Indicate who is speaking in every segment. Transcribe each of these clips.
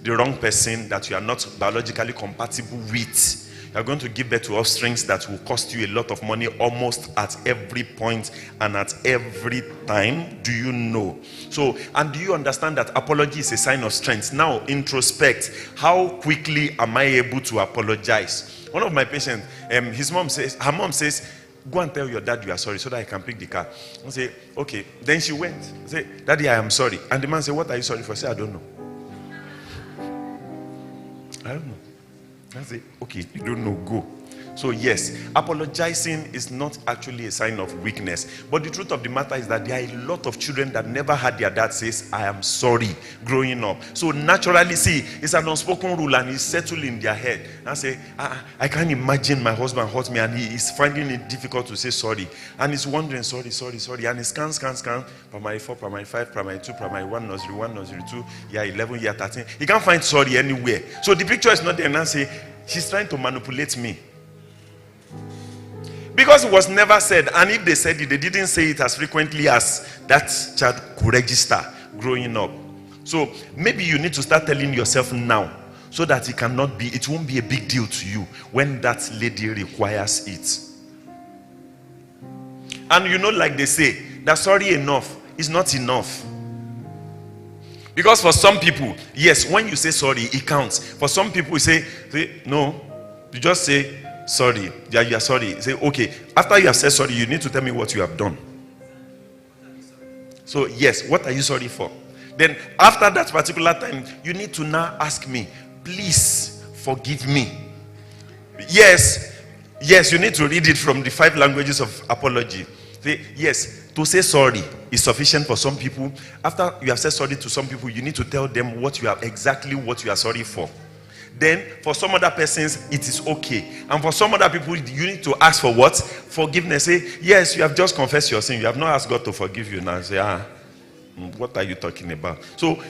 Speaker 1: the wrong person that you are not biologically compatible with. You are going to give birth to offspring that will cost you a lot of money almost at every point and at every time. Do you know? So, and do you understand that apology is a sign of strength? Now, introspect. How quickly am I able to apologize? One of my patients, her mom says, go and tell your dad you are sorry so that I can pick the car. I say, okay. Then she went. Say, Daddy, I am sorry. And the man said, what are you sorry for? I say, I don't know. I don't know. I say, okay, you don't know, go. So yes, apologizing is not actually a sign of weakness. But the truth of the matter is that there are a lot of children that never had their dad says, I am sorry, growing up. So naturally, see, it's an unspoken rule and it's settled in their head. And say, I can't imagine my husband hurt me and he is finding it difficult to say sorry. And he's wondering, sorry. And he scan. Primary 4, primary 5, primary 2, primary 1, nursery 2, year 11, year 13. He can't find sorry anywhere. So the picture is not there. And I say, she's trying to manipulate me. Because it was never said, and if they said it, they didn't say it as frequently as that child could register growing up. So maybe you need to start telling yourself now, so that it won't be a big deal to you when that lady requires it. And like they say, that sorry enough is not enough. Because for some people, yes, when you say sorry, it counts. For some people, you say no, you just say, sorry, yeah, you are sorry. Say, okay, after you have said sorry, you need to tell me what you have done. So, yes, what are you sorry for? Then, after that particular time, you need to now ask me, please forgive me. Yes, you need to read it from the 5 languages of apology. Say, yes, to say sorry is sufficient for some people. After you have said sorry to some people, you need to tell them exactly what you are sorry for. Then for some other persons it is okay, and for some other people you need to ask for what? Forgiveness. Say, yes, you have just confessed your sin, you have not asked God to forgive you. Now say, what are you talking about? So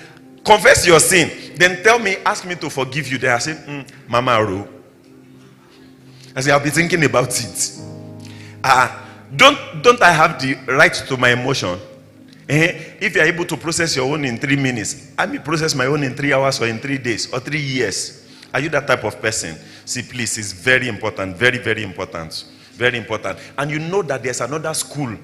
Speaker 1: confess your sin, then ask me to forgive you. Then I say, Mama Aro, I say, I'll be thinking about it. Don't I have the right to my emotion? If you are able to process your own in 3 minutes, I may process my own in 3 hours or in 3 days or 3 years. Are you that type of person? See, please, it's very important. Very, very important. Very important. And you know that there's another school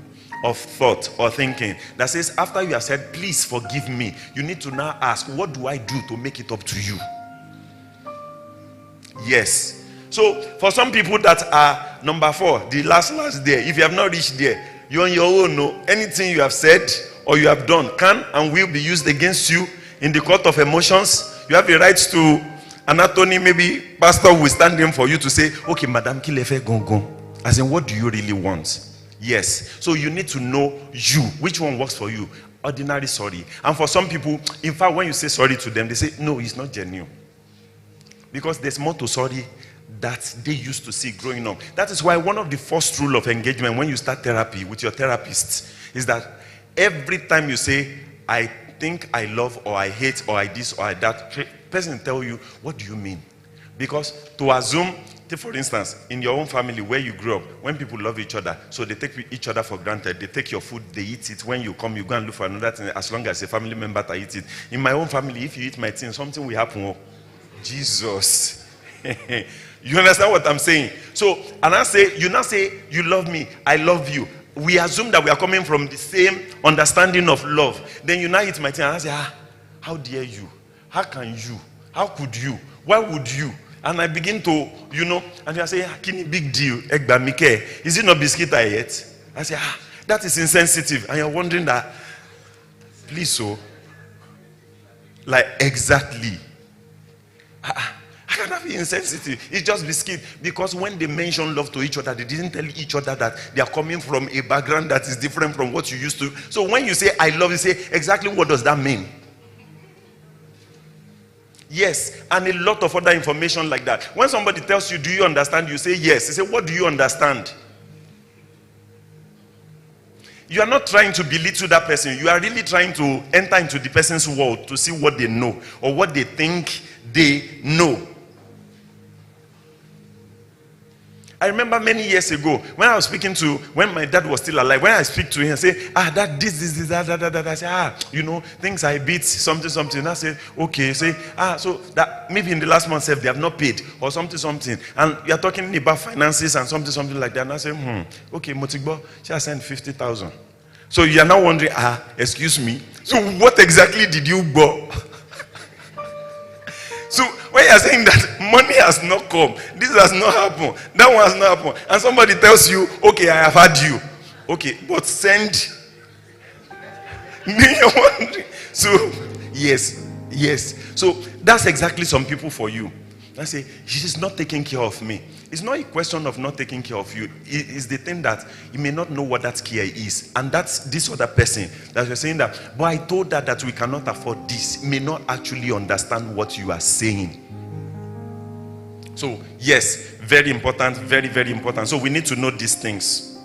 Speaker 1: of thought or thinking that says, after you have said, please forgive me, you need to now ask, what do I do to make it up to you? Yes. So, for some people that are number 4, the last there, if you have not reached there, you on your own know anything you have said or you have done can and will be used against you in the court of emotions. You have the right to an attorney, maybe pastor will stand in for you to say, okay, Madam Kilefe Gongon. As in, what do you really want? Yes. So you need to know which one works for you. Ordinary sorry. And for some people, in fact, when you say sorry to them, they say, no, it's not genuine. Because there's more to sorry that they used to see growing up. That is why one of the first rule of engagement when you start therapy with your therapist is that every time you say, I think, I love, or I hate, or I this, or I that, person tell you, what do you mean? Because to assume, for instance, in your own family where you grew up, when people love each other, so they take each other for granted. They take your food, they eat it. When you come, you go and look for another thing, as long as a family member that eat it. In my own family, if you eat my thing, something will happen. Oh, Jesus. You understand what I'm saying? So, and you now say, you love me, I love you. We assume that we are coming from the same understanding of love. Then you now eat my thing and I say, how dare you? How can you? How could you? Why would you? And I begin to, and you say, Kini big deal, Egba Mike. Is it not biscuit yet? I say, that is insensitive. And you're wondering that, please, so, like, exactly. How can that be insensitive? It's just biscuit. Because when they mention love to each other, they didn't tell each other that they are coming from a background that is different from what you used to. So when you say, I love you, say, exactly what does that mean? Yes, and a lot of other information like that. When somebody tells you, do you understand? You say, yes. They say, what do you understand? You are not trying to belittle that person. You are really trying to enter into the person's world to see what they know or what they think they know. I remember many years ago when I was when my dad was still alive, when I speak to him and say, dad, this, that, I say, things I beat, something. I say, okay, say, so that maybe in the last month, they have not paid or something. And you're talking about finances and something like that. And I say, okay, Motigbo, she has sent 50,000. So you are now wondering, excuse me, so what exactly did you borrow? So when you are saying that money has not come, this has not happened, that one has not happened, and somebody tells you, okay, I have had you. Okay, but send. So, yes. So that's exactly some people for you. I say, she's not taking care of me. It's not a question of not taking care of you. It's the thing that you may not know what that care is. And that's this other person that you're saying that, but I told her that we cannot afford this, may not actually understand what you are saying. So, yes, very important, very, very important. So we need to know these things.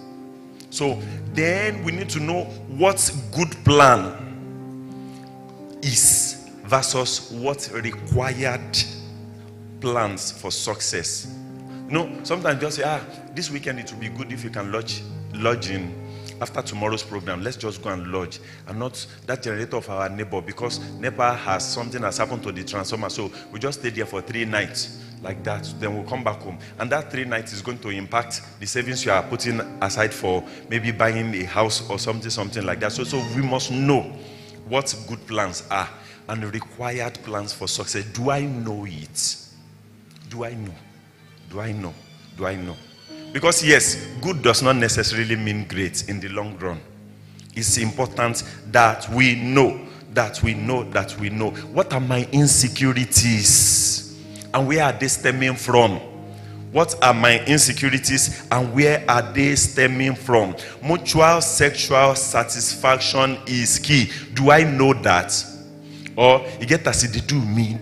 Speaker 1: So then we need to know what good plan is versus what required plans for success. Sometimes just say, this weekend it will be good if you can lodge in after tomorrow's program. Let's just go and lodge, and not that generator of our neighbor, because neighbor has something has happened to the transformer. So we just stay there for 3 nights like that. Then we'll come back home, and that 3 nights is going to impact the savings you are putting aside for maybe buying a house or something like that. So we must know what good plans are and required plans for success. Do I know it? Do I know? Because yes, good does not necessarily mean great in the long run. It's important that we know. What are my insecurities? And where are they stemming from? What are my insecurities and where are they stemming from? Mutual sexual satisfaction is key. Do I know that? Or you get to see the do me.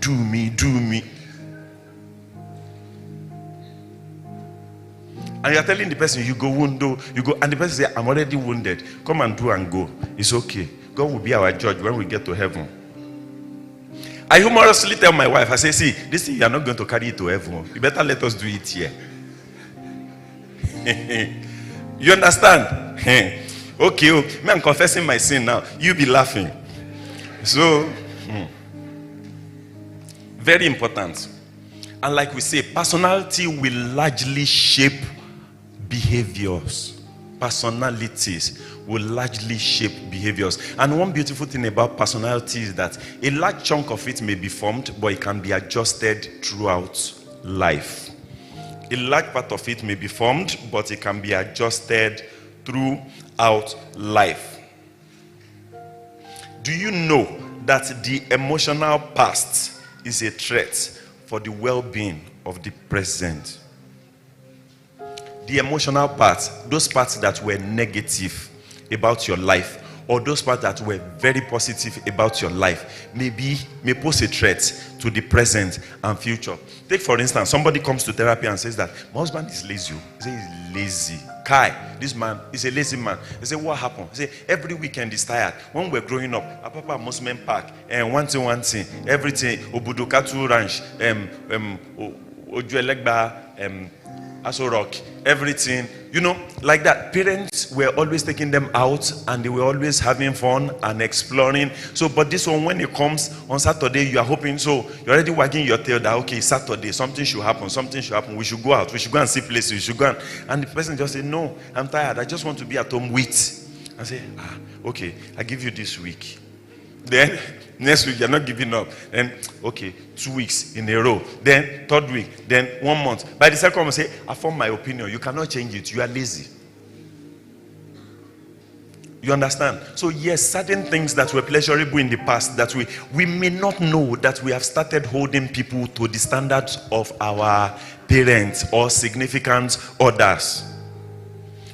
Speaker 1: And you are telling the person, you go, and the person say, I'm already wounded. Come and do and go. It's okay. God will be our judge when we get to heaven. I humorously tell my wife, I say, see, this thing you are not going to carry it to heaven. You better let us do it here. You understand? Okay, me, I'm confessing my sin now. You be laughing. So, very important. And like we say, personality will largely shape behaviors. Personalities will largely shape behaviors. And one beautiful thing about personality is that a large chunk of it may be formed, but it can be adjusted throughout life. A large part of it may be formed, but it can be adjusted throughout life. Do you know that the emotional past is a threat for the well-being of the present? The emotional parts, those parts that were negative about your life, or those parts that were very positive about your life, may pose a threat to the present and future. Take for instance, somebody comes to therapy and says that my husband is lazy. He says he's lazy. Kai, this man is a lazy man. He say, what happened? He say, every weekend is tired. When we're growing up, Papa Muslim Park, and one thing, everything, Obudokatu Ranch, Ojuelegba, Aso Rock, everything, like that. Parents were always taking them out and they were always having fun and exploring. So, but this one, when it comes on Saturday, you are hoping, so you're already wagging your tail that, okay, Saturday, something should happen, we should go out, we should go and see places, we should go and the person just say, no, I'm tired, I just want to be at home with. I say, okay, I give you this week. Then next week you're not giving up. Then okay, 2 weeks in a row. Then third week. Then 1 month. By the second one, say, I form my opinion. You cannot change it. You are lazy. You understand? So yes, certain things that were pleasurable in the past that we may not know that we have started holding people to the standards of our parents or significant others.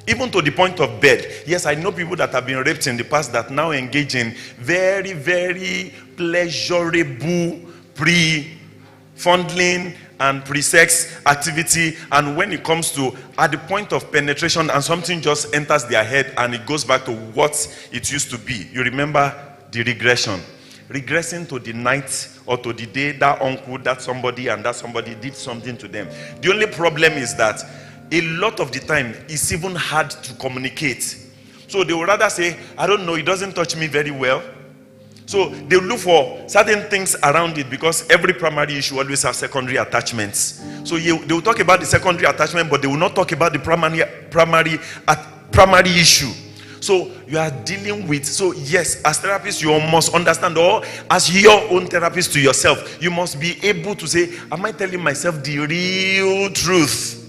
Speaker 1: Even to the point of bed. Yes, I know people that have been raped in the past that now engage in very, very pleasurable pre-fondling and pre-sex activity. And when it comes to at the point of penetration and something just enters their head and it goes back to what it used to be. You remember the regression. Regressing to the night or to the day that uncle, that somebody and that somebody did something to them. The only problem is that a lot of the time it's even hard to communicate. So they would rather say, I don't know, it doesn't touch me very well. So they look for certain things around it, because every primary issue always has secondary attachments. So they will talk about the secondary attachment, but they will not talk about the primary issue. So you are dealing with, so yes, as therapists, you must understand, or as your own therapist to yourself, you must be able to say, am I telling myself the real truth?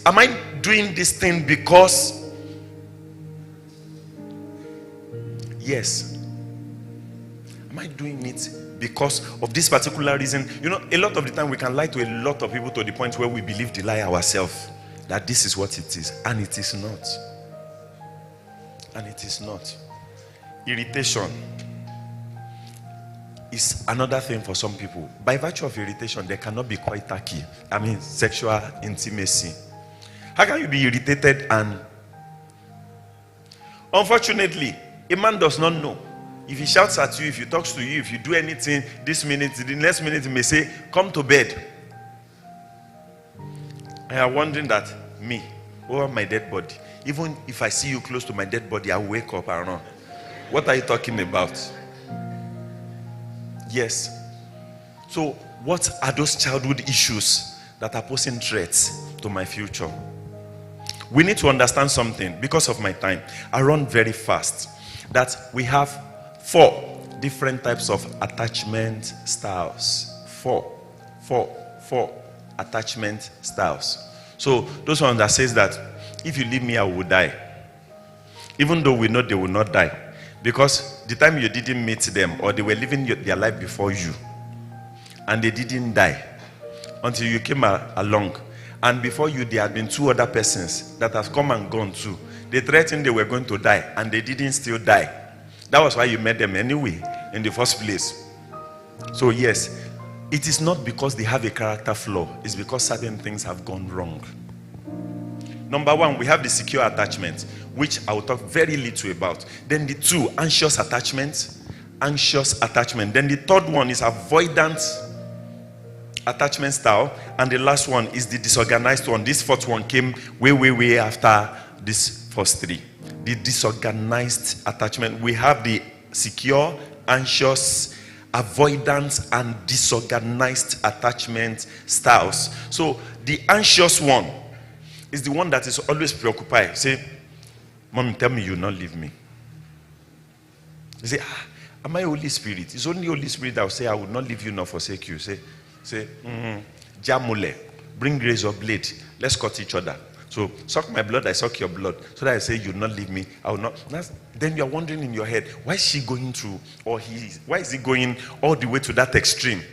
Speaker 1: Am I doing this thing because, yes, am I doing it because of this particular reason? You know, a lot of the time we can lie to a lot of people to the point where we believe the lie ourselves, that this is what it is, and it is not. And it is not. Irritation is another thing for some people. By virtue of irritation, there cannot be koitaki. I mean, sexual intimacy. How can you be irritated and... Unfortunately, a man does not know. If he shouts at you, if he talks to you, if you do anything, this minute, the next minute he may say, come to bed. I am wondering that me, over my dead body, even if I see you close to my dead body, I wake up and run. What are you talking about? Yes. So what are those childhood issues that are posing threats to my future? We need to understand something. Because of my time, I run very fast. That we have 4 different types of attachment styles. 4 attachment styles. So those ones that says that if you leave me, I will die. Even though we know they will not die. Because the time you didn't meet them, or they were living their life before you, and they didn't die until you came along. And before you, there had been 2 other persons that have come and gone too. They threatened they were going to die, and they didn't still die. That was why you met them anyway in the first place. So yes, it is not because they have a character flaw. It's because certain things have gone wrong. Number 1, we have the secure attachment, which I will talk very little about. Then the 2, anxious attachment. Then the 3rd one is avoidant attachment style. And the last one is the disorganized one. This 4th one came way after this first 3. The disorganized attachment. We have the secure, anxious, avoidant, and disorganized attachment styles. So the anxious one is the one that is always preoccupied. Say, Mommy, tell me you will not leave me. You say, am I Holy Spirit? It's only Holy Spirit that will say, I will not leave you nor forsake you. Say, Jamule, bring razor blade. Let's cut each other. So, suck my blood, I suck your blood. So that I say, you will not leave me, I will not. Then you're wondering in your head, why is she going through, or why is he going all the way to that extreme?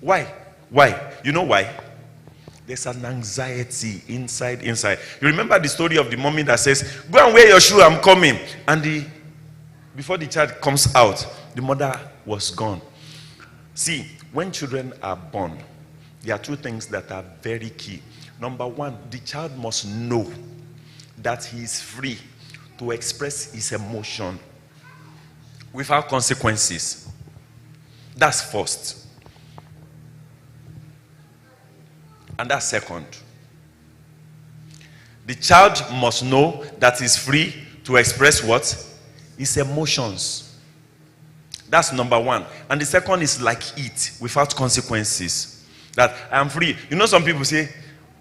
Speaker 1: Why? You know why? There's an anxiety inside. You remember the story of the mommy that says, go and wear your shoe, I'm coming. And before the child comes out, the mother was gone. See, when children are born, there are 2 things that are very key. Number 1, the child must know that he is free to express his emotion without consequences. That's first. And that's second. The child must know that he's free to express what? His emotions. That's number 1. And the second is like it, without consequences. That I am free. You know, some people say,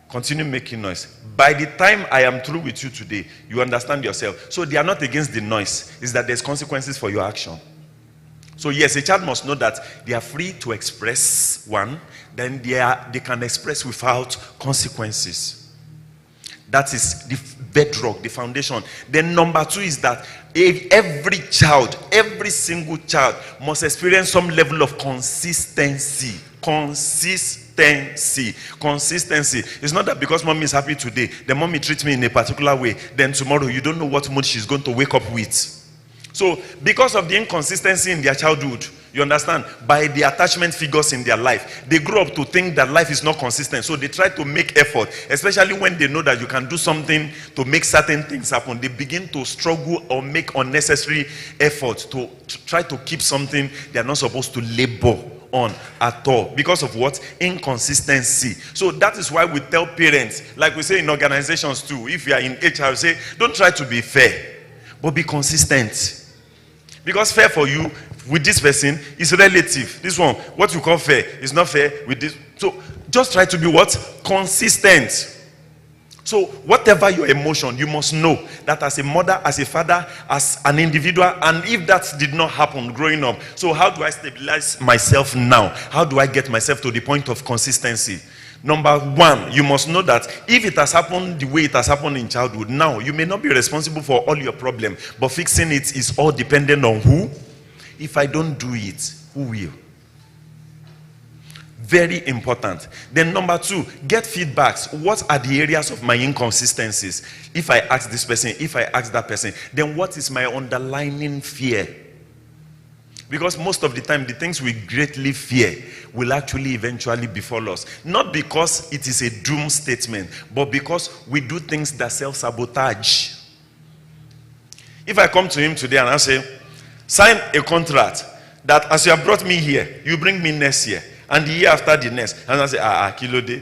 Speaker 1: continue making noise. By the time I am through with you today, you understand yourself. So they are not against the noise. It's that there's consequences for your action. So yes, a child must know that they are free to express one, then they can express without consequences. That is the bedrock, the foundation. Then number 2 is that every child, every single child must experience some level of consistency. Consistency. It's not that because mommy is happy today, the mommy treats me in a particular way, then tomorrow you don't know what mood she's going to wake up with. So because of the inconsistency in their childhood, you understand, by the attachment figures in their life, they grow up to think that life is not consistent. So they try to make effort, especially when they know that you can do something to make certain things happen. They begin to struggle or make unnecessary effort to try to keep something they are not supposed to labor on at all. Because of what? Inconsistency. So that is why we tell parents, like we say in organizations too, if you are in HR, we say, don't try to be fair, but be consistent. Because fair for you with this person is relative. This one, what you call fair, is not fair with this. So just try to be what? Consistent. So whatever your emotion, you must know that as a mother, as a father, as an individual, and if that did not happen growing up, so how do I stabilize myself now? How do I get myself to the point of consistency? Number one, you must know that if it has happened the way it has happened in childhood, now you may not be responsible for all your problems, but fixing it is all dependent on who? If I don't do it, who will? Very important. Then number two, get feedbacks. What are the areas of my inconsistencies? If I ask this person, if I ask that person, then what is my underlying fear? Because most of the time, the things we greatly fear will actually eventually befall us. Not because it is a doom statement, but because we do things that self-sabotage. If I come to him today and I say, sign a contract that as you have brought me here, you bring me next year. And the year after the next, and I say, kilo de,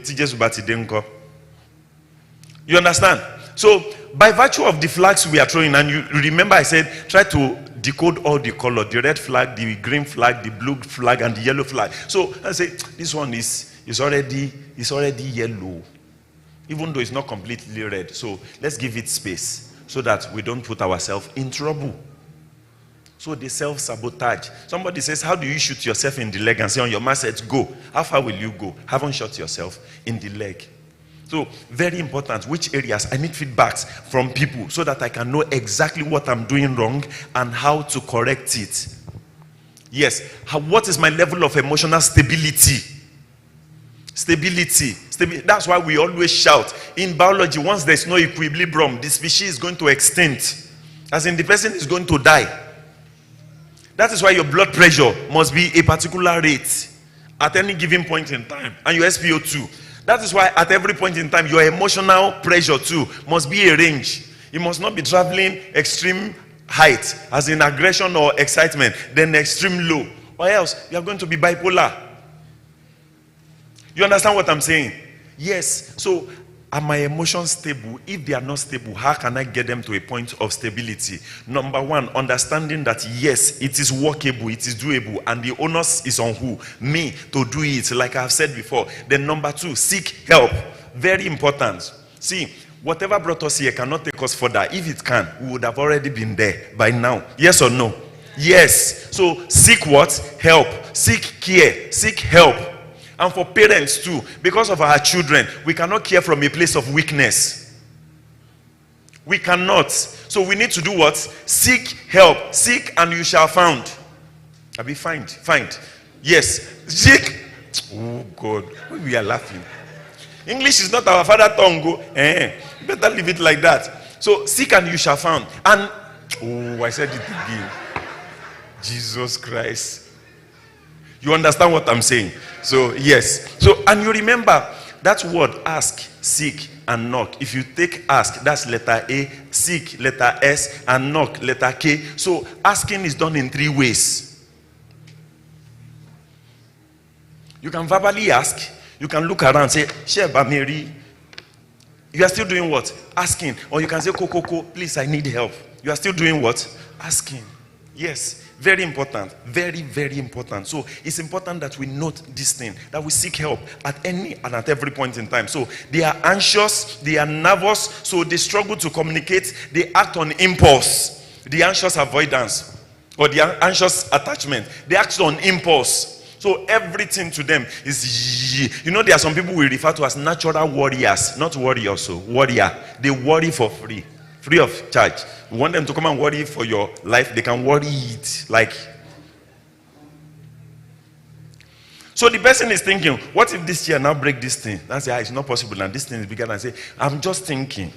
Speaker 1: you understand? So, by virtue of the flags we are throwing, and you remember I said, try to decode all the color, the red flag, the green flag, the blue flag, and the yellow flag. So, I say, this one is already yellow, even though it's not completely red. So, let's give it space, so that we don't put ourselves in trouble. So they self-sabotage. Somebody says, how do you shoot yourself in the leg? And say on your mask, go. How far will you go? Haven't shot yourself in the leg. So very important. Which areas? I need feedbacks from people so that I can know exactly what I'm doing wrong and how to correct it. Yes. What is my level of emotional stability? Stability. That's why we always shout. In biology, once there's no equilibrium, the species is going to extinct. As in, the person is going to die. That is why your blood pressure must be a particular rate at any given point in time, and your SpO2. That is why at every point in time, your emotional pressure too must be a range. It must not be traveling extreme height, as in aggression or excitement, then extreme low, or else you are going to be bipolar. You understand what I'm saying? Yes. So, are my emotions stable? If they are not stable, how can I get them to a point of stability? Number one, understanding that yes, it is workable, it is doable, and the onus is on who? Me to do it, like I've said before. Then number two, seek help. Very important. See, whatever brought us here cannot take us further. If it can, we would have already been there by now. Yes or no? Yes. So seek what? Help. Seek care. Seek help. And for parents too, because of our children, we cannot care from a place of weakness. We cannot. So we need to do what? Seek help. Seek and you shall find. I'll be find. Yes. Seek. Oh God, we are laughing. English is not our father tongue. Better leave it like that. So seek and you shall find. And I said it again. Jesus Christ. You understand what I'm saying? So, yes. So, and you remember that word ask, seek, and knock. If you take ask, that's letter A, seek, letter S, and knock, letter K. So, asking is done in three ways. You can verbally ask. You can look around and say, Sheba Mary. You are still doing what? Asking. Or you can say, Koko, please, I need help. You are still doing what? Asking. Yes. Very important. Very, very important. So it's important that we note this thing, that we seek help at any and at every point in time. So they are anxious, they are nervous, so they struggle to communicate, they act on impulse. The anxious avoidance or the anxious attachment, they act on impulse. So everything to them is, there are some people we refer to as natural warriors, not warriors, so warrior. They worry for free of charge. You want them to come and worry for your life, they can worry it. So the person is thinking, what if this chair now break this thing? And say, it's not possible, and this thing is bigger than say, I'm just thinking.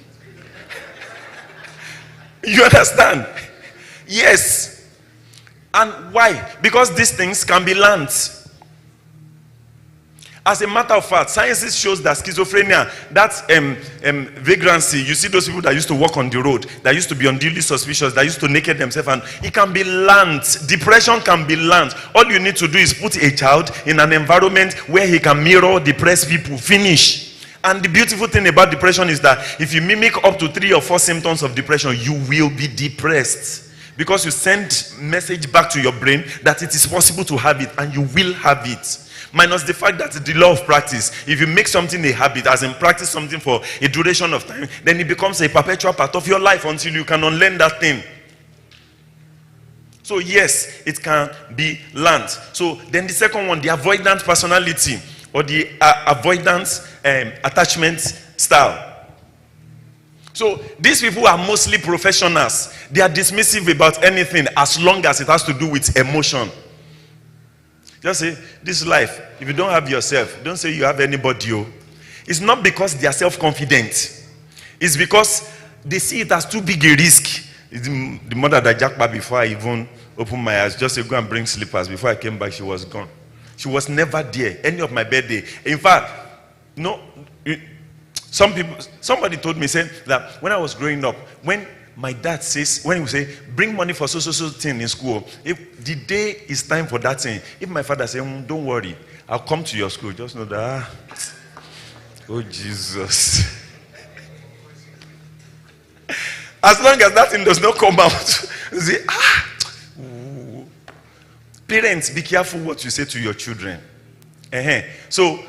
Speaker 1: You understand? Yes. And why? Because these things can be learned. As a matter of fact, science shows that schizophrenia, that vagrancy, you see those people that used to walk on the road, that used to be unduly suspicious, that used to naked themselves, and it can be learned. Depression can be learned. All you need to do is put a child in an environment where he can mirror depressed people. Finish. And the beautiful thing about depression is that if you mimic up to 3 or 4 symptoms of depression, you will be depressed. Because you send message back to your brain that it is possible to have it, and you will have it. Minus the fact that the law of practice, if you make something a habit, as in practice something for a duration of time, then it becomes a perpetual part of your life until you can unlearn that thing. So yes, it can be learned. So then the second one, the avoidant personality, or the avoidance attachment style. So these people are mostly professionals. They are dismissive about anything as long as it has to do with emotion. Just say, this life, if you don't have yourself, don't say you have anybody. Oh. It's not because they are self-confident. It's because they see it as too big a risk. The mother that jacked me before I even opened my eyes, just said, go and bring slippers. Before I came back, she was gone. She was never there. Any of my birthday. In fact, somebody told me, said that when I was growing up, when my dad says, when he would say, bring money for so thing in school, if the day is time for that thing, if my father says, don't worry, I'll come to your school, just know that, oh Jesus. As long as that thing does not come out, say, parents, be careful what you say to your children. So,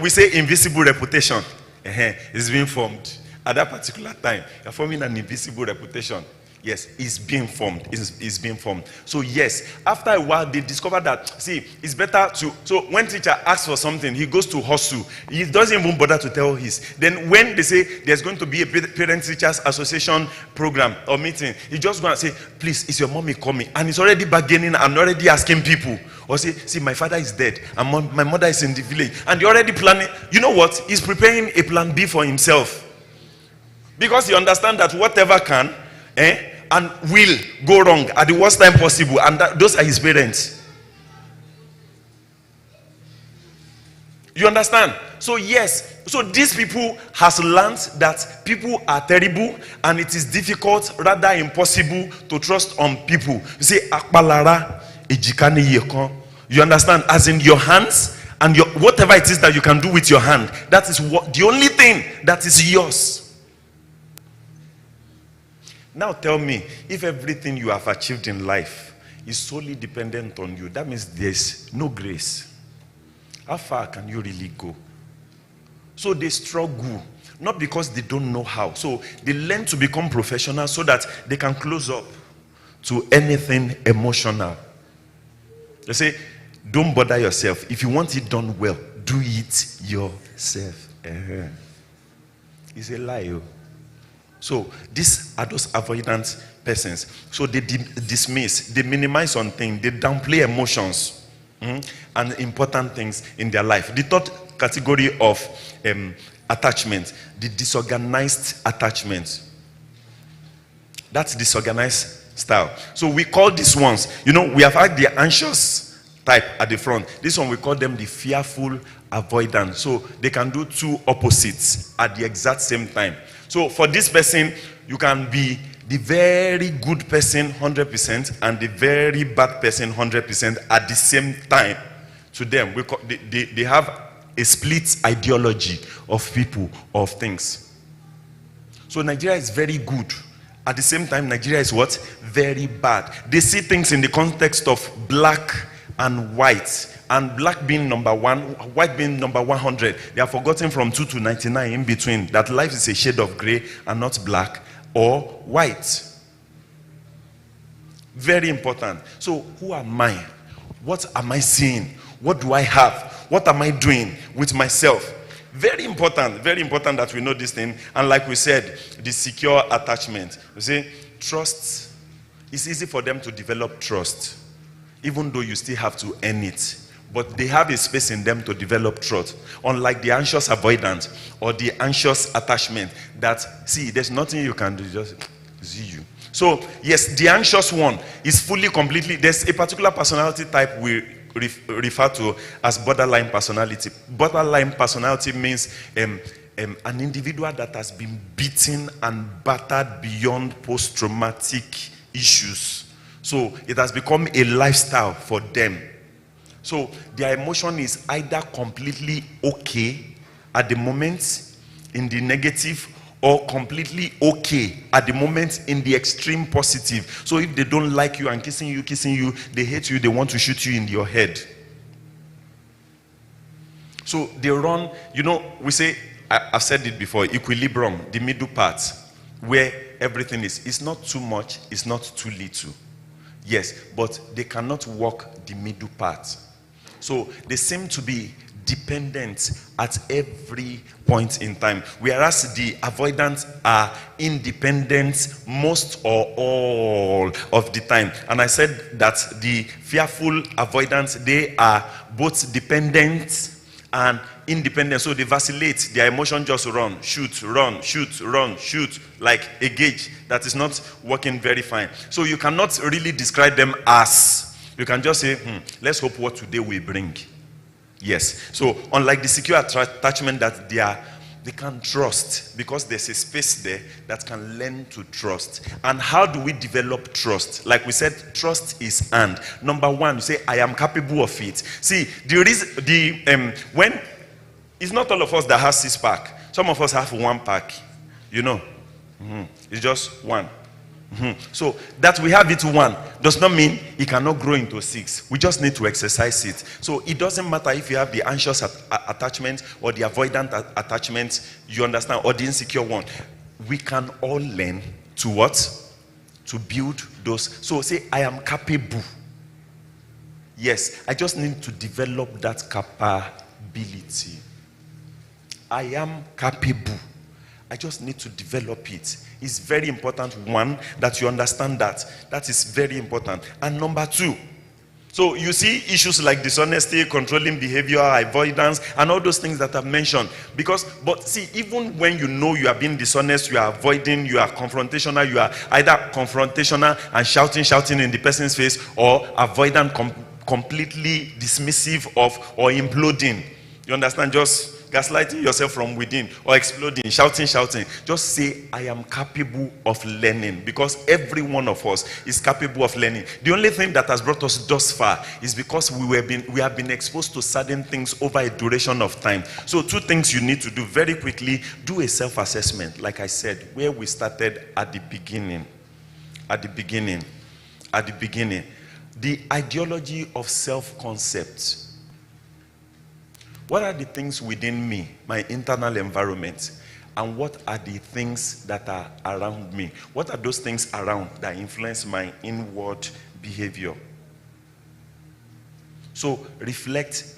Speaker 1: we say invisible reputation is being formed. At that particular time, you're forming an invisible reputation. Yes, it's being formed. It's being formed. So yes, after a while, they discover that, see, it's better to, so when teacher asks for something, he goes to hustle. He doesn't even bother to tell his. Then when they say there's going to be a parent-teachers association program or meeting, he just going to say, please, is your mommy coming? And he's already bargaining and already asking people. Or say, see, my father is dead and my mother is in the village. And they're already planning. You know what? He's preparing a plan B for himself. Because he understands that whatever can and will go wrong at the worst time possible, and those are his parents. You understand? So yes, so these people has learned that people are terrible and it is difficult, rather impossible, to trust on people. You say, akbalara ejikani yekon. You understand? As in your hands and your whatever it is that you can do with your hand, that is what the only thing that is yours. Now tell me, if everything you have achieved in life is solely dependent on you, that means there's no grace. How far can you really go? So they struggle, not because they don't know how. So they learn to become professional so that they can close up to anything emotional. They say, don't bother yourself. If you want it done well, do it yourself. It's a lie. So these are those avoidant persons. So they dismiss, they minimize on things, they downplay emotions and important things in their life. The third category of attachment, the disorganized attachment. That's disorganized style. So we call these ones, we have had the anxious type at the front. This one we call them the fearful avoidant. So they can do two opposites at the exact same time. So for this person, you can be the very good person 100% and the very bad person 100% at the same time. To them, they have a split ideology of people, of things. So Nigeria is very good. At the same time, Nigeria is what? Very bad. They see things in the context of black and white. And black being number 1, white being number 100. They have forgotten from 2 to 99 in between that life is a shade of gray and not black or white. Very important. So who am I? What am I seeing? What do I have? What am I doing with myself? Very important that we know this thing. And like we said, the secure attachment. You see, trust. It's easy for them to develop trust, even though you still have to earn it. But they have a space in them to develop trust. Unlike the anxious avoidance or the anxious attachment that, see, there's nothing you can do, just see you. So, yes, the anxious one is fully, completely, there's a particular personality type we refer to as borderline personality. Borderline personality means an individual that has been beaten and battered beyond post-traumatic issues. So it has become a lifestyle for them. So their emotion is either completely okay at the moment in the negative, or completely okay at the moment in the extreme positive. So if they don't like you and kissing you, they hate you, they want to shoot you in your head. So they run, we say, I've said it before, equilibrium, the middle part, where everything is. It's not too much, it's not too little. Yes, but they cannot walk the middle part. So they seem to be dependent at every point in time, whereas the avoidants are independent most or all of the time. And I said that the fearful avoidants, they are both dependent and independent, so they vacillate. Their emotion just run, shoot, like a gauge that is not working very fine. So you cannot really describe them as, you can just say, let's hope what today will bring. Yes. So unlike the secure attachment that they can trust, because there's a space there that can learn to trust. And how do we develop trust? Like we said, trust is earned. Number one, you say, I am capable of it. See, when it's not all of us that has 6-pack. Some of us have 1-pack. It's just one. So that we have it 1 does not mean it cannot grow into 6. We just need to exercise it. So it doesn't matter if you have the anxious attachment or the avoidant attachment, you understand, or the insecure one. We can all learn to what? To build those. So say, I am capable. Yes, I just need to develop that capability. I am capable. I just need to develop it. It's very important, one, that you understand that. That is very important. And number 2, so you see issues like dishonesty, controlling behavior, avoidance, and all those things that I've mentioned. But see, even when you know you are being dishonest, you are avoiding, you are confrontational, you are either confrontational and shouting in the person's face, or avoidant, completely dismissive of, or imploding. You understand? Just gaslighting yourself from within, or exploding, shouting. Just say, I am capable of learning, because every one of us is capable of learning. The only thing that has brought us thus far is because we have been exposed to certain things over a duration of time. So 2 things you need to do very quickly. Do a self-assessment, like I said, where we started at the beginning. The ideology of self-concept. What are the things within me, my internal environment? And what are the things that are around me? What are those things around that influence my inward behavior? So reflect.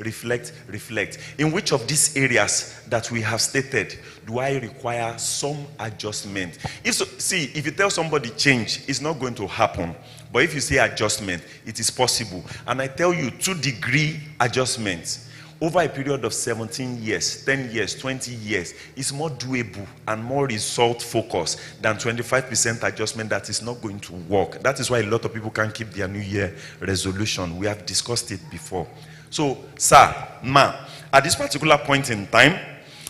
Speaker 1: In which of these areas that we have stated do I require some adjustment? If you tell somebody change, it's not going to happen. But if you say adjustment, it is possible. And I tell you, 2-degree adjustments over a period of 17 years, 10 years, 20 years, is more doable and more result focused than 25% adjustment that is not going to work. That is why a lot of people can't keep their New Year resolution. We have discussed it before. So, sir, ma, at this particular point in time,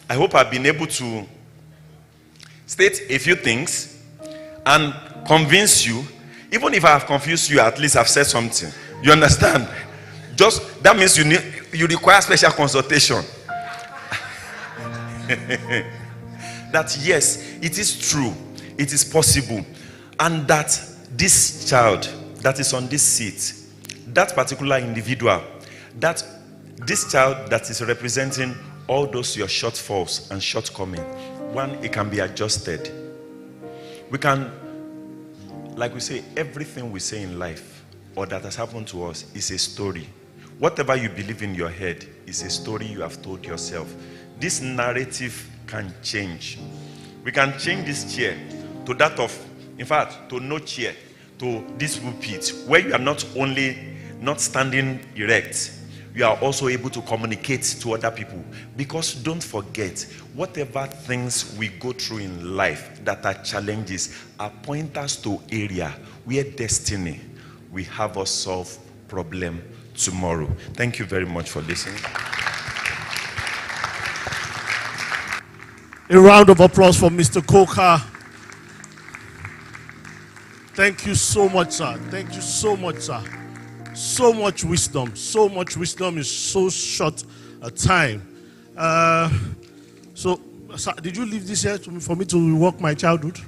Speaker 1: I hope I've been able to state a few things and convince you. Even if I have confused you, at least I've said something. You understand? Just that means you require special consultation. That yes, it is true, it is possible, and that this child that is on this seat, that particular individual, that this child that is representing all those your shortfalls and shortcomings, one, it can be adjusted. We can, like we say, everything we say in life or that has happened to us is a story. Whatever you believe in your head is a story you have told yourself. This narrative can change. We can change this chair to that of, in fact, to no chair, to this pulpit, where you are not only not standing erect, you are also able to communicate to other people. Because don't forget, whatever things we go through in life that are challenges are pointers to area where destiny will have us solve problem tomorrow. Thank you very much for listening.
Speaker 2: A round of applause for Mr. Coker. Thank you so much, sir. Thank you so much, sir. So much wisdom. So much wisdom in so short a time. So, sir, did you leave this here for me to rework my childhood?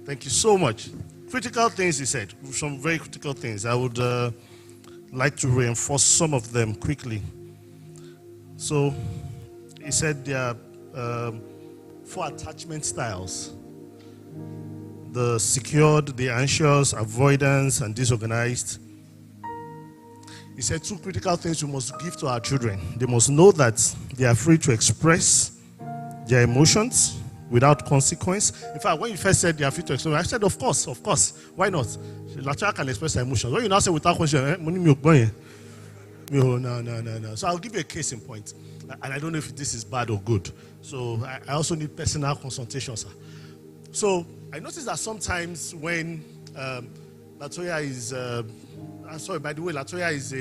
Speaker 2: Thank you so much. Critical things, he said. Some very critical things. I would like to reinforce some of them quickly. So, he said there are 4 attachment styles. The secured, the anxious, avoidance, and disorganized. He said 2 critical things we must give to our children. They must know that they are free to express their emotions without consequence. In fact, when you first said they are free to express, I said, of course. Why not? The child can express their emotions. When you now say without consequence, no. So I'll give you a case in point. And I don't know if this is bad or good. So I also need personal consultation, sir. So I noticed that sometimes when Latoya is, I'm sorry, by the way, Latoya is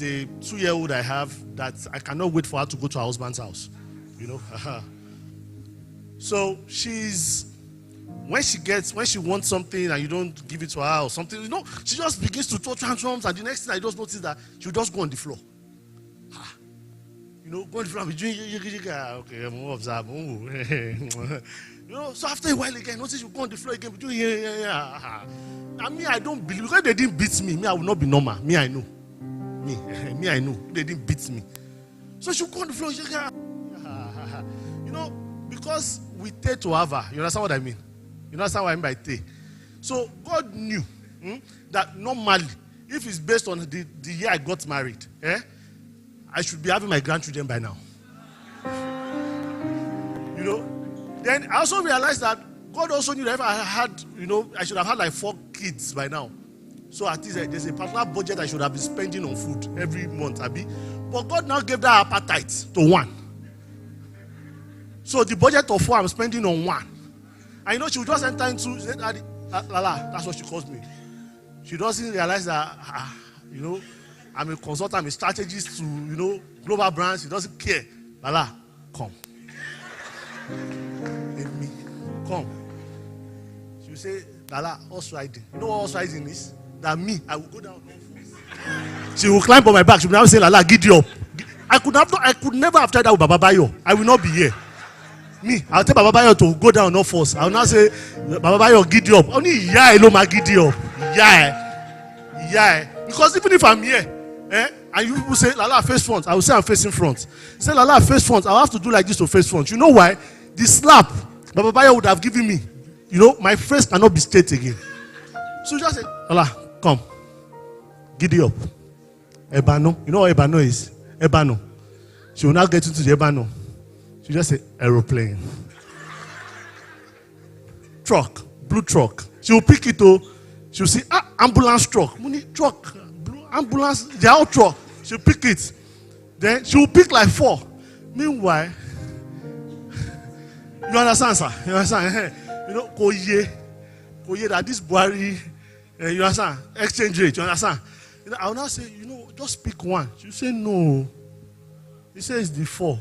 Speaker 2: a 2-year-old I have that I cannot wait for her to go to her husband's house. You know? So when she wants something and you don't give it to her or something, you know, she just begins to throw tantrums, and the next thing I just notice that she'll just go on the floor. You know, go on the floor and be doing, okay, I'm observing. You know, so after a while again, notice you go on the floor again, be doing, I mean, I don't believe, because they didn't beat me, I will not be normal. Me, I know. Me, I know. They didn't beat me. So she'll go on the floor, you know, because we take to have her. You understand what I mean? You understand what I mean by take? So God knew that normally, if it's based on the year I got married, I should be having my grandchildren by now. You know? Then I also realized that God also knew that if I had, you know, I should have had like 4 kids by now. So at least there's a particular budget I should have been spending on food every month, Abi. But God now gave that appetite to 1. So the budget of 4 I'm spending on 1. And you know, she will just enter into, Lala, that's what she calls me. She doesn't realize that, you know, I'm a consultant, I'm a strategist to, you know, global brands. She doesn't care. Lala, come. Let me come. She will say, Lala, horse riding. You know what horse riding is? That me, I will go down. She will climb on my back. She will now say, Lala, giddy up. I could never have tried that with Baba Bayo. I will not be here. Me, I'll tell Baba Bayo to go down, not force. I will now say, Baba Bayo, giddy up. Only my giddy up. Yeah. Because even if I'm here, and you people say, Lala, face front, I will say I'm facing front. Say, Lala, face front, I'll have to do like this to face front. You know why? The slap Baba Bayo would have given me, you know, my face cannot be straight again. So just say, Lala, come. Giddy up. Ebano. You know what Ebano is? Ebano. She will now get into the Ebano. She just say, aeroplane. Truck. Blue truck. She will pick it to, she will see, ambulance truck. Money truck. Blue ambulance. They are all truck. She will pick it. Then she will pick like 4. Meanwhile, you understand, sir? You understand? You know, Koye, that this Buhari, you understand? Exchange rate, you understand? You know, I will now say, you know, just pick 1. She will say, no. He says it's the 4.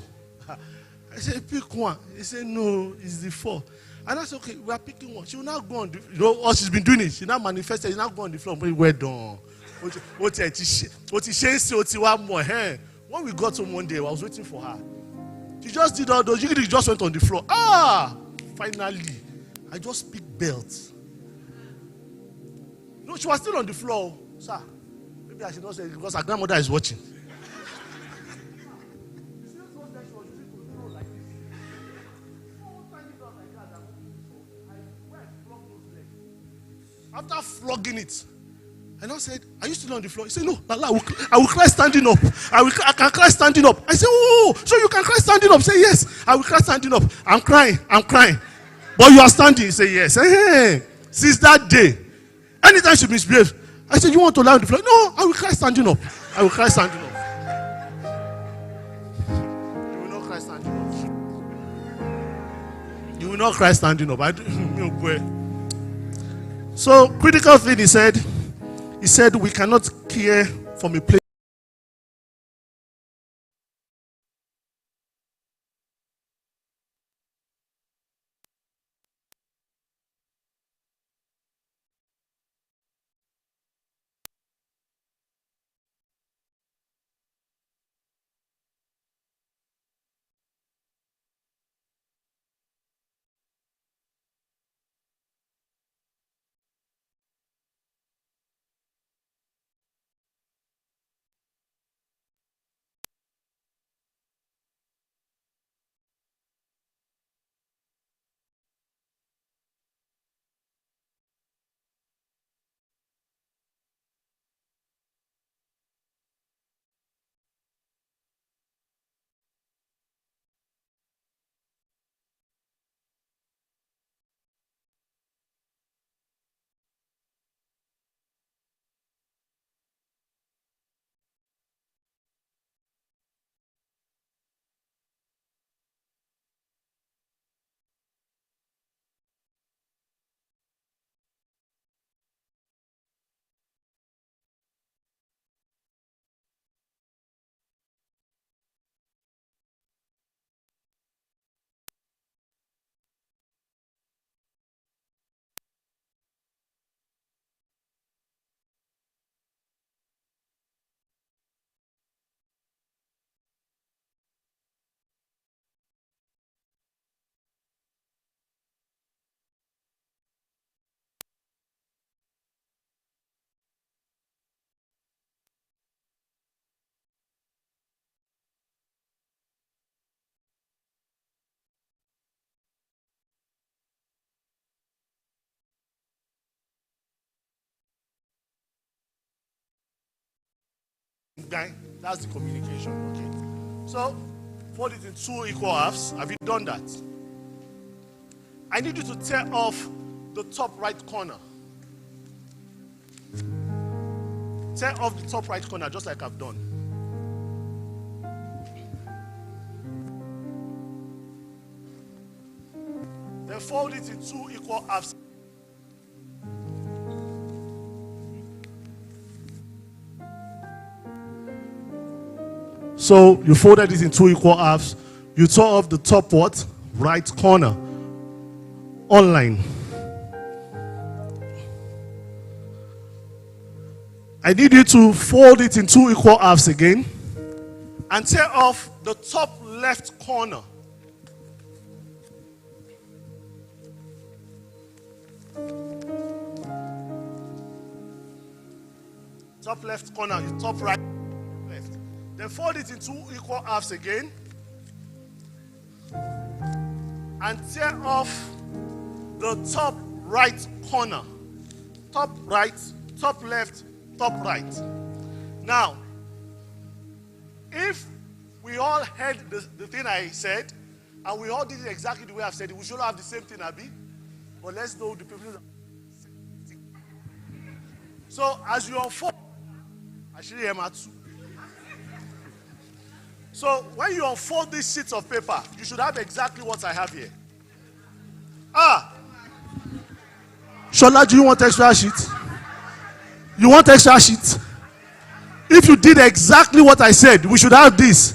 Speaker 2: I said, pick 1. He said, no, it's the 4. And I said, okay, we are picking 1. She will now go on the, you know what she's been doing it. She now manifested, she now go on the floor. Well done. When we got home one day, I was waiting for her. She just did all those, she just went on the floor. Finally, I just picked belts. No, she was still on the floor. Sir, maybe I should not say it because her grandmother is watching. After flogging it, and I said, are you still on the floor? He said, no, Lala, I will cry standing up. I can cry standing up. I said, oh, so you can cry standing up? Say, yes, I will cry standing up. I'm crying. But you are standing. He said, yes. Hey. Since that day, anytime she misbehaves, I said, you want to lie on the floor? No, I will cry standing up. I will cry standing up. You will not cry standing up. You will not cry standing up. So, critical thing he said we cannot care from a place. That's the communication. Okay. So fold it in 2 equal halves. Have you done that? I need you to tear off the top right corner. Tear off the top right corner just like I've done. Then fold it in 2 equal halves. So you folded it in 2 equal halves. You tore off the top what? Right corner. Online. I need you to fold it in 2 equal halves again and tear off the top left corner. Top left corner, top right, left. Then fold it in 2 equal halves again and tear off the top right corner. Top right, top left, top right. Now, if we all heard the thing I said and we all did it exactly the way I've said it, we should have the same thing, Abi. But let's know the people. So as you unfold, actually I'm at 2. So when you unfold these sheets of paper, you should have exactly what I have here. Shola, do you want extra sheet? You want extra sheet? If you did exactly what I said, we should have this.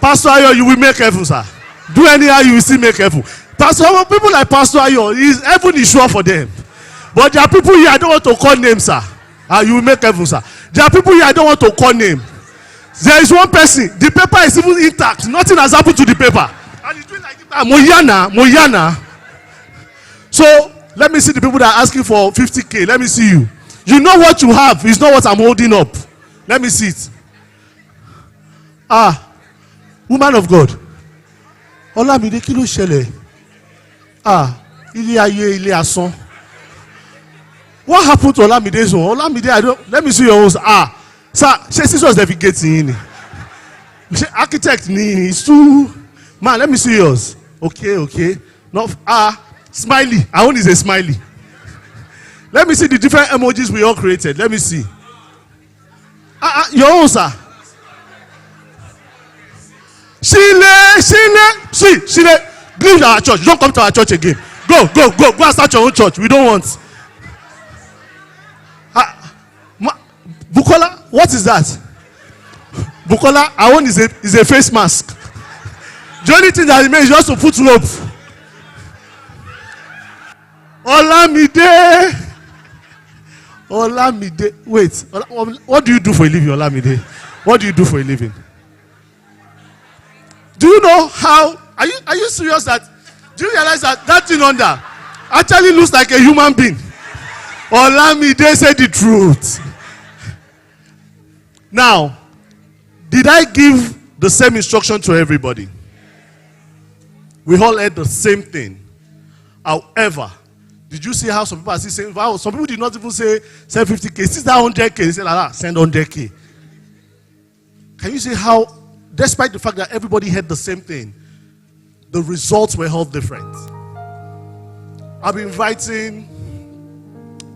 Speaker 2: Pastor Ayo, you will make heaven, sir. Do anyhow, you will still make heaven. Pastor, people like Pastor Ayo, heaven is sure for them. But there are people here I don't want to call names, sir. You will make heaven, sir. There are people here I don't want to call name. There is one person, the paper is even intact. Nothing has happened to the paper. And he's doing like this. Moyana. So, let me see the people that are asking for 50K. Let me see you. You know what you have. It's not what I'm holding up. Let me see it. Woman of God. Olamide kí ló ṣẹlẹ̀? Ilé ayé, ilé asán. What happened to Olamide's one? Olamide, I don't. Let me see your own. Sir, sisters navigating. Architect ni is too. Man, let me see yours. Okay. No, smiley. Our own is a smiley. Let me see the different emojis we all created. Let me see. Your own, sir. Shile. Leave our church. Don't come to our church again. Go and start your own church. We don't want. What is that? Bukola, our own is a face mask. The only thing that remains is just to put rope. Olamide. Olamide. Wait. What do you do for a living, Olamide? What do you do for a living? Do you know how? Are you serious that? Do you realize that thing under actually looks like a human being? Olamide, say the truth. Now, did I give the same instruction to everybody? We all heard the same thing. However, did you see how some people are still saying, wow, some people did not even say send 50K, since that 100K, they say, like, send 100K. Can you see how, despite the fact that everybody heard the same thing, the results were all different? I'll be inviting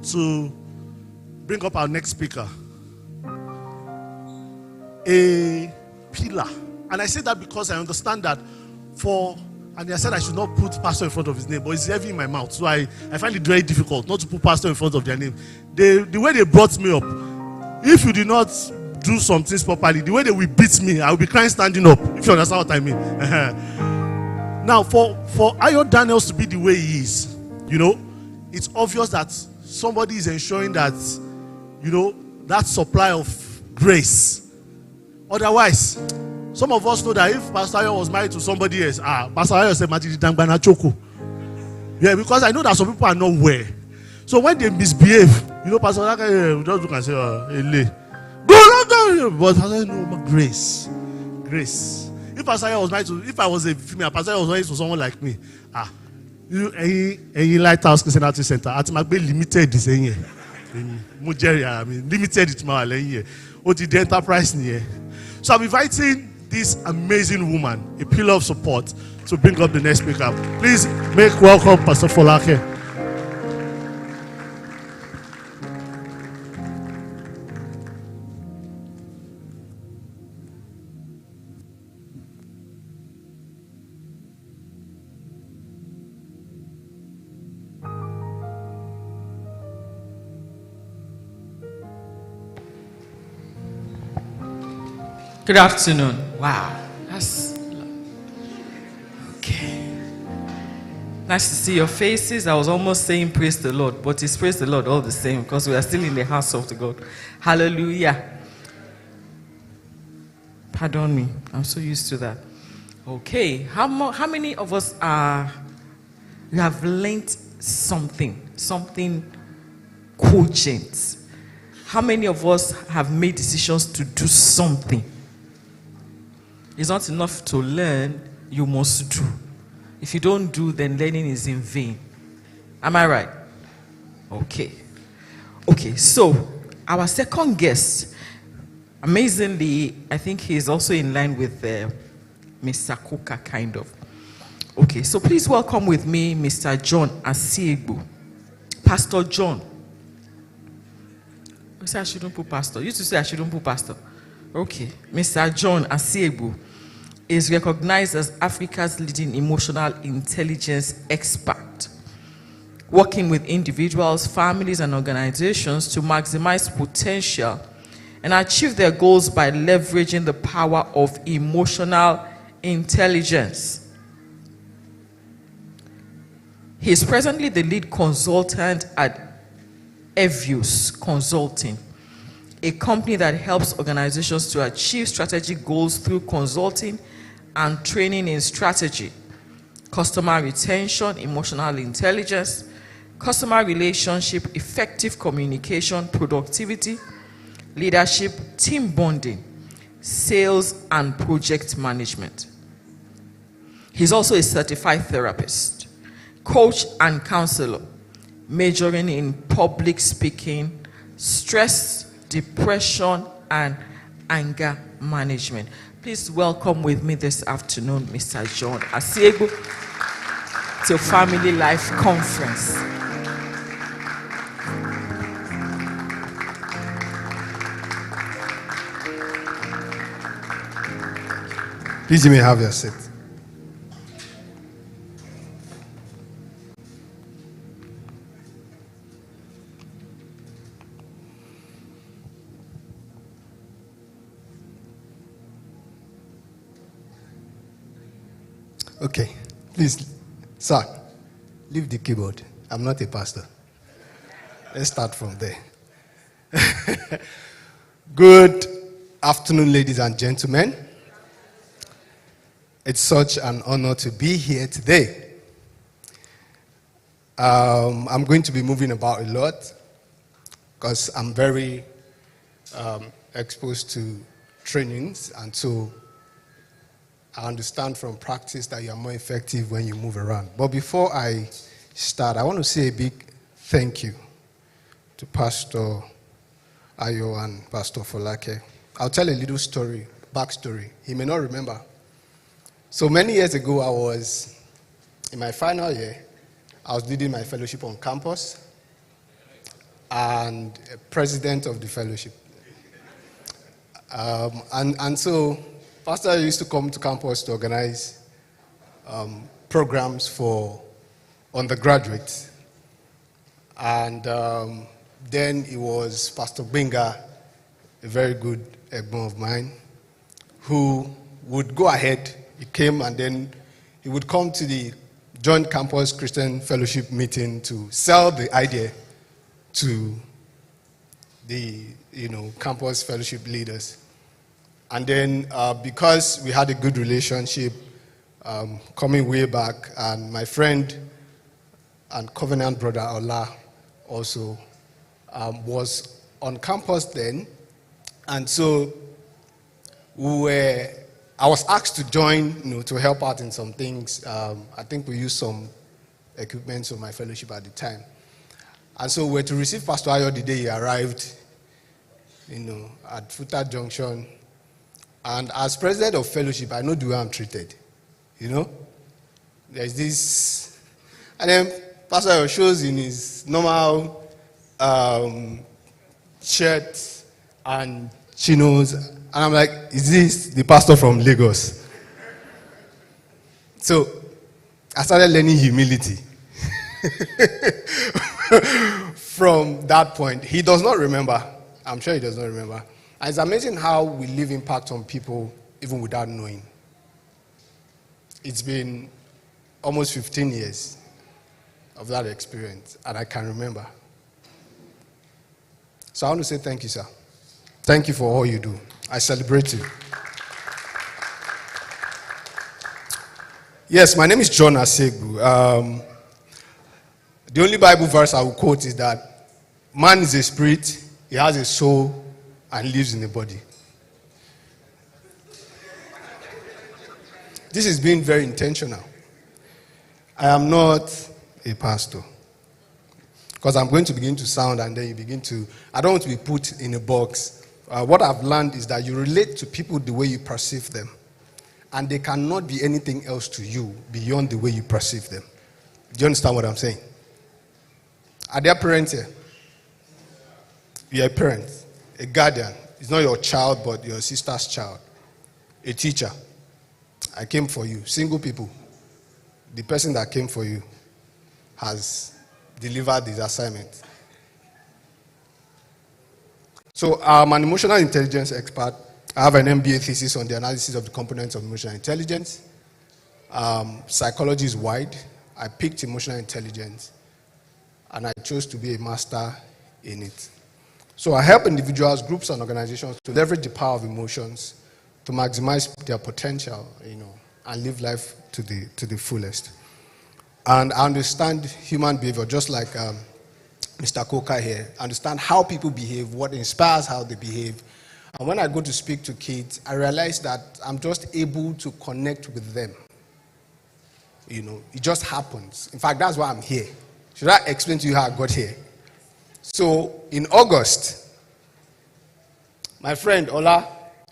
Speaker 2: to bring up our next speaker, a pillar. And I say that because I understand that and I said I should not put pastor in front of his name, but it's heavy in my mouth. So I find it very difficult not to put pastor in front of their name. The way they brought me up, if you did not do some things properly, the way they will beat me, I will be crying standing up, if you understand what I mean. Now, for Ayo Daniels to be the way he is, it's obvious that somebody is ensuring that, that supply of grace. Otherwise, some of us know that if Pastor Ayo was married to somebody else, Pastor Ayo said, Matidi Dangbana Choko. Yeah, because I know that some people are not aware. So when they misbehave, Pastor Ayo just look and say, Ele. Go. But Pastor Ayo, no, grace. Grace. If Pastor Ayo was married to, if I was a female, Pastor Ayo was married to someone like me, any lighthouse Christian Center, at my be limited is here. Limited it my here. What the enterprise here. So I'm inviting this amazing woman, a pillar of support, to bring up the next speaker. Please make welcome Pastor Folake.
Speaker 3: Good afternoon. Wow. That's okay. Nice to see your faces. I was almost saying praise the Lord, but it's praise the Lord all the same because we are still in the house of the God. Hallelujah. Pardon me. I'm so used to that. Okay. How many of us you have learned something cogent? How many of us have made decisions to do something? It's not enough to learn, you must do. If you don't do, then learning is in vain. Am I right? Okay. Okay, so our second guest, amazingly, I think he's also in line with Mr. Kuka, kind of. Okay, so please welcome with me Mr. John Asiegbu. Pastor John. You say I shouldn't put pastor. You used to say I shouldn't put pastor. Okay. Mr. John Asiegbu is recognized as Africa's leading emotional intelligence expert, working with individuals, families, and organizations to maximize potential and achieve their goals by leveraging the power of emotional intelligence. He is presently the lead consultant at Evius Consulting, a company that helps organizations to achieve strategic goals through consulting and training in strategy, customer retention, emotional intelligence, customer relationship, effective communication, productivity, leadership, team bonding, sales, and project management. He's also a certified therapist, coach, and counselor, majoring in public speaking, stress, depression, and anger management. Please welcome with me this afternoon Mr. John Asiegbu to FamilyLife Conference.
Speaker 4: Please, you may have your seat. Okay. Please, sir, leave the keyboard. I'm not a pastor. Let's start from there. Good afternoon, ladies and gentlemen. It's such an honor to be here today. I'm going to be moving about a lot because I'm very exposed to trainings, and so I understand from practice that you are more effective when you move around. But before I start, I want to say a big thank you to Pastor Ayo and Pastor Folake. I'll tell a little story, backstory. He may not remember. So many years ago, I was in my final year. I was leading my fellowship on campus and president of the fellowship. And so Pastor used to come to campus to organize programs for undergraduates. And then it was Pastor Benga, a very good Egbon of mine, who would go ahead. He came and then he would come to the Joint Campus Christian Fellowship meeting to sell the idea to the campus fellowship leaders. And then because we had a good relationship coming way back, and my friend and covenant brother Ola also was on campus then, and so I was asked to join, to help out in some things. I think we used some equipment for my fellowship at the time. And so we were to receive Pastor Ayo the day he arrived, at Futa Junction. And as president of fellowship, I know the way I'm treated. There's this, and then Pastor Ayo shows in his normal shirt and chinos, and I'm like, is this the pastor from Lagos? So I started learning humility. From that point, he does not remember. I'm sure he does not remember. And it's amazing how we leave impact on people even without knowing. It's been almost 15 years of that experience, and I can remember. So I want to say thank you, sir. Thank you for all you do. I celebrate you. Yes, my name is John Asegu. The only Bible verse I will quote is that man is a spirit, he has a soul, and lives in a body. This is being very intentional. I am not a pastor. Because I'm going to begin to sound and then you begin to... I don't want to be put in a box. What I've learned is that you relate to people the way you perceive them. And they cannot be anything else to you beyond the way you perceive them. Do you understand what I'm saying? Are there parents here? You're a parent, a guardian. It's not your child, but your sister's child. A teacher. I came for you. Single people. The person that came for you has delivered his assignment. So I'm an emotional intelligence expert. I have an MBA thesis on the analysis of the components of emotional intelligence. Psychology is wide. I picked emotional intelligence, and I chose to be a master in it. So I help individuals, groups, and organizations to leverage the power of emotions to maximize their potential, and live life to the fullest. And I understand human behavior, just like Mr. Coker here. I understand how people behave, what inspires how they behave. And when I go to speak to kids, I realize that I'm just able to connect with them. It just happens. In fact, that's why I'm here. Should I explain to you how I got here? So, in August, my friend Ola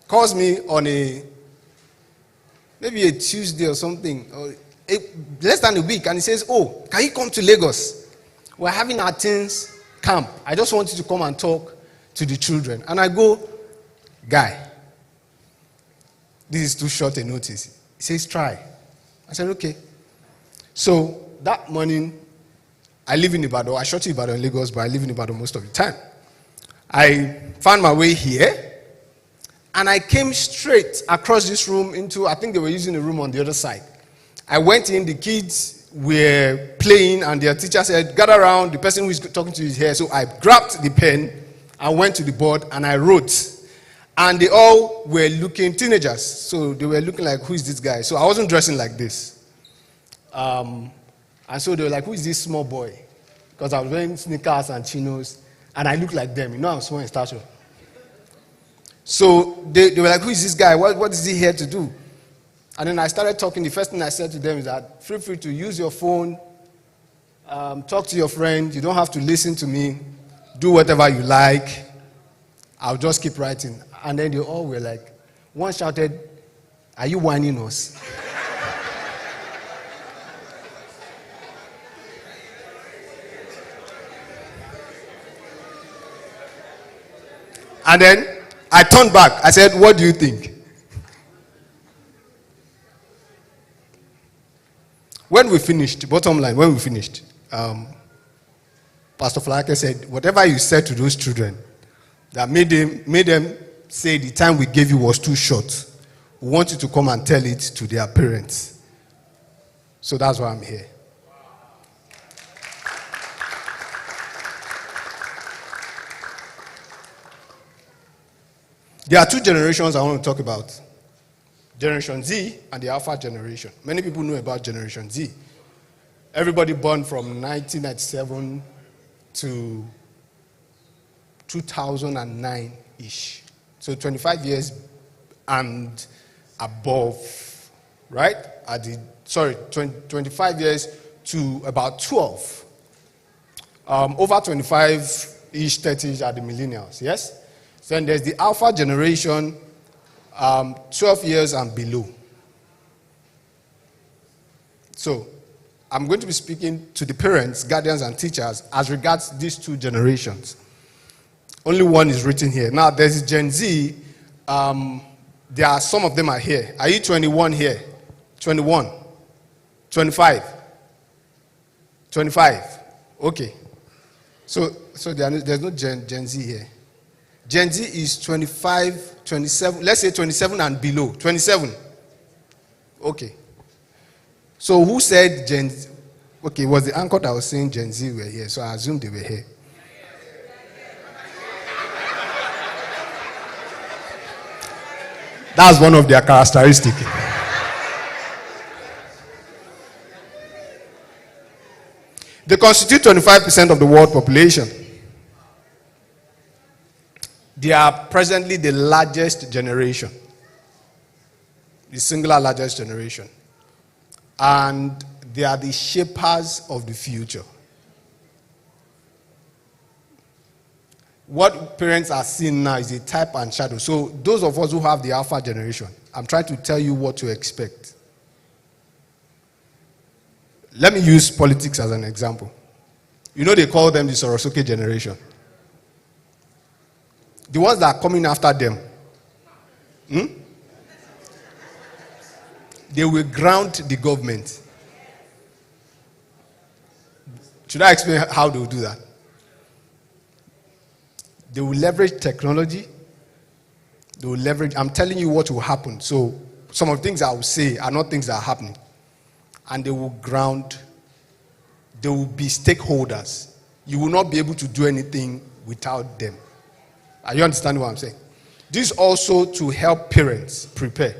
Speaker 4: calls me on maybe a Tuesday or something, or less than a week, and he says, "Oh, can you come to Lagos? We're having our teens camp. I just want you to come and talk to the children." And I go, "Guy, this is too short a notice." He says, "Try." I said, "Okay." So that morning, I live in Ibadan. I shot to Ibadan, Lagos, but I live in Ibadan most of the time. I found my way here, and I came straight across this room into, I think they were using a room on the other side. I went in, the kids were playing, and their teacher said, gather around, the person who is talking to you is here. So I grabbed the pen, I went to the board, and I wrote. And they all were looking teenagers. So they were looking like, who is this guy? So I wasn't dressing like this. And so they were like, who is this small boy? Because I was wearing sneakers and chinos, and I look like them. You know, I'm small in stature. So they were like, who is this guy? What is he here to do? And then I started talking. The first thing I said to them is that feel free to use your phone, talk to your friend. You don't have to listen to me. Do whatever you like. I'll just keep writing. And then they all were like, one shouted, are you whining us? And then I turned back. I said, what do you think? When we finished, bottom line, when we finished, Pastor Falake said, whatever you said to those children that made them say the time we gave you was too short, we want you to come and tell it to their parents. So that's why I'm here. There are two generations I want to talk about. Generation Z and the Alpha generation. Many people know about Generation Z. Everybody born from 1997 to 2009-ish. So 25 years and above, right? 25 years to about 12. Over 25-ish, 30-ish are the millennials, yes? Then there's the Alpha generation, 12 years and below. So, I'm going to be speaking to the parents, guardians, and teachers as regards these two generations. Only one is written here. Now, there's Gen Z. There are some of them are here. Are you 21 here? 21? 25? 25? Okay. So there's no Gen Z here. Gen Z is 25, 27, let's say 27 and below. 27. Okay. So who said Gen Z? Okay, it was the anchor that was saying Gen Z were here, so I assumed they were here. That's one of their characteristics. They constitute 25% of the world population. They are presently the largest generation, the singular largest generation. And they are the shapers of the future. What parents are seeing now is a type and shadow. So those of us who have the Alpha generation, I'm trying to tell you what to expect. Let me use politics as an example. You know they call them the Sorosuke generation. The ones that are coming after them, they will ground the government. Should I explain how they will do that? They will leverage technology. They will leverage, I'm telling you what will happen. So some of the things I will say are not things that are happening. And they will ground, they will be stakeholders. You will not be able to do anything without them. Are you understanding what I'm saying? This also to help parents prepare.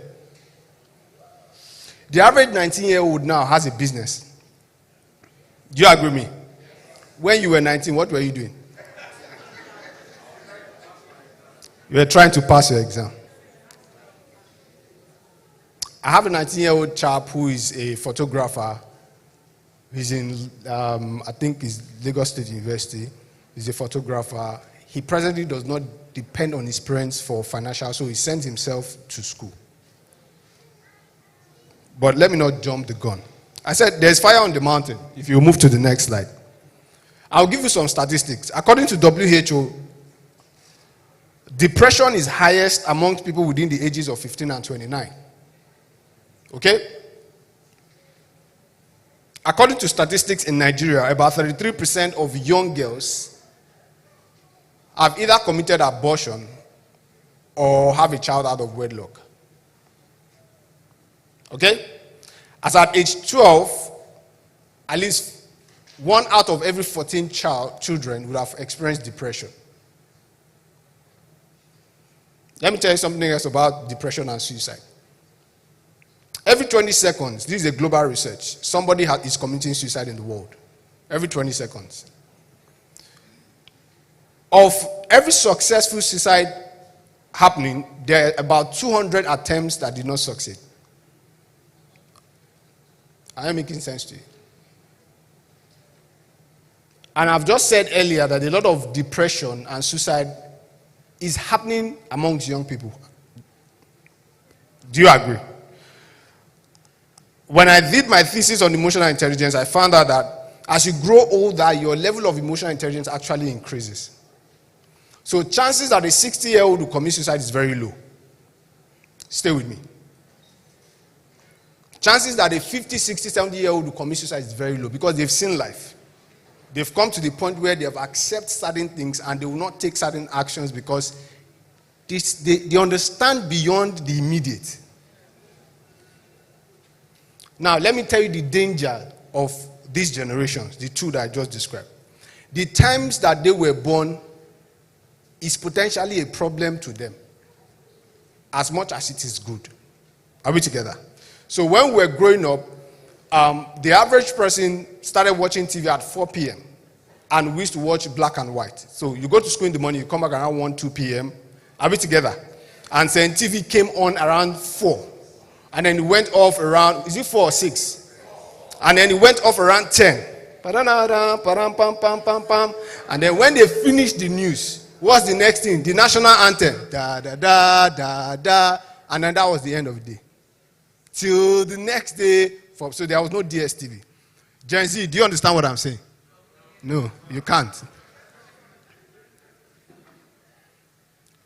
Speaker 4: The average 19-year-old now has a business. Do you agree with me? When you were 19, what were you doing? You were trying to pass your exam. I have a 19-year-old chap who is a photographer. He's in, I think it's Lagos State University. He's a photographer. He presently does not depend on his parents for financial, so he sends himself to school. But let me not jump the gun. I said there's fire on the mountain. If you move to the next slide. I'll give you some statistics. According to WHO, depression is highest amongst people within the ages of 15 and 29. Okay? According to statistics in Nigeria, about 33% of young girls have either committed abortion or have a child out of wedlock. Okay? As at age 12, at least 1 out of every 14 children would have experienced depression. Let me tell you something else about depression and suicide. Every 20 seconds, this is a global research, somebody is committing suicide in the world. Every 20 seconds. Of every successful suicide happening, there are about 200 attempts that did not succeed. Am I making sense to you? And I've just said earlier that a lot of depression and suicide is happening amongst young people. Do you agree? When I did my thesis on emotional intelligence, I found out that as you grow older, your level of emotional intelligence actually increases. So chances that a 60-year-old will commit suicide is very low. Stay with me. Chances that a 50, 60, 70-year-old will commit suicide is very low because they've seen life. They've come to the point where they have accepted certain things and they will not take certain actions because they understand beyond the immediate. Now, let me tell you the danger of these generations, the two that I just described. The times that they were born is potentially a problem to them as much as it is good. Are we together? So when we were growing up, the average person started watching TV at 4 p.m. and we used to watch black and white. So you go to school in the morning, you come back around 1, 2 p.m. Are we together? And then TV came on around 4. And then it went off around, is it 4 or 6? And then it went off around 10. And then when they finished the news, what's the next thing? The national anthem. Da, da, da, da, da. And then that was the end of the day. Till the next day, so there was no DSTV. Gen Z, do you understand what I'm saying? No, you can't.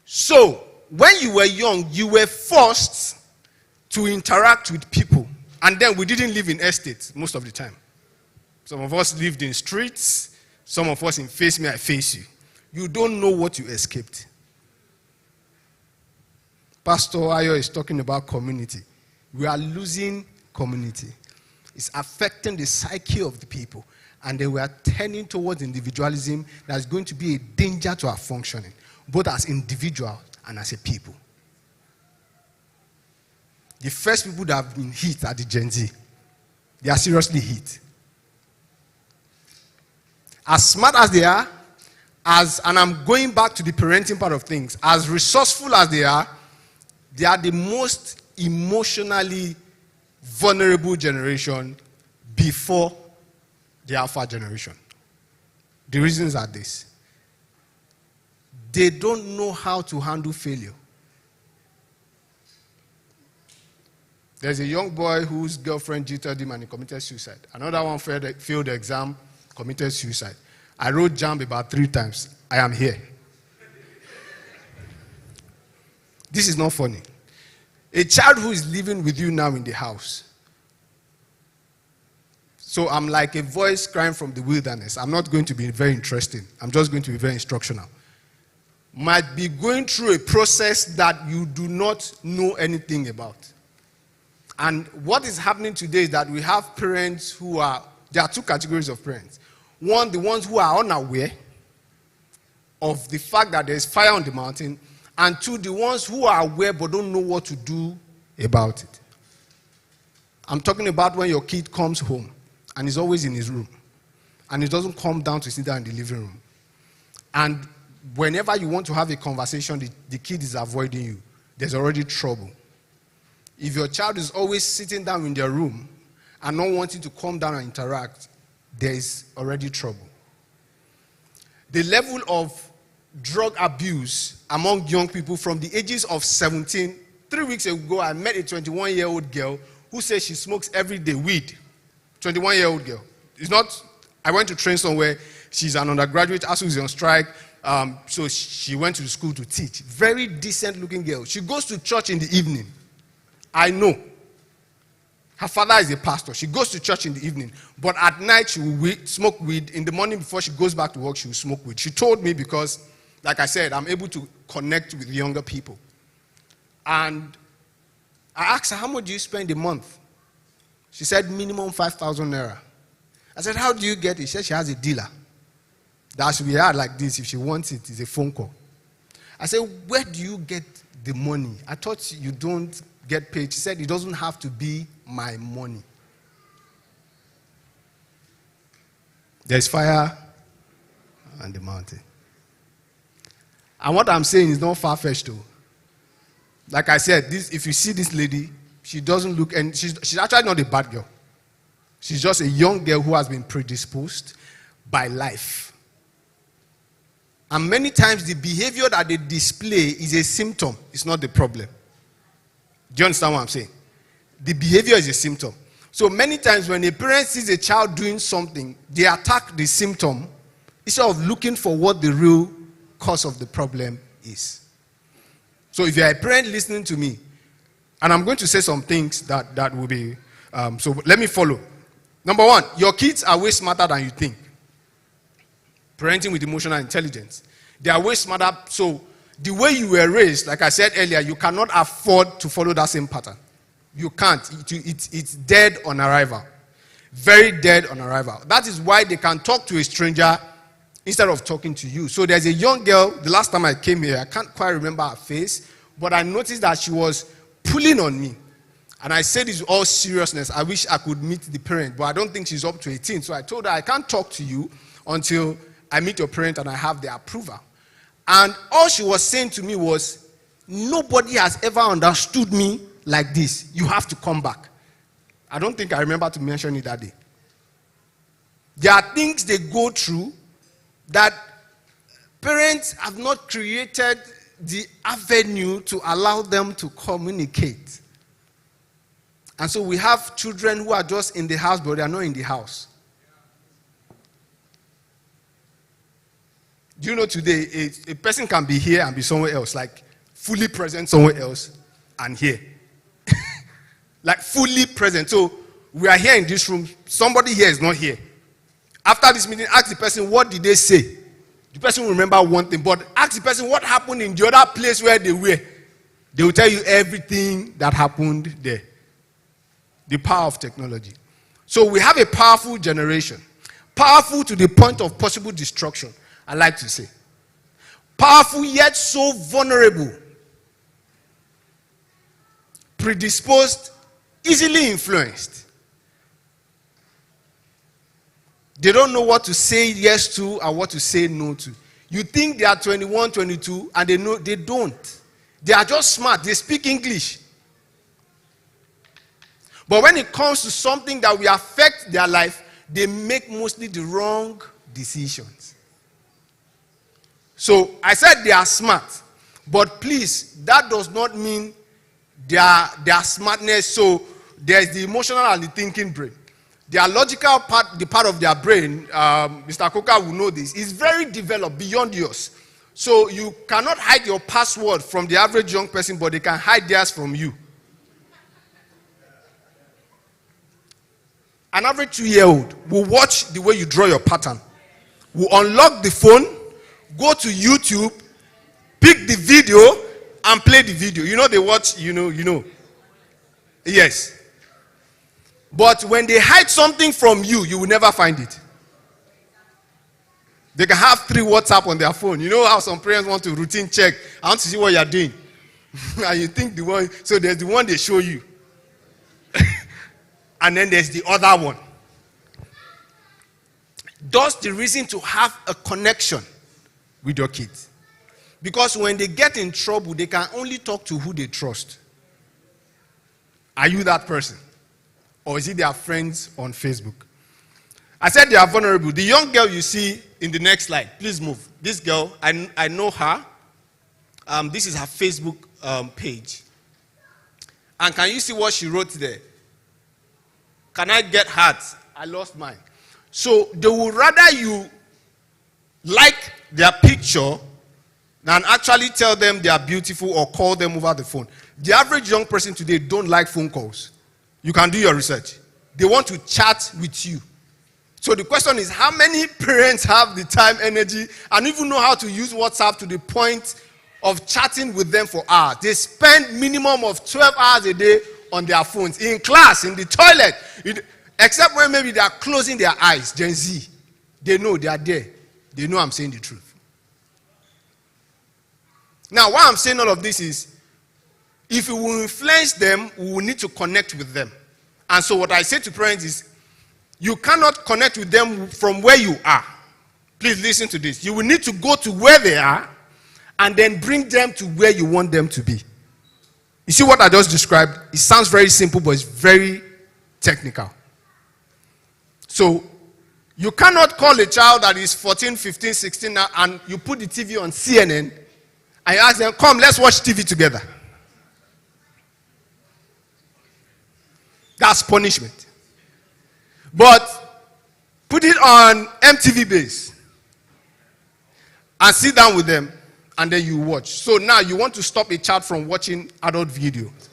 Speaker 4: So, when you were young, you were forced to interact with people. And then we didn't live in estates most of the time. Some of us lived in streets. Some of us in face me, I face you. You don't know what you escaped. Pastor Ayo is talking about community. We are losing community. It's affecting the psyche of the people. And they were turning towards individualism that's going to be a danger to our functioning, both as individuals and as a people. The first people that have been hit are the Gen Z. They are seriously hit. As smart as they are, and I'm going back to the parenting part of things, as resourceful as they are the most emotionally vulnerable generation before the Alpha generation. The reasons are this. They don't know how to handle failure. There's a young boy whose girlfriend cheated him and he committed suicide. Another one failed the exam, committed suicide. I wrote JAMB about 3 times. I am here. This is not funny. A child who is living with you now in the house. So I'm like a voice crying from the wilderness. I'm not going to be very interesting. I'm just going to be very instructional. Might be going through a process that you do not know anything about. And what is happening today is that we have parents there are 2 categories of parents. One, the ones who are unaware of the fact that there's fire on the mountain. And 2, the ones who are aware but don't know what to do about it. I'm talking about when your kid comes home and is always in his room. And he doesn't come down to sit down in the living room. And whenever you want to have a conversation, the kid is avoiding you. There's already trouble. If your child is always sitting down in their room and not wanting to come down and interact, there is already trouble. The level of drug abuse among young people from the ages of 17. 3 weeks ago, I met a 21-year-old girl who says she smokes every day weed. 21-year-old girl. It's not, I went to train somewhere. She's an undergraduate. ASU is on strike. So she went to the school to teach. Very decent-looking girl. She goes to church in the evening. I know. Her father is a pastor. She goes to church in the evening. But at night, she will smoke weed. In the morning before she goes back to work, she will smoke weed. She told me because, like I said, I'm able to connect with younger people. And I asked her, how much do you spend a month? She said, minimum 5,000 naira. I said, how do you get it? She said she has a dealer. That should be hard like this. If she wants it, it's a phone call. I said, where do you get the money? I thought you don't get paid. She said, it doesn't have to be my money. There's fire on the mountain. And what I'm saying is not far-fetched though. Like I said, if you see this lady, she doesn't look, and she's actually not a bad girl. She's just a young girl who has been predisposed by life. And many times the behavior that they display is a symptom. It's not the problem. Do you understand what I'm saying? The behavior is a symptom. So many times when a parent sees a child doing something, they attack the symptom instead of looking for what the real cause of the problem is. So if you're a parent listening to me, and I'm going to say some things that will be, so let me follow. Number one, your kids are way smarter than you think. Parenting with emotional intelligence. They are way smarter. So the way you were raised, like I said earlier, you cannot afford to follow that same pattern. You can't. It's dead on arrival. Very dead on arrival. That is why they can talk to a stranger instead of talking to you. So there's a young girl, the last time I came here, I can't quite remember her face, but I noticed that she was pulling on me. And I said this with all seriousness. I wish I could meet the parent, but I don't think she's up to 18. So I told her, I can't talk to you until I meet your parent and I have their approval. And all she was saying to me was, nobody has ever understood me like this. You have to come back. I don't think I remember to mention it that day. There are things they go through that parents have not created the avenue to allow them to communicate. And so we have children who are just in the house, but they are not in the house. Do you know today, a person can be here and be somewhere else, like fully present somewhere else and here. Like fully present. So we are here in this room, somebody here is not here. After this meeting, ask the person, what did they say? The person will remember one thing, but ask the person what happened in the other place where they were. They will tell you everything that happened there. The power of technology. So we have a powerful generation. Powerful to the point of possible destruction, I like to say. Powerful yet so vulnerable. Predisposed, easily influenced. They don't know what to say yes to and what to say no to. You think they are 21, 22, and they know they don't. They are just smart. They speak English. But when it comes to something that will affect their life, they make mostly the wrong decisions. So I said they are smart. But please, that does not mean their smartness. So there's the emotional and the thinking brain. Their logical part, the part of their brain, Mr. Coker will know this, is very developed beyond yours. So you cannot hide your password from the average young person, but they can hide theirs from you. An average 2-year-old will watch the way you draw your pattern, will unlock the phone, go to YouTube, pick the video, and play the video. You know they watch, you know. Yes. But when they hide something from you, you will never find it. They can have 3 WhatsApp on their phone. You know how some parents want to routine check. I want to see what you are doing. And you think the one, so there's the one they show you. And then there's the other one. That's the reason to have a connection with your kids. Because when they get in trouble, they can only talk to who they trust. Are you that person? Or is it their friends on Facebook? I said they are vulnerable. The young girl you see in the next slide, please move. This girl, I know her. This is her Facebook page. And can you see what she wrote there? Can I get hearts? I lost mine. So they would rather you like their picture than actually tell them they are beautiful or call them over the phone. The average young person today don't like phone calls. You can do your research. They want to chat with you. So the question is, how many parents have the time, energy, and even know how to use WhatsApp to the point of chatting with them for hours? They spend minimum of 12 hours a day on their phones, in class, in the toilet, except when maybe they are closing their eyes. Gen Z, they know they are there. They know I'm saying the truth. Now, why I'm saying all of this is, if we will influence them, we will need to connect with them. And so what I say to parents is, you cannot connect with them from where you are. Please listen to this. You will need to go to where they are and then bring them to where you want them to be. You see what I just described? It sounds very simple, but it's very technical. So, you cannot call a child that is 14, 15, 16 now and you put the TV on CNN and you ask them, come, let's watch TV together. That's punishment. But put it on MTV base and sit down with them and then you watch. So now you want to stop a child from watching adult videos,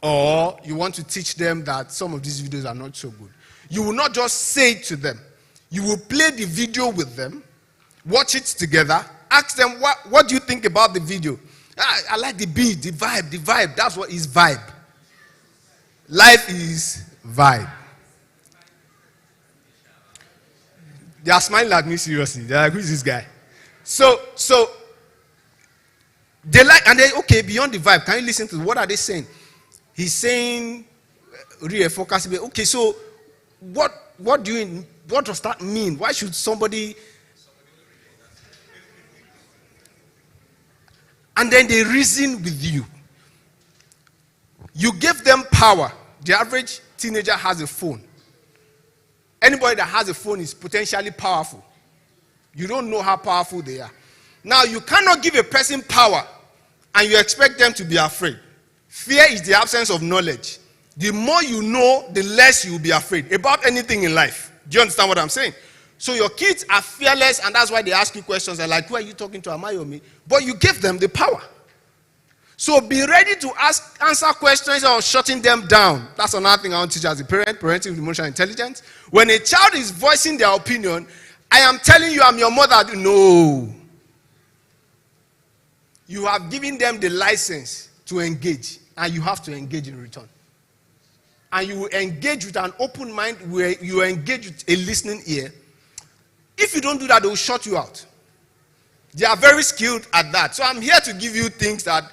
Speaker 4: or you want to teach them that some of these videos are not so good. You will not just say it to them. You will play the video with them, watch it together, ask them, what do you think about the video? I like the beat, the vibe. That's what is vibe. Life is vibe. They are smiling at me seriously. They're like, who is this guy? So they like, and they, okay, beyond the vibe, can you listen to what are they saying? He's saying, focus. Okay, so what does that mean? Why should somebody? And then they reason with you. You give them power. The average teenager has a phone. Anybody that has a phone is potentially powerful. You don't know how powerful they are. Now, you cannot give a person power and you expect them to be afraid. Fear is the absence of knowledge. The more you know, the less you will be afraid about anything in life. Do you understand what I'm saying? So your kids are fearless, and that's why they ask you questions. They're like, who are you talking to? Am I or me? But you give them the power. So be ready to answer questions or shutting them down. That's another thing I want to teach as a parent, parenting with emotional intelligence. When a child is voicing their opinion, I am telling you I'm your mother. No. You have given them the license to engage, and you have to engage in return. And you will engage with an open mind, where you engage with a listening ear. If you don't do that, they will shut you out. They are very skilled at that. So I'm here to give you things that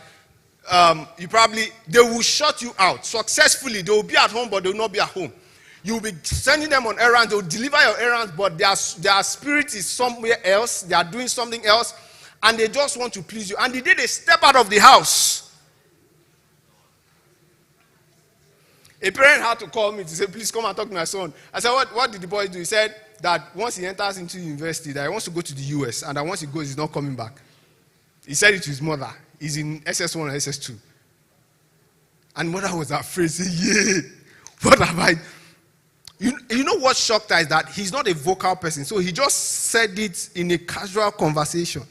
Speaker 4: they will shut you out successfully. They will be at home, but they will not be at home. You will be sending them on errands. They will deliver your errands, but their spirit is somewhere else. They are doing something else, and they just want to please you. And the day they step out of the house, a parent had to call me to say, please come and talk to my son. I said, what did the boy do? He said that once he enters into university, that he wants to go to the US, and that once he goes, he's not coming back. He said it to his mother. He's in SS1 or SS2. And mother was afraid, saying, yeah, what have I? You know what shocked her is that he's not a vocal person, so he just said it in a casual conversation.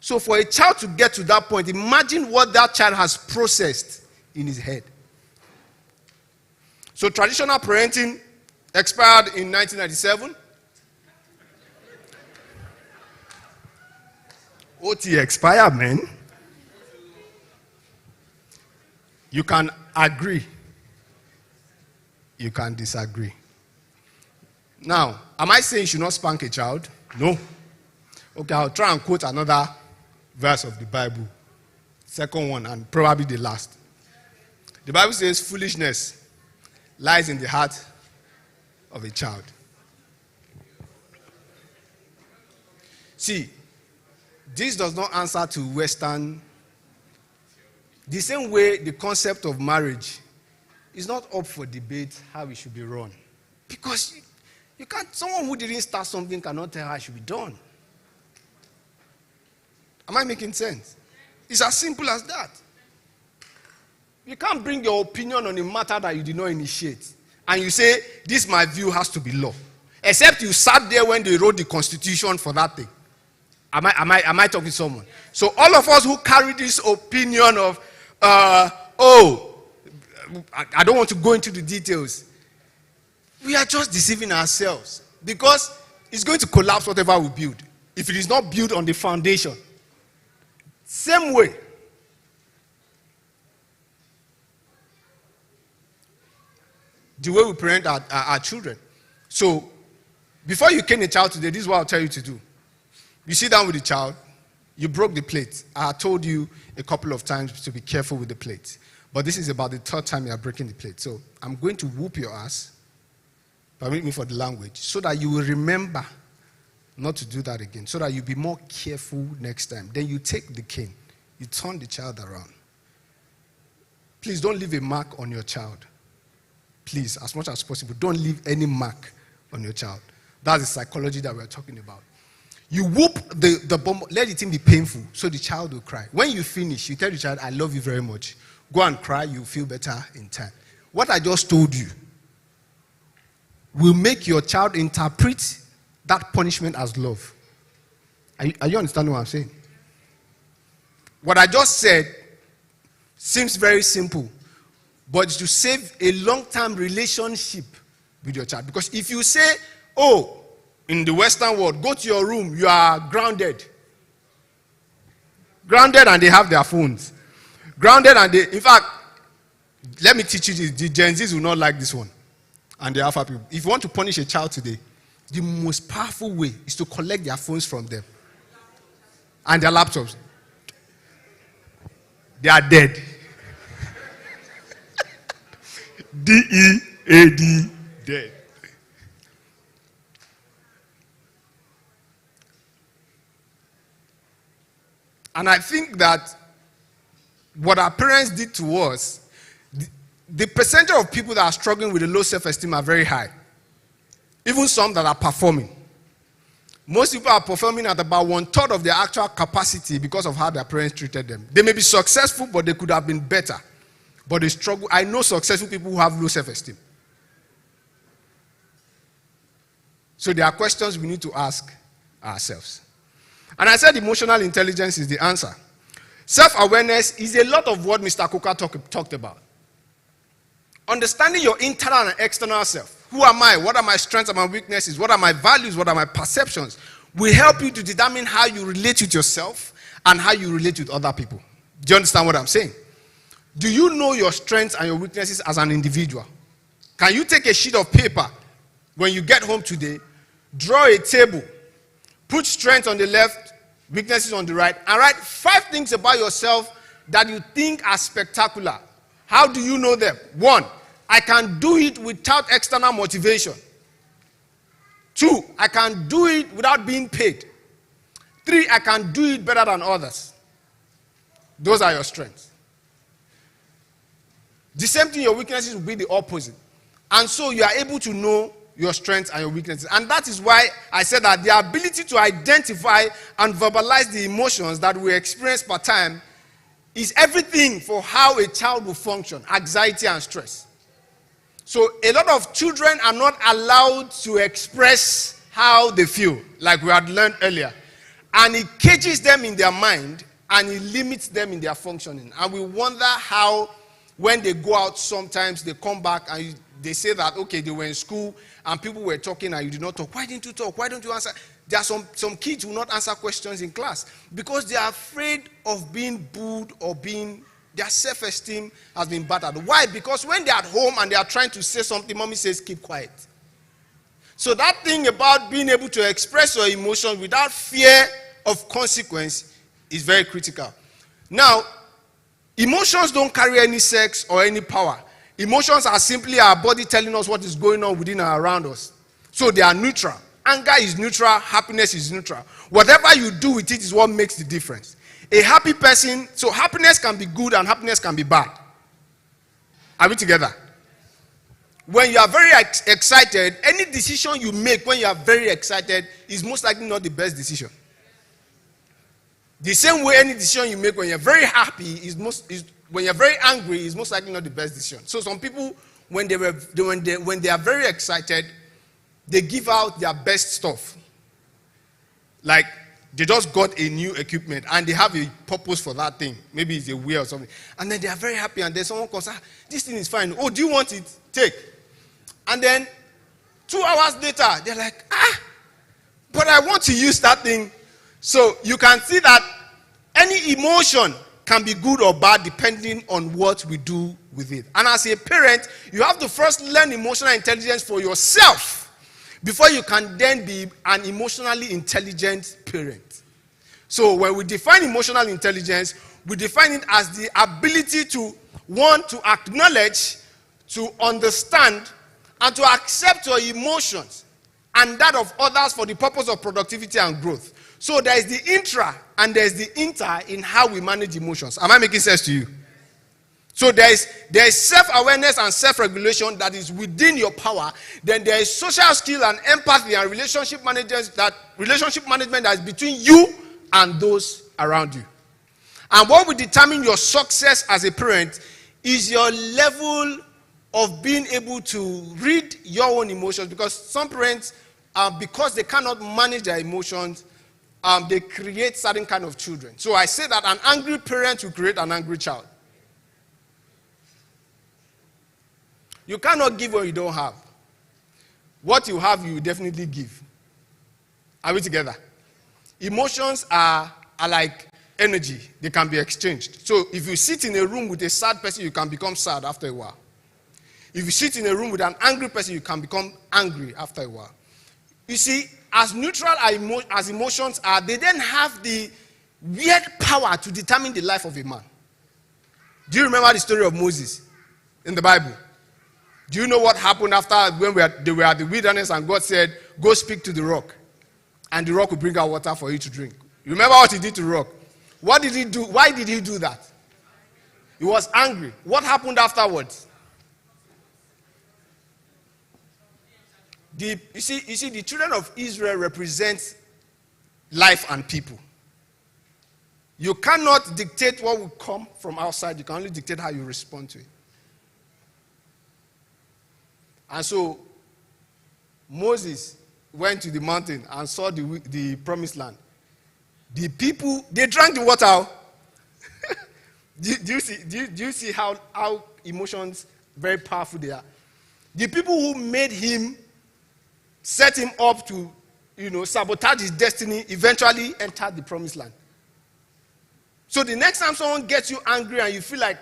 Speaker 4: So for a child to get to that point, imagine what that child has processed in his head. So traditional parenting expired in 1997. OT expired, man. You can agree. You can disagree. Now, am I saying you should not spank a child? No. Okay, I'll try and quote another verse of the Bible. Second one, and probably the last. The Bible says, foolishness lies in the heart of a child. See, this does not answer to Western. The same way the concept of marriage is not up for debate how it should be run. Because you can't, someone who didn't start something cannot tell how it should be done. Am I making sense? It's as simple as that. You can't bring your opinion on a matter that you did not initiate. And you say, this my view has to be law. Except you sat there when they wrote the constitution for that thing. Am I talking to someone? So all of us who carry this opinion of, I don't want to go into the details. We are just deceiving ourselves. Because it's going to collapse whatever we build. If it is not built on the foundation. Same way. the way we parent our children. So, before you cane a child today, this is what I'll tell you to do. You sit down with the child, you broke the plate. I told you a couple of times to be careful with the plate. But this is about the third time you are breaking the plate. So, I'm going to whoop your ass, permit me for the language, so that you will remember not to do that again, so that you'll be more careful next time. Then you take the cane, you turn the child around. Please don't leave a mark on your child. Please, as much as possible, don't leave any mark on your child. That's the psychology that we're talking about. You whoop the bomb, let the thing be painful, so the child will cry. When you finish, you tell the child, I love you very much. Go and cry, you'll feel better in time. What I just told you will make your child interpret that punishment as love. Are you understanding what I'm saying? What I just said seems very simple, but it's to save a long-term relationship with your child. Because if you say, oh, in the Western world, go to your room, you are grounded. Grounded and they have their phones. Grounded and they, in fact, let me teach you this. The Gen Zs will not like this one. And the Alpha people. If you want to punish a child today, the most powerful way is to collect their phones from them. And their laptops. They are dead. D-E-A-D, dead. And I think that what our parents did to us, the percentage of people that are struggling with a low self-esteem are very high. Even some that are performing. Most people are performing at about 1/3 of their actual capacity because of how their parents treated them. They may be successful, but they could have been better. But they struggle. I know successful people who have low self-esteem. So there are questions we need to ask ourselves. And I said emotional intelligence is the answer. Self-awareness is a lot of what Mr. Coker talked about. Understanding your internal and external self. Who am I? What are my strengths and my weaknesses? What are my values? What are my perceptions? Will help you to determine how you relate with yourself and how you relate with other people. Do you understand what I'm saying? Do you know your strengths and your weaknesses as an individual? Can you take a sheet of paper when you get home today, draw a table, put strengths on the left, weaknesses on the right, and write 5 things about yourself that you think are spectacular? How do you know them? 1, I can do it without external motivation. 2, I can do it without being paid. 3, I can do it better than others. Those are your strengths. The same thing, your weaknesses will be the opposite. And so you are able to know your strengths and your weaknesses. And that is why I said that the ability to identify and verbalize the emotions that we experience per time is everything for how a child will function, anxiety and stress. So a lot of children are not allowed to express how they feel, like we had learned earlier. And it cages them in their mind and it limits them in their functioning. And we wonder how, when they go out, sometimes they come back and they say that, okay, they were in school and people were talking and you did not talk. Why didn't you talk? Why don't you answer? There are some kids who will not answer questions in class because they are afraid of being booed or their self-esteem has been battered. Why? Because when they're at home and they are trying to say something, mommy says, keep quiet. So that thing about being able to express your emotions without fear of consequence is very critical. Now, emotions don't carry any sex or any power. Emotions are simply our body telling us what is going on within and around us. So they are neutral. Anger is neutral. Happiness is neutral. Whatever you do with it is what makes the difference. A happy person, so happiness can be good and happiness can be bad. Are we together? When you are very excited, any decision you make when you are very excited is most likely not the best decision. The same way any decision you make when you're very happy when you're very angry is most likely not the best decision. So some people, when they are very excited, they give out their best stuff. Like they just got a new equipment and they have a purpose for that thing. Maybe it's a wheel or something. And then they are very happy and then someone comes, this thing is fine. Oh, do you want it? Take. And then 2 hours later, they're like, but I want to use that thing. So you can see that any emotion can be good or bad depending on what we do with it. And as a parent, you have to first learn emotional intelligence for yourself before you can then be an emotionally intelligent parent. So when we define emotional intelligence, we define it as the ability to want to acknowledge, to understand, and to accept your emotions and that of others for the purpose of productivity and growth. So there is the intra and there is the inter in how we manage emotions. Am I making sense to you? So there is self-awareness and self-regulation that is within your power. Then there is social skill and empathy and relationship management that is between you and those around you. And what will determine your success as a parent is your level of being able to read your own emotions. Because some parents, because they cannot manage their emotions, they create certain kind of children. So I say that an angry parent will create an angry child. You cannot give what you don't have. What you have, you will definitely give. Are we together? Emotions are like energy. They can be exchanged. So if you sit in a room with a sad person, you can become sad after a while. If you sit in a room with an angry person, you can become angry after a while. You see, as neutral as emotions are, they then have the weird power to determine the life of a man. Do you remember the story of Moses in the Bible? Do you know what happened after when they were at the wilderness and God said, go speak to the rock, and the rock will bring out water for you to drink? You remember what he did to the rock? What did he do? Why did he do that? He was angry. What happened afterwards? You see, the children of Israel represent life and people. You cannot dictate what will come from outside. You can only dictate how you respond to it. And so, Moses went to the mountain and saw the promised land. The people, they drank the water. do you see how emotions, very powerful they are? The people who made him, set him up to, sabotage his destiny, eventually entered the promised land. So the next time someone gets you angry and you feel like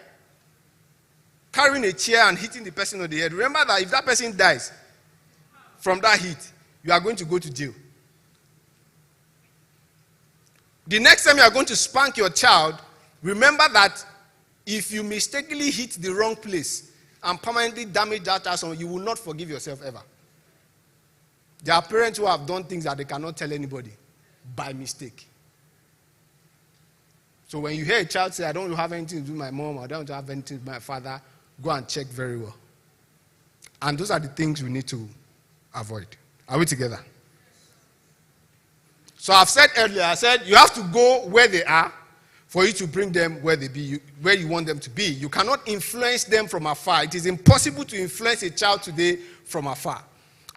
Speaker 4: carrying a chair and hitting the person on the head, remember that if that person dies from that heat, you are going to go to jail. The next time you are going to spank your child, remember that if you mistakenly hit the wrong place and permanently damage that child, you will not forgive yourself ever. There are parents who have done things that they cannot tell anybody by mistake. So when you hear a child say, I don't have anything to do with my mom, or I don't have anything to do with my father, go and check very well. And those are the things we need to avoid. Are we together? So I've said earlier, I said you have to go where they are for you to bring them where you want them to be. You cannot influence them from afar. It is impossible to influence a child today from afar.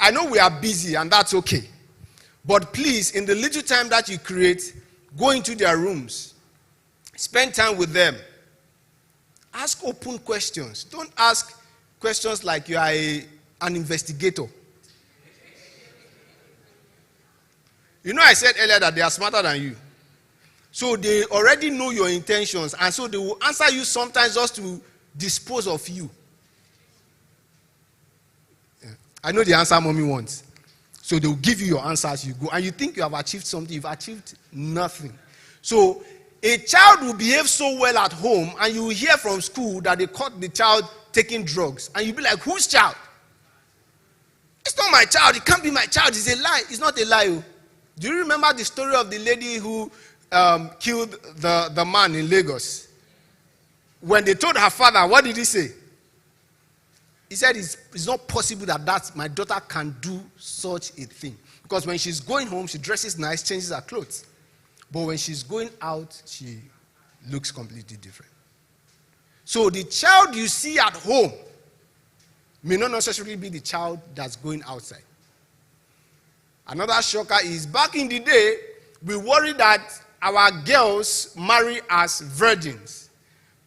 Speaker 4: I know we are busy and that's okay. But please, in the little time that you create, go into their rooms. Spend time with them. Ask open questions. Don't ask questions like you are an investigator. I said earlier that they are smarter than you. So they already know your intentions, and so they will answer you sometimes just to dispose of you. Yeah. I know the answer mommy wants. So they will give you your answer as you go, and you think you have achieved something. You've achieved nothing. So a child will behave so well at home, and you will hear from school that they caught the child taking drugs, and you'll be like, whose child? It's not my child. It can't be my child. It's a lie. It's not a lie. Oh. Do you remember the story of the lady who killed the man in Lagos? When they told her father, what did he say? He said, it's not possible that my daughter can do such a thing. Because when she's going home, she dresses nice, changes her clothes. But when she's going out, she looks completely different. So the child you see at home may not necessarily be the child that's going outside. Another shocker is, back in the day, we worry that our girls marry as virgins.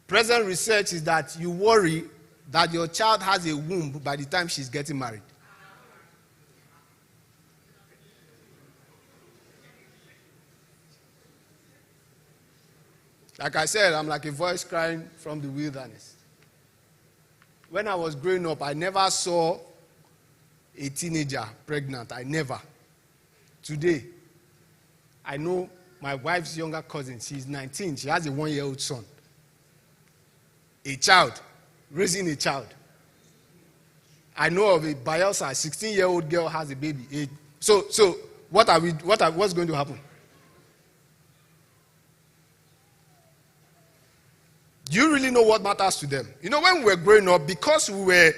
Speaker 4: Present research is that you worry that your child has a womb by the time she's getting married. Like I said, I'm like a voice crying from the wilderness. When I was growing up, I never saw a teenager pregnant. I never. Today, I know my wife's younger cousin. She's 19. She has a 1-year-old son. A child. Raising a child. I know of a Bayelsa, 16-year-old girl has a baby. So what's going to happen? Do you really know what matters to them? You know, when we were growing up, because we were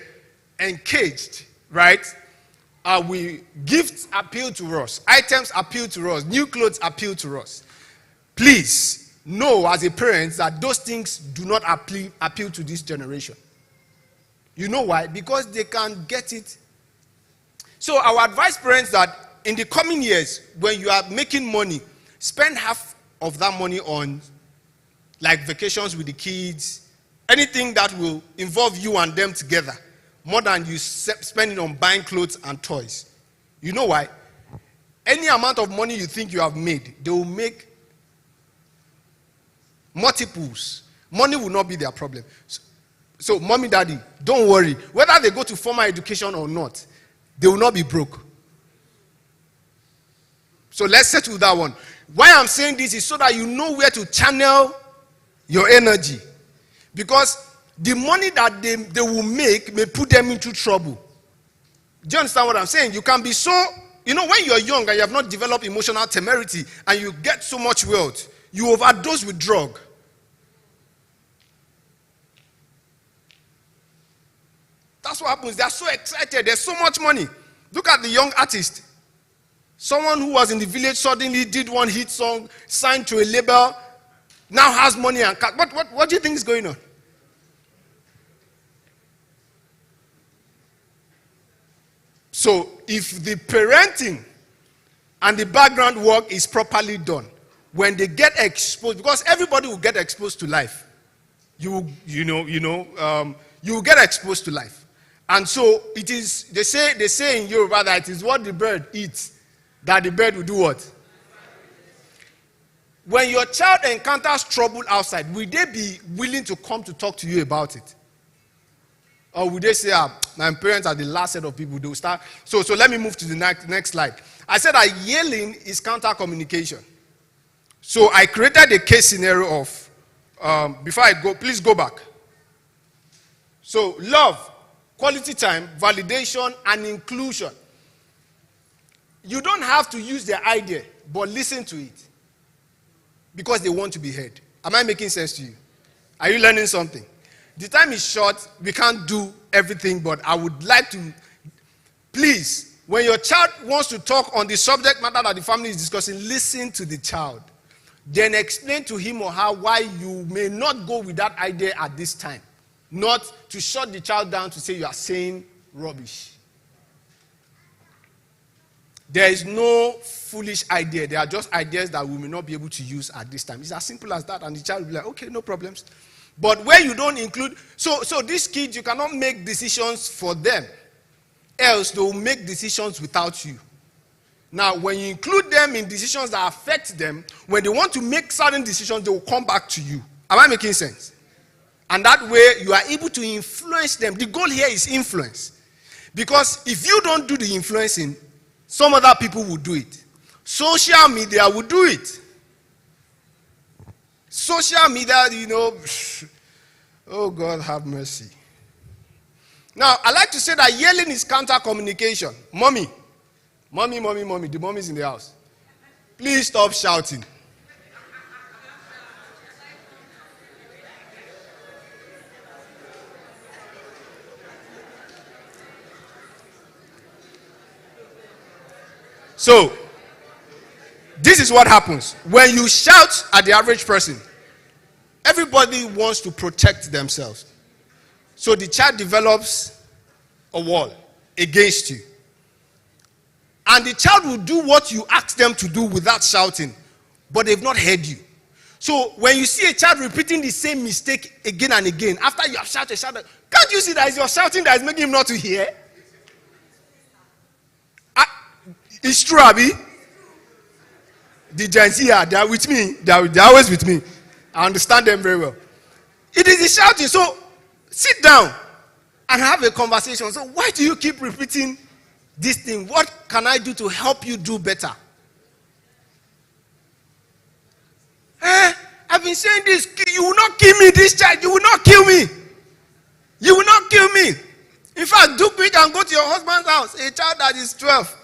Speaker 4: encaged, right? Gifts appeal to us. Items appeal to us. New clothes appeal to us. Please know as a parent that those things do not appeal to this generation. You know why? Because they can get it. So I would advise parents that in the coming years, when you are making money, spend half of that money on like vacations with the kids, anything that will involve you and them together, more than you spending on buying clothes and toys. You know why? Any amount of money you think you have made, they will make multiples. Money will not be their problem. So mommy, daddy, don't worry. Whether they go to formal education or not, they will not be broke. So let's settle that one. Why I'm saying this is so that you know where to channel your energy. Because the money that they will make may put them into trouble. Do you understand what I'm saying? You can be so, when you're young and you have not developed emotional temerity and you get so much wealth, you overdose with drug. That's what happens. They are so excited. There's so much money. Look at the young artist. Someone who was in the village suddenly did one hit song, signed to a label, now has money and car. What do you think is going on? So if the parenting and the background work is properly done, when they get exposed, because everybody will get exposed to life. You will get exposed to life. And so it is, they say in Yoruba that it is what the bird eats, that the bird will do what? When your child encounters trouble outside, will they be willing to come to talk to you about it? Or will they say, my parents are the last set of people, they will start. So let me move to the next slide. I said that yelling is counter communication. So I created a case scenario of, before I go, please go back. So love, quality time, validation, and inclusion. You don't have to use their idea, but listen to it. Because they want to be heard. Am I making sense to you? Are you learning something? The time is short. We can't do everything, but I would like to, please, when your child wants to talk on the subject matter that the family is discussing, listen to the child. Then explain to him or her why you may not go with that idea at this time. Not to shut the child down to say you are saying rubbish. There is no foolish idea. There are just ideas that we may not be able to use at this time. It's as simple as that, and the child will be like, okay, no problems. But where you don't include, so these kids, you cannot make decisions for them. Else they will make decisions without you. Now, when you include them in decisions that affect them, when they want to make certain decisions, they will come back to you. Am I making sense? And that way, you are able to influence them. The goal here is influence. Because if you don't do the influencing, some other people will do it. Social media will do it. Social media, oh God, have mercy. Now, I like to say that yelling is counter communication. Mommy, the mommy's in the house. Please stop shouting. So, this is what happens. When you shout at the average person, everybody wants to protect themselves. So the child develops a wall against you. And the child will do what you ask them to do without shouting, but they've not heard you. So when you see a child repeating the same mistake again and again, after you have shouted, can't you see that it's your shouting that is making him not to hear? It's true, Abby. The Gen Z, they are with me. They are always with me. I understand them very well. It is the shouting. So sit down and have a conversation. So why do you keep repeating this thing? What can I do to help you do better? I've been saying this. You will not kill me, this child. You will not kill me. You will not kill me. In fact, do quick and go to your husband's house. A child that is 12.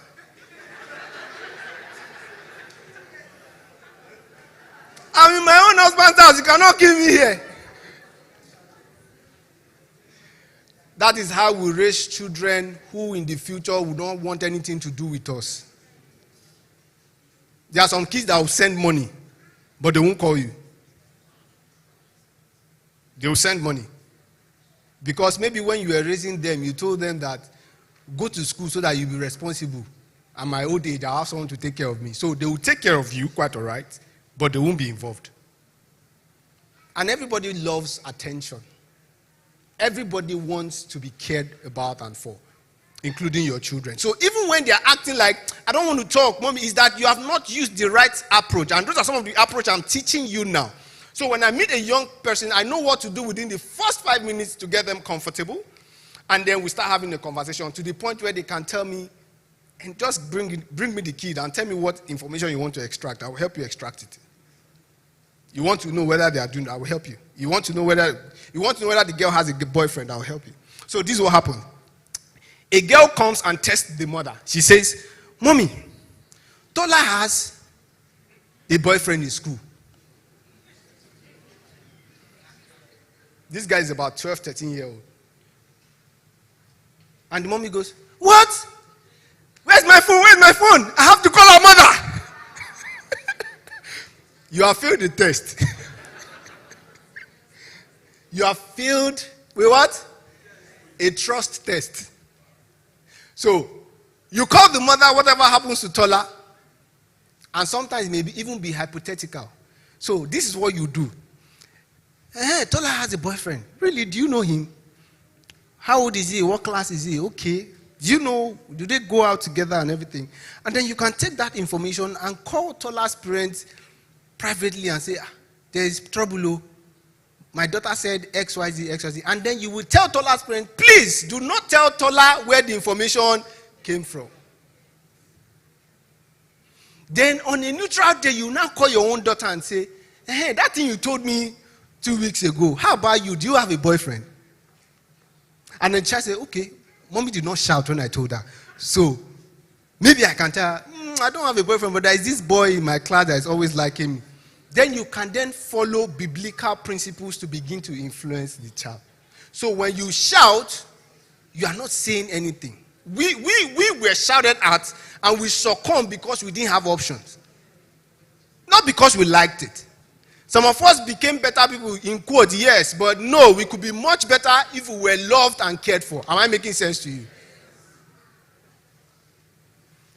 Speaker 4: I'm in my own husband's house. You cannot kill me here. That is how we raise children who in the future will not want anything to do with us. There are some kids that will send money, but they won't call you. They will send money. Because maybe when you were raising them, you told them that go to school so that you'll be responsible. At my old age, I have someone to take care of me. So they will take care of you, quite all right, but they won't be involved. And everybody loves attention. Everybody wants to be cared about and for, including your children. So even when they're acting like, I don't want to talk, mommy, is that you have not used the right approach. And those are some of the approach I'm teaching you now. So when I meet a young person, I know what to do within the first 5 minutes to get them comfortable. And then we start having a conversation to the point where they can tell me, and just bring me the kid and tell me what information you want to extract. I will help you extract it. You want to know whether they are doing it, I will help you. You want to know whether the girl has a boyfriend, I will help you. So this is what happened. A girl comes and tests the mother. She says, Mommy, Tola has a boyfriend in school. This guy is about 12, 13 years old. And the mommy goes, what? Where's my phone? Where's my phone? I have to call our mother. You have failed the test. You have failed with what? A trust test. So, you call the mother, whatever happens to Tola, and sometimes maybe even be hypothetical. So, this is what you do. Hey, Tola has a boyfriend. Really, do you know him? How old is he? What class is he? Okay. Do you know, do they go out together and everything? And then you can take that information and call Tola's parents privately and say, there is trouble. My daughter said XYZ, XYZ. And then you will tell Tola's parents, please do not tell Tola where the information came from. Then on a neutral day, you now call your own daughter and say, hey, that thing you told me 2 weeks ago, how about you? Do you have a boyfriend? And then child said, okay, mommy did not shout when I told her. So maybe I can tell her, I don't have a boyfriend, but there is this boy in my class that is always liking me. Then you can then follow biblical principles to begin to influence the child. So when you shout, you are not saying anything. We were shouted at and we succumbed because we didn't have options. Not because we liked it. Some of us became better people in quote, yes, but no, we could be much better if we were loved and cared for. Am I making sense to you?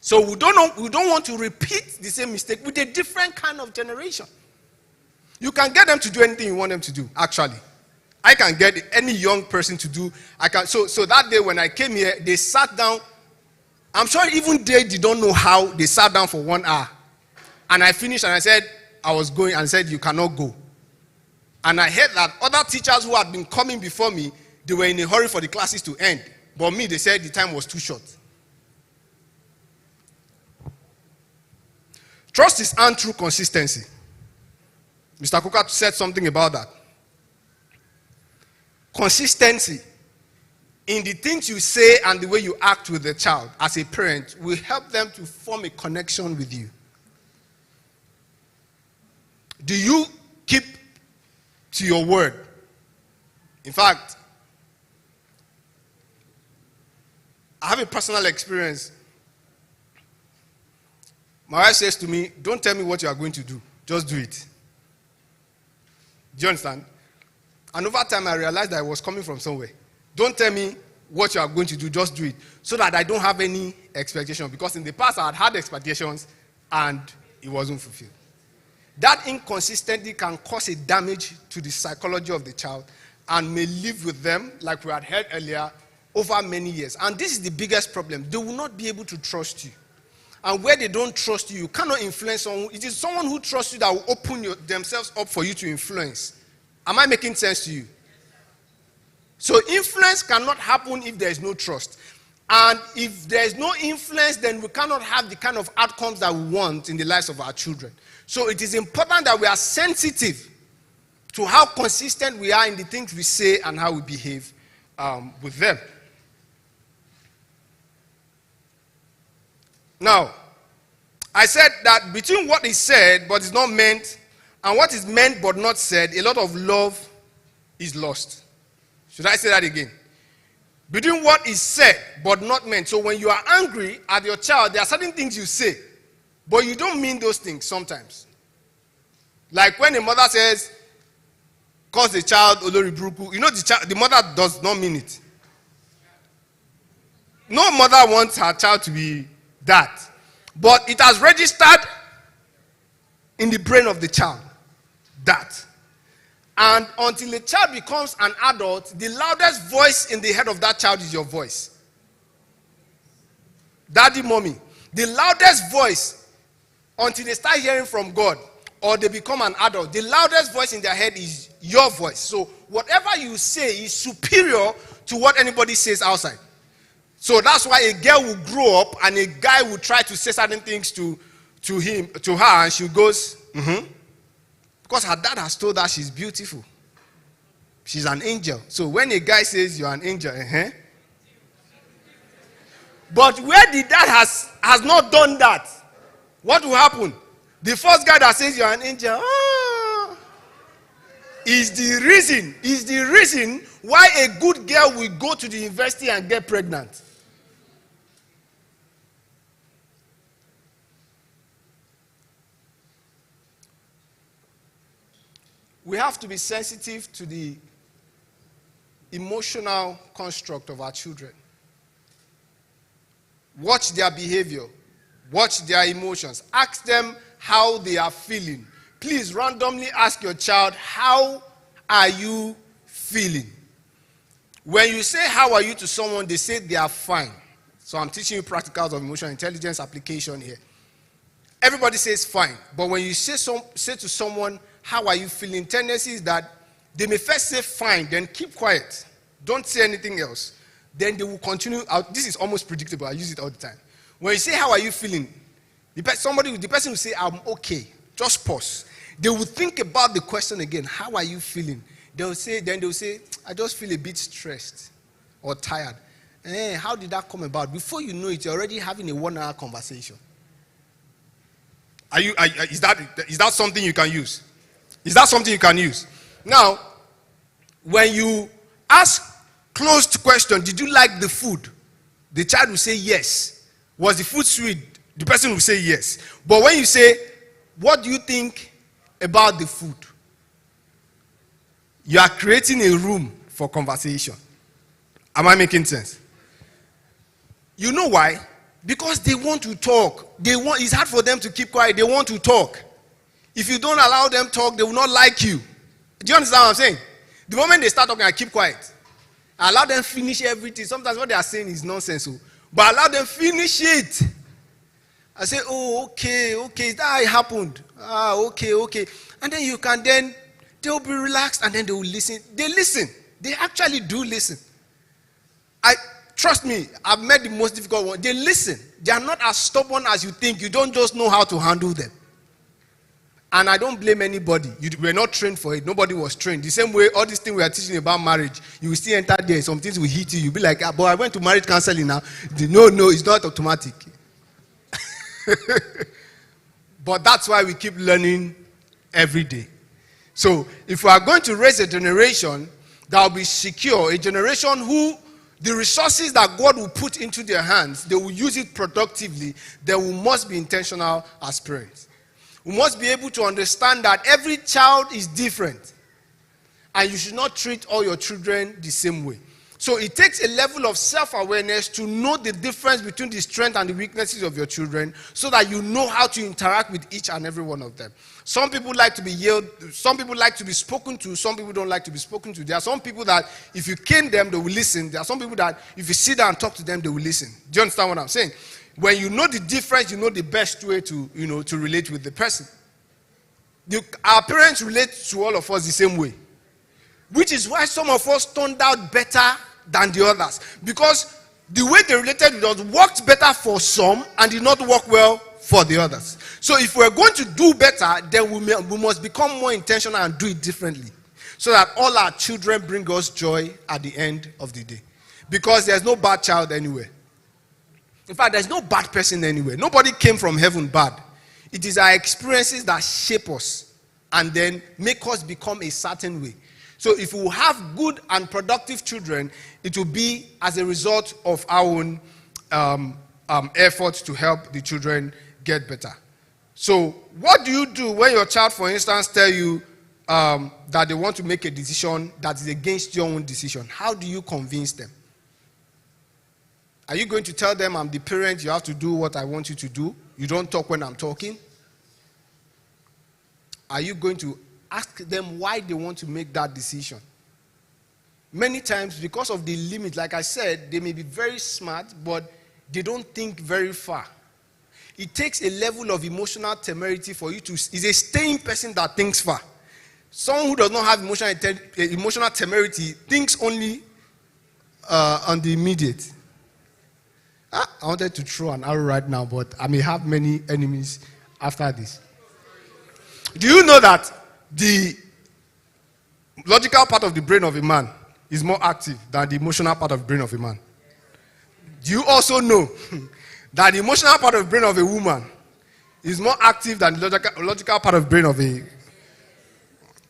Speaker 4: So we don't want to repeat the same mistake with a different kind of generation. You can get them to do anything you want them to do, actually. I can get any young person to do. So that day when I came here, they sat down. I'm sure even they don't know how. They sat down for 1 hour. And I finished and I said, I was going and said, you cannot go. And I heard that other teachers who had been coming before me, they were in a hurry for the classes to end. But me, they said the time was too short. Trust is earned through consistency. Mr. Kuka said something about that. Consistency in the things you say and the way you act with the child as a parent will help them to form a connection with you. Do you keep to your word? In fact, I have a personal experience. My wife says to me, don't tell me what you are going to do. Just do it. Do you understand? And over time, I realized that I was coming from somewhere. Don't tell me what you are going to do. Just do it. So that I don't have any expectation. Because in the past, I had expectations and it wasn't fulfilled. That inconsistency can cause a damage to the psychology of the child and may live with them, like we had heard earlier, over many years. And this is the biggest problem. They will not be able to trust you. and where they don't trust you, you cannot influence someone. It is someone who trusts you that will open themselves up for you to influence. Am I making sense to you? So influence cannot happen if there is no trust. And if there is no influence, then we cannot have the kind of outcomes that we want in the lives of our children. So it is important that we are sensitive to how consistent we are in the things we say and how we behave with them. Now, I said that between what is said but is not meant and what is meant but not said, a lot of love is lost. Should I say that again? Between what is said but not meant. So when you are angry at your child, there are certain things you say, but you don't mean those things sometimes. Like when a mother says, calls the child Olori Buruku, you know the mother does not mean it. No mother wants her child to be that. But it has registered in the brain of the child. That. And until the child becomes an adult, the loudest voice in the head of that child is your voice. Daddy, mommy. The loudest voice until they start hearing from God or they become an adult, the loudest voice in their head is your voice. So whatever you say is superior to what anybody says outside. So that's why a girl will grow up and a guy will try to say certain things to her, and she goes, because her dad has told her she's beautiful. She's an angel. So when a guy says you're an angel, but where the dad has not done that, what will happen? The first guy that says you're an angel, is the reason why a good girl will go to the university and get pregnant. We have to be sensitive to the emotional construct of our children. Watch their behavior. Watch their emotions. Ask them how they are feeling. Please randomly ask your child, how are you feeling? When you say how are you to someone, they say they are fine. So I'm teaching you practicals of emotional intelligence application here. Everybody says fine. But when you say to someone, how are you feeling? Tendency is that they may first say fine, then keep quiet. Don't say anything else. Then they will continue. This is almost predictable. I use it all the time. When you say, how are you feeling? The person will say, I'm okay. Just pause. They will think about the question again. How are you feeling? They'll say, I just feel a bit stressed or tired. How did that come about? Before you know it, you're already having a 1-hour conversation. Is that something you can use? Is that something you can use? Now, when you ask closed question, did you like the food? The child will say yes. Was the food sweet? The person will say yes. But when you say, what do you think about the food? You are creating a room for conversation. Am I making sense? You know why? Because they want to talk. It's hard for them to keep quiet. They want to talk. If you don't allow them to talk, they will not like you. Do you understand what I'm saying? The moment they start talking, I keep quiet. I allow them finish everything. Sometimes what they are saying is nonsense. But I allow them finish it. I say, okay, is that how it happened? Okay. And then they'll be relaxed and then they will listen. They listen. They actually do listen. Trust me, I've met the most difficult one. They listen. They are not as stubborn as you think. You don't just know how to handle them. And I don't blame anybody. You were not trained for it. Nobody was trained. The same way, all these things we are teaching about marriage, you will still enter there. Some things will hit you. You'll be like, but I went to marriage counseling now. No, it's not automatic. But that's why we keep learning every day. So if we are going to raise a generation that will be secure, a generation who the resources that God will put into their hands, they will use it productively, then we must be intentional as parents. We must be able to understand that every child is different. And you should not treat all your children the same way. So it takes a level of self-awareness to know the difference between the strengths and the weaknesses of your children so that you know how to interact with each and every one of them. Some people like to be yelled, some people like to be spoken to, some people don't like to be spoken to. There are some people that if you cane them, they will listen. There are some people that if you sit down and talk to them, they will listen. Do you understand what I'm saying? When you know the difference, you know the best way to, to relate with the person. Our parents relate to all of us the same way, which is why some of us turned out better than the others, because the way they related with us worked better for some and did not work well for the others. So if we're going to do better, then we must become more intentional and do it differently, so that all our children bring us joy at the end of the day. Because there's no bad child anywhere. In fact, there's no bad person anywhere. Nobody came from heaven bad. It is our experiences that shape us and then make us become a certain way. So if we have good and productive children, it will be as a result of our own efforts to help the children get better. So what do you do when your child, for instance, tell you that they want to make a decision that is against your own decision? How do you convince them? Are you going to tell them, I'm the parent, you have to do what I want you to do? You don't talk when I'm talking? Are you going to ask them why they want to make that decision? Many times, because of the limit, like I said, they may be very smart, but they don't think very far. It takes a level of emotional temerity for you to... It's a staying person that thinks far. Someone who does not have emotional temerity thinks only on the immediate. I wanted to throw an arrow right now, but I may have many enemies after this. Do you know that the logical part of the brain of a man is more active than the emotional part of the brain of a man? Do you also know that the emotional part of the brain of a woman is more active than the logical part of the brain of a...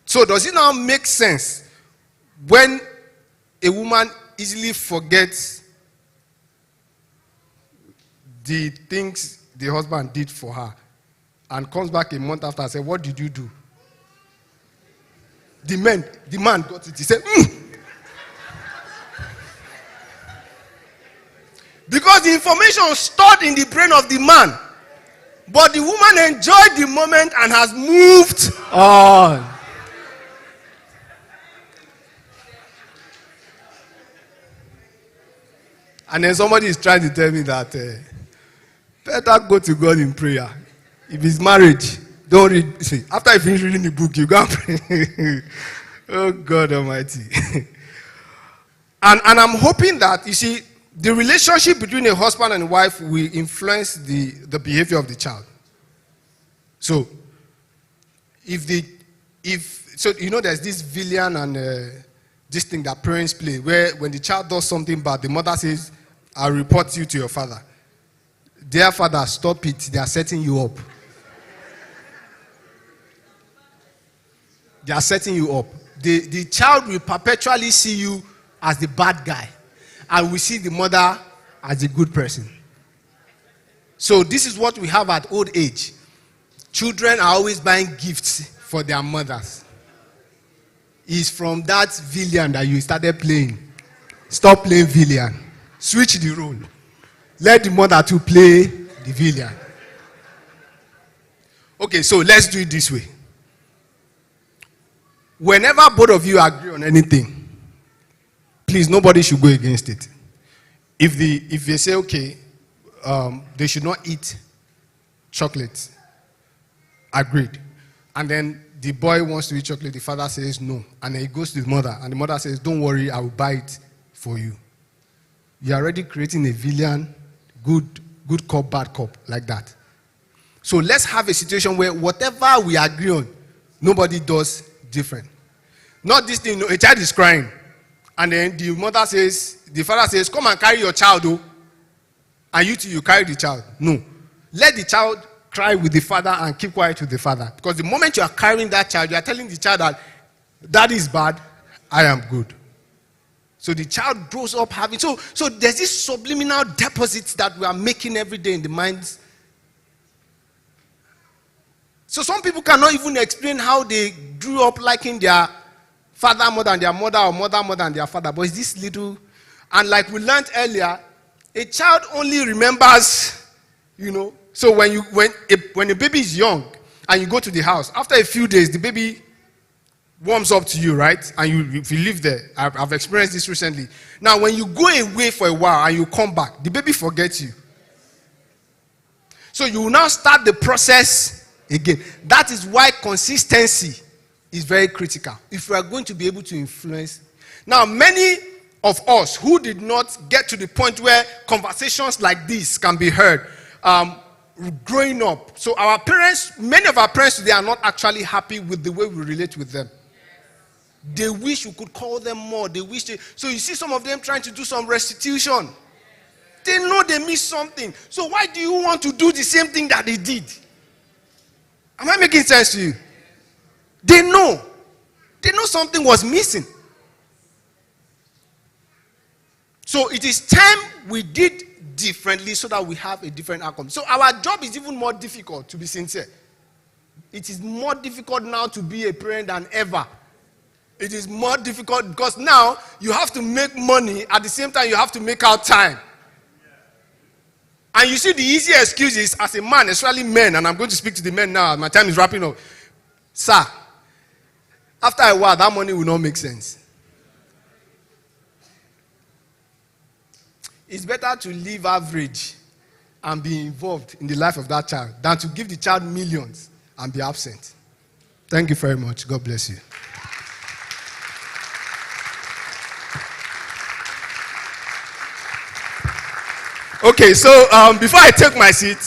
Speaker 4: So does it now make sense when a woman easily forgets the things the husband did for her and comes back a month after and says, what did you do? The man got it. He said, Because the information was stored in the brain of the man, but the woman enjoyed the moment and has moved on. And then somebody is trying to tell me that better go to God in prayer. If it's marriage, don't read. See, after you finish reading the book, you go and pray. Oh God Almighty. And I'm hoping that, you see, the relationship between a husband and a wife will influence the behavior of the child. So, there's this villain and this thing that parents play, where when the child does something bad, the mother says, I'll report you to your father. Dear father, stop it. They are setting you up. They are setting you up. The child will perpetually see you as the bad guy, and we see the mother as a good person. So this is what we have at old age. Children are always buying gifts for their mothers. It's from that villain that you started playing. Stop playing villain. Switch the role. Let the mother to play the villain. Okay, so let's do it this way. Whenever both of you agree on anything, please, nobody should go against it. If they say, okay, they should not eat chocolate, agreed. And then the boy wants to eat chocolate, the father says no. And then he goes to his mother, and the mother says, don't worry, I will buy it for you. You're already creating a villain, good cop, bad cop, like that. So let's have a situation where whatever we agree on, nobody does different. Not this thing, a child is crying. And then the father says, come and carry your child, oh. And you carry the child. No. Let the child cry with the father and keep quiet with the father. Because the moment you are carrying that child, you are telling the child that that is bad, I am good. So the child grows up having... So there's this subliminal deposits that we are making every day in the minds. So some people cannot even explain how they grew up liking their father more than their mother, or mother more than their father. But it's this little... And like we learned earlier, a child only remembers, So when a baby is young and you go to the house, after a few days, the baby warms up to you, right? And if you live there, I've experienced this recently. Now, when you go away for a while and you come back, the baby forgets you. So you will now start the process again. That is why consistency is very critical if we are going to be able to influence. Now, many of us who did not get to the point where conversations like this can be heard growing up. So our parents, many of our parents today are not actually happy with the way we relate with them. They wish we could call them more. They wish they, so you see some of them trying to do some restitution. They know they missed something. So why do you want to do the same thing that they did? Am I making sense to you? They know. They know something was missing. So it is time we did differently so that we have a different outcome. So our job is even more difficult, to be sincere. It is more difficult now to be a parent than ever. It is more difficult because now you have to make money at the same time you have to make out time. And you see the easy excuse is as a man, especially men, and I'm going to speak to the men now, my time is wrapping up. Sir, after a while that money will not make sense. It's better to live average and be involved in the life of that child than to give the child millions and be absent. Thank you very much. God bless you. Okay, so before I take my seat,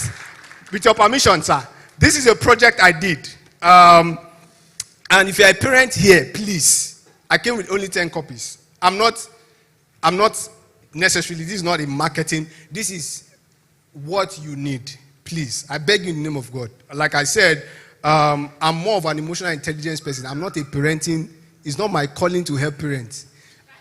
Speaker 4: with your permission, sir, this is a project I did. And if you're a parent here, please, I came with only 10 copies. I'm not necessarily, this is not a marketing, this is what you need. Please, I beg you in the name of God. Like I said, I'm more of an emotional intelligence person. I'm not a parenting, it's not my calling to help parents.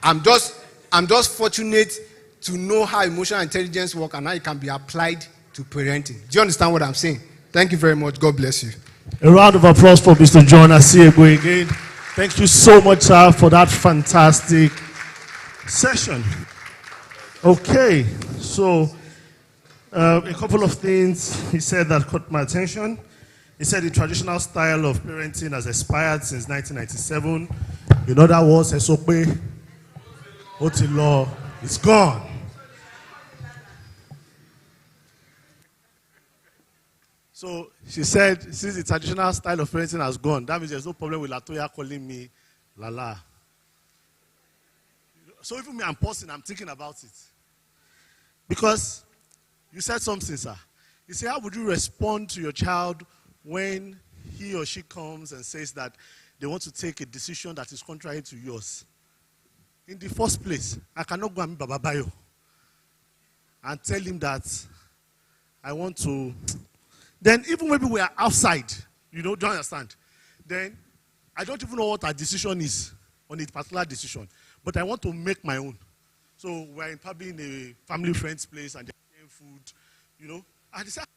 Speaker 4: I'm just fortunate to know how emotional intelligence works and how it can be applied to parenting. Do you understand what I'm saying? Thank you very much. God bless you.
Speaker 2: A round of applause for Mr. John Asiego again. Thank you so much, sir, for that fantastic session. Okay, so a couple of things he said that caught my attention. He said the traditional style of parenting has expired since 1997. In other words, SOP, OT law, it's gone. So she said, since the traditional style of parenting has gone, that means there's no problem with Latoya calling me Lala. So even me, I'm pausing, I'm thinking about it. Because you said something, sir. You say, how would you respond to your child when he or she comes and says that they want to take a decision that is contrary to yours? In the first place, I cannot go and meet Baba Bayo and tell him that I want to. Then even maybe we are outside, don't understand. Then I don't even know what our decision is on a particular decision. But I want to make my own. So we're probably in a family friend's place and they're eating food, I decide,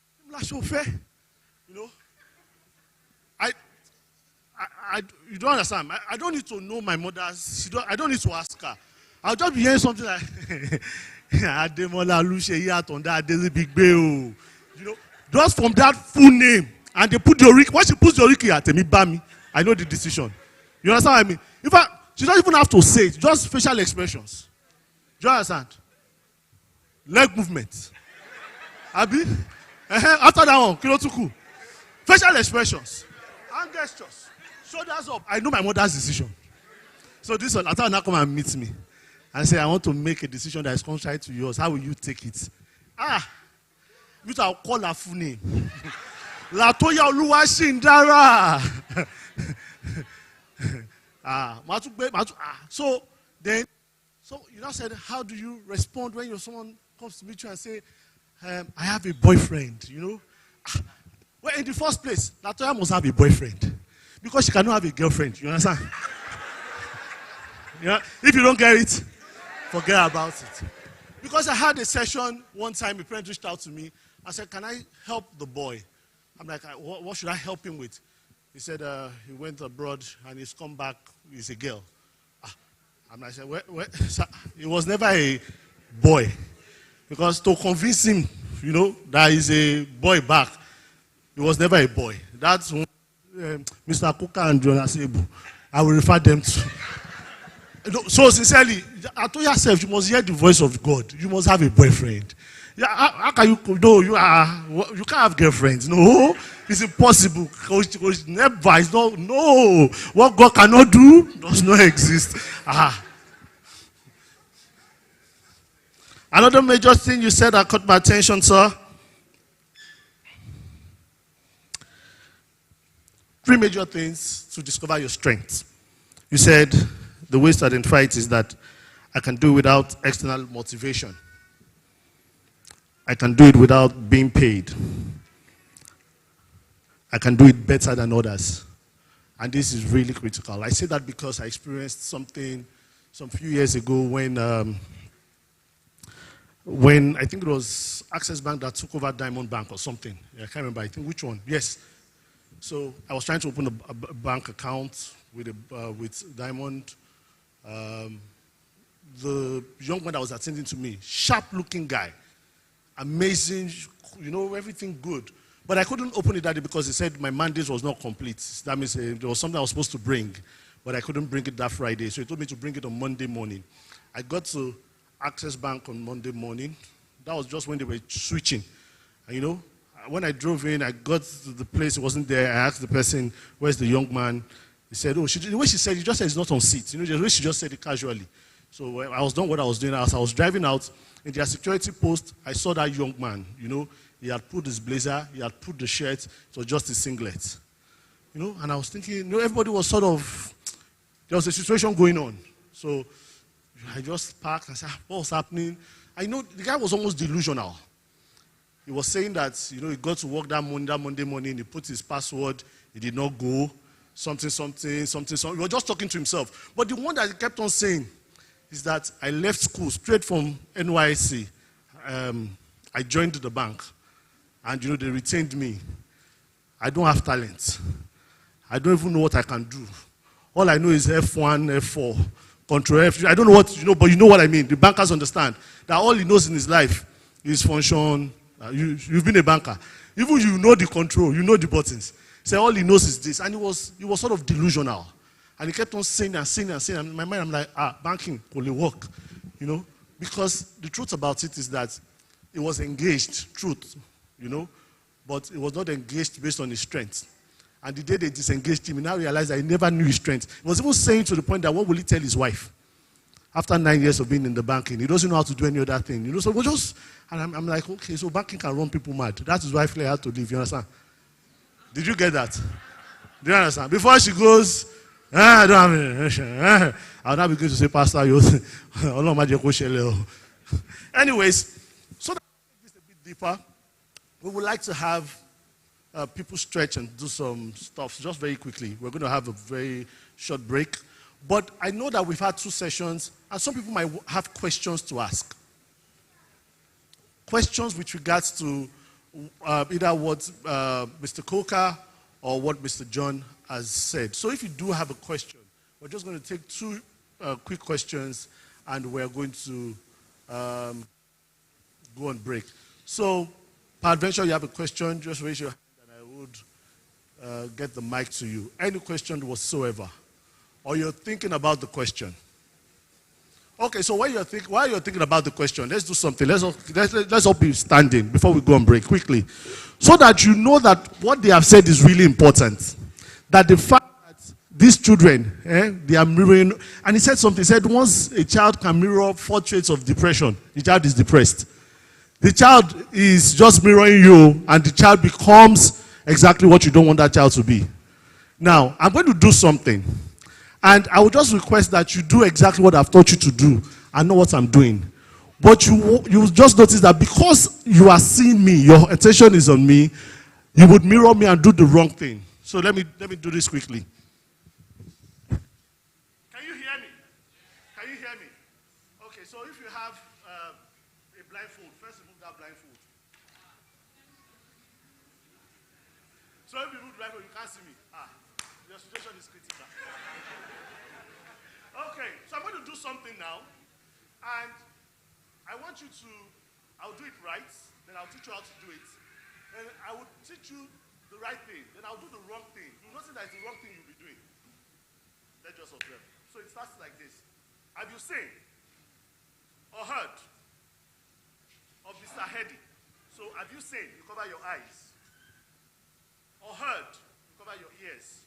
Speaker 2: you don't understand. I don't need to know my mother's. I don't need to ask her. I'll just be hearing something like, Ademola Oluseyi Atonda Adezibigbe. Just from that full name. And they put the Oriki. When she puts the Oriki at me, Bami, I know the decision. You understand what I mean? She doesn't even have to say it, just facial expressions. Do you understand? Leg movement. Abi? After that one, Kilotuku. Facial expressions. Hand gestures. Shoulders up. I know my mother's decision. So this one, after now come and meet me and say, I want to make a decision that is contrary to yours. How will you take it? Which I'll call her full name. Latoya Oluwashindara. So you now said, how do you respond when someone comes to meet you and say, I have a boyfriend, Well, in the first place, Latoya must have a boyfriend. Because she cannot have a girlfriend, you understand? If you don't get it, forget about it. Because I had a session one time, a parent reached out to me. I said, can I help the boy? I'm like, what should I help him with? He said, he went abroad and he's come back, he's a girl. I'm like, he was never a boy. Because to convince him, that he's a boy back, he was never a boy. That's Mr. Kuka and Jonas Ebu. I will refer them to. So sincerely, I told yourself, you must hear the voice of God. You must have a boyfriend. Yeah, how can you? No, you can't have girlfriends. No, it's impossible. Because never. It's not. No, what God cannot do does not exist. Another major thing you said that caught my attention, sir. 3 major things to discover your strengths. You said the ways to identify it is that I can do it without external motivation. I can do it without being paid. I can do it better than others. And this is really critical. I say that because I experienced something some few years ago when I think it was Access Bank that took over Diamond Bank or something. I can't remember. I think which one. Yes. So I was trying to open a bank account with Diamond. The young man that was attending to me, sharp-looking guy, amazing, everything good. But I couldn't open it that day because he said my mandate was not complete. That means there was something I was supposed to bring, but I couldn't bring it that Friday. So he told me to bring it on Monday morning. I got to Access Bank on Monday morning. That was just when they were switching. And when I drove in, I got to the place, it wasn't there. I asked the person, where's the young man? He said, the way she said, he just said he's not on seat. The way she just said it casually. So I was done what I was doing. As I was driving out, in their security post, I saw that young man. He had put his blazer, he had put the shirt, it was just his singlet. And I was thinking, everybody was sort of, there was a situation going on. So I just parked and said, what was happening? The guy was almost delusional. He was saying that, he got to work that Monday morning, he put his password, he did not go, something. He was just talking to himself. But the one that he kept on saying is that I left school straight from NYSC. I joined the bank, and, they retained me. I don't have talent. I don't even know what I can do. All I know is F1, F4, Control F3. I don't know what, but you know what I mean. The bankers understand that all he knows in his life is function. You've been a banker. Even you know the control, you know the buttons. So all he knows is this. And he was sort of delusional. And he kept on saying and saying and saying. And in my mind, I'm like, banking will work. Because the truth about it is that it was engaged, truth, but it was not engaged based on his strength. And the day they disengaged him, he now realized that he never knew his strength. He was even saying to the point that what will he tell his wife? After 9 years of being in the banking, he doesn't know how to do any other thing. So we're just, and I'm like, okay, so banking can run people mad. That is why Flair had to leave, you understand? Did you get that? Do you understand? Before she goes, I don't have any, I'll now begin to say, Pastor, anyways, so that this a bit deeper, we would like to have people stretch and do some stuff just very quickly. We're going to have a very short break. But I know that we've had 2 sessions, and some people might have questions to ask. Questions with regards to either what Mr. Coker or what Mr. John has said. So if you do have a question, we're just going to take 2 quick questions, and we're going to go on break. So, peradventure, you have a question, just raise your hand, and I would get the mic to you. Any question whatsoever. Or you're thinking about the question. Okay, so while you're thinking about the question, let's do something. Let's all be standing before we go on break quickly. So that you know that what they have said is really important. That the fact that these children, they are mirroring, and he said something, he said once a child can mirror 4 traits of depression, the child is depressed. The child is just mirroring you, and the child becomes exactly what you don't want that child to be. Now, I'm going to do something. And I would just request that you do exactly what I've taught you to do. I know what I'm doing. But you just notice that because you are seeing me, your attention is on me, you would mirror me and do the wrong thing. So let me do this quickly. Can you hear me? Can you hear me? Okay, so if you have a blindfold, first remove that blindfold. So if you remove the blindfold, you can't see me. Your situation is critical. Okay, so I'm going to do something now, and I want you to, I'll do it right, then I'll teach you how to do it, and I will teach you the right thing, then I'll do the wrong thing. You notice that it's the wrong thing you'll be doing. Let's just observe. So it starts like this. Have you seen, or heard, of the Mr. Heady. So have you seen? You cover your eyes. Or heard? You cover your ears.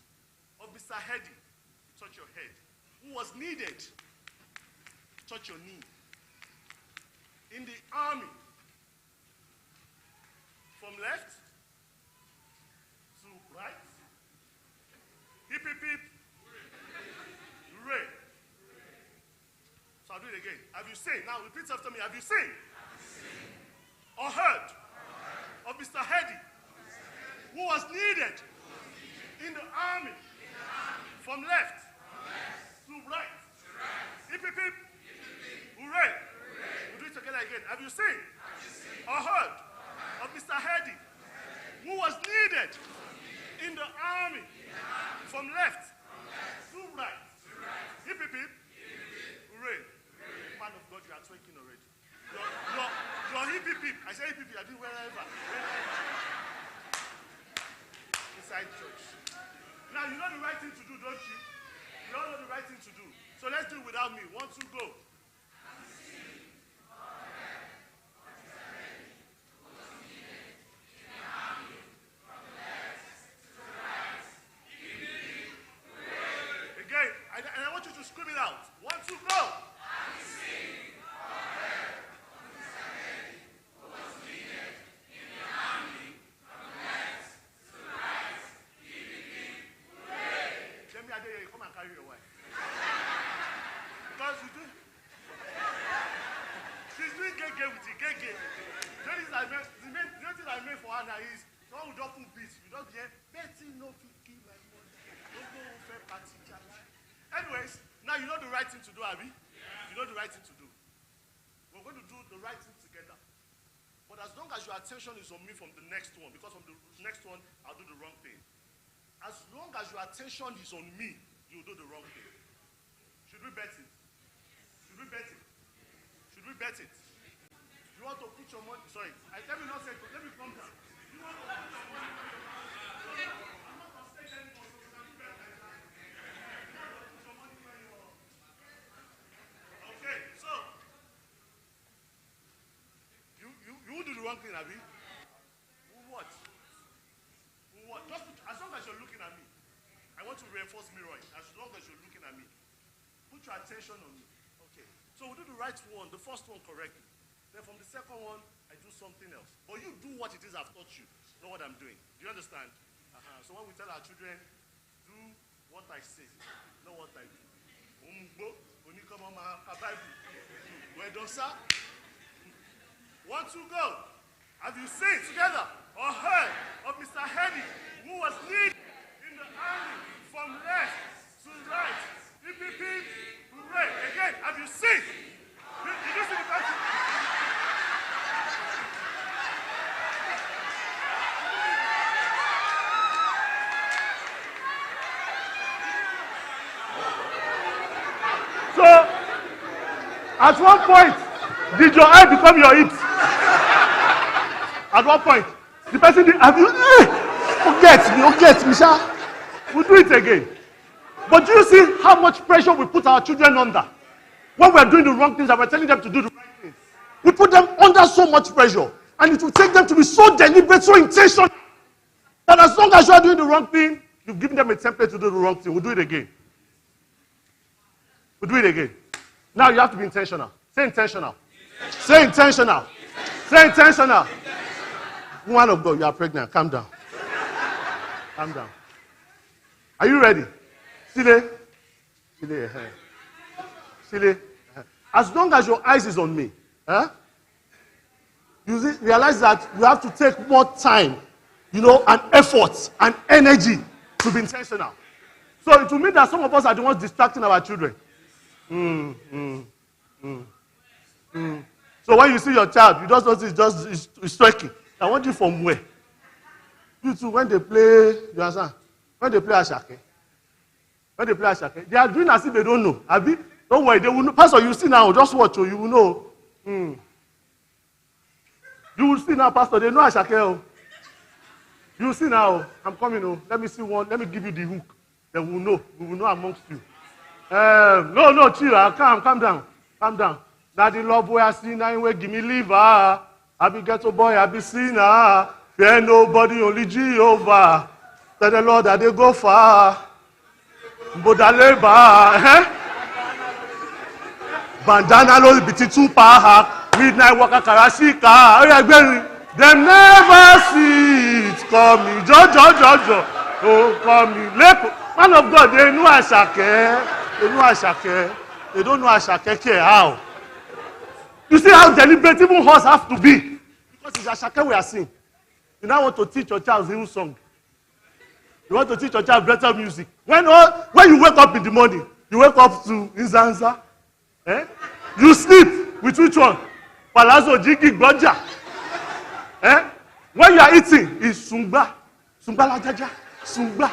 Speaker 2: Of Mr. Heady, you touch your head. Who was needed? Touch your knee. In the army, from left to right. Hip, hip, hip. Hooray. So I'll do it again. Have you seen? Now repeat after me. Have you seen? Or heard of Mr. Heady, who was needed in the army from left to right. Hip, hip, hip. Hooray. We'll do it together again. Have you seen? Or heard of Mr. Heady, who was needed in the army from left to right. Hip, hip, hip. Hooray. Man of God, you are twerking already. Your hip, hip, hip. I say hip, hip, hip. I do wherever. Inside church. Now, you know the right thing to do, don't you? You all know the right thing to do. So let's do it without me. 1, 2, go. Again, and I want you to scream it out. 1, 2, go. Come and carry your wife. Because you do. She's doing gay with you, gay. The only thing I made for her now is someone who don't put beats. You don't hear, Betty no kill my money. Don't go fair party. Anyways, now you know the right thing to do, Abby. You know the right thing to do. We're going to do the right thing together. But as long as your attention is on me from the next one, because from the next one, I'll do the wrong thing. As long as your attention is on me, you'll do the wrong thing. Should we bet it? Should we bet it? Should we bet it? You want to put your money? Sorry, let me not say. Let me calm down. You want to put your money? I'm not on stage anymore, so can you bet like that? You want to put your money where you are. Okay, so you will do the wrong thing, Abby. What? What? Just put, as long as you're looking at me, I want to reinforce mirroring. As long as you're looking at me, put your attention on me. Okay. So we'll do the right one, the first one correctly. Then from the second one, I do something else. But you do what it is I've taught you, not what I'm doing. Do you understand? So when we tell our children, do what I say, not what I do. 1, 2, go. Have you seen together or heard of Mr. Heady, who was needed in the army from left to right? Hip, hip, hip. Hooray. Again, have you seen? Did you see the person? So, at one point, did your eye become your hips? At one point, the person did, have you, forget me, sha. We'll do it again. But do you see how much pressure we put our children under? When we're doing the wrong things and we're telling them to do the right things. We put them under so much pressure. And it will take them to be so deliberate, so intentional, that as long as you are doing the wrong thing, you've given them a template to do the wrong thing. We'll do it again. We'll do it again. Now you have to be intentional. Say intentional. Say intentional. Say intentional. Woman of God, you are pregnant. Calm down. Calm down. Are you ready? Sile. As long as your eyes is on me, you realize that you have to take more time, and effort and energy to be intentional. So it will mean that some of us are the ones distracting our children. So when you see your child, you just notice it's striking. I want you from where? You too, when they play, you understand? When they play Ashake. They are doing as if they don't know. Abi, don't worry, they will know. Pastor, you see now, just watch, you will know. You will see now, Pastor, they know Ashake. You will see now, I'm coming. Let me see one, let me give you the hook. They will know. We will know amongst you. No, chill. Calm down. Now the love we are seeing now, give me liver. I be ghetto boy, I be sinner. Fear nobody, only Jehovah. Tell the Lord that they go far. Mbodaleba, Bandana lo biti tupa. Midnight walker karashika. Oh yeah, them never see it coming. Jo. Oh, coming. Man of God, they know Ashake. They know Ashake. They don't know Ashake care how. You see how deliberate even horse have to be. Because it's Ashake we are seeing. You now want to teach your child Zulu song. You want to teach your child better music. When you wake up in the morning, you wake up to Nzanza. You sleep with which one? Palazzo, Jiki, Gboja. When you are eating, it's Sungba. Sungba la jaja. Sungba.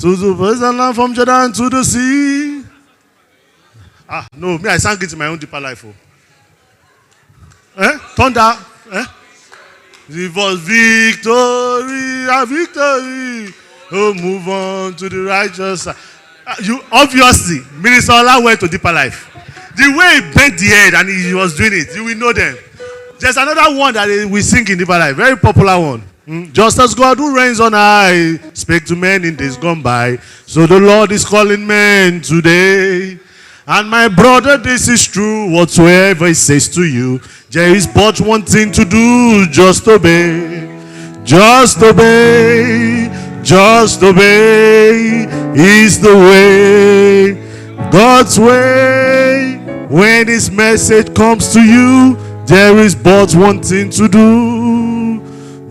Speaker 2: To the pleasant land from Jordan to the sea. No, me, I sang it in my own deeper life. Thunder. It was victory, a victory. Oh, move on to the righteous side. You obviously, Minister Ola went to deeper life. The way he bent the head and he was doing it, you will know them. There's another one that we sing in deeper life, very popular one. Just as God who reigns on high spake to men in days gone by, so the Lord is calling men today. And my brother, this is true, whatsoever he says to you, there is but one thing to do, just obey. Just obey. Just obey is the way, God's way. When his message comes to you, there is but one thing to do.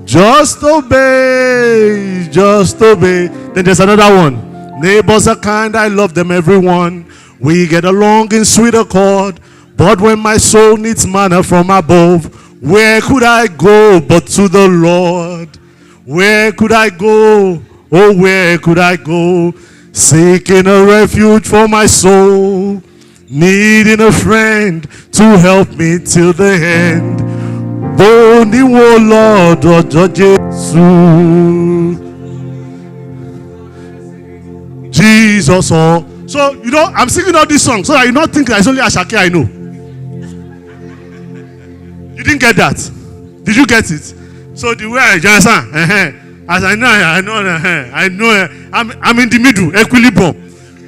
Speaker 2: Just obey, just obey. Then there's another one. Neighbors are kind, I love them everyone. We get along in sweet accord. But when my soul needs manna from above, where could I go but to the Lord? Where could I go? Oh, where could I go? Seeking a refuge for my soul, needing a friend to help me till the end. Boni wo Lord ojo Jesu. Jesus. Oh. So, I'm singing all these songs so that you don't think it's only Ashake I know. You didn't get that? Did you get it? So the way I just as I know, I'm in the middle, equilibrium.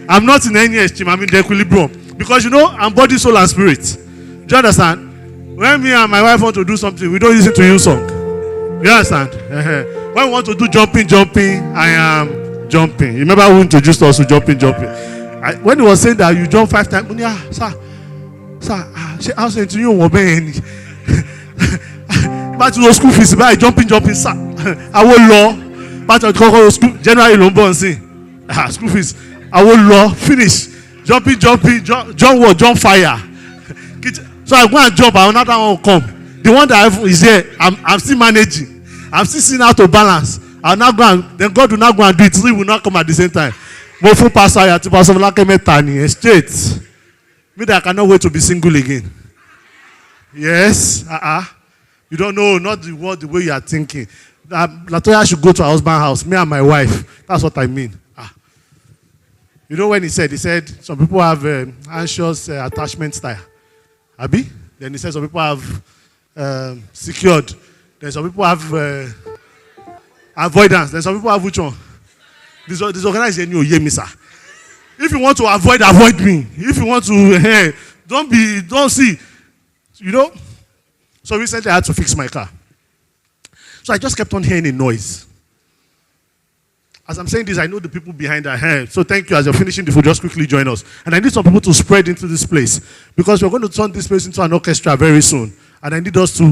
Speaker 2: I'm not in any extreme, I'm in the equilibrium. Because I'm body, soul, and spirit. Do you understand? When me and my wife want to do something, we don't listen to you song. You understand? When we want to do jumping, I am jumping. You remember who introduced us to jumping? When he was saying that you jump 5 times, sir, I was saying to you, back to the school fees, by jumping, sir. I will law. Back to the school, January Lombo and say, school fees. I will law, finish. Jumping, jump fire. So I go and jump, another one will come. The one that is here, I'm still managing. I'm still seeing how to balance. I'll not go and, then God will not go and do it. 3 will not come at the same time. Straight. Me that I cannot wait to be single again. Yes. You don't know, not the way you are thinking. Latoya should go to her husband's house, me and my wife. That's what I mean. You know when he said some people have anxious attachment style. Abi? Then he said some people have secured. Then some people have avoidance. Then some people have which one? Disorganized and you hear me, sir. If you want to avoid me. If you want to, don't see. So recently I had to fix my car. So I just kept on hearing a noise. As I'm saying this, I know the people behind our hand. So thank you. As you're finishing the food, just quickly join us. And I need some people to spread into this place. Because we're going to turn this place into an orchestra very soon. And I need us to,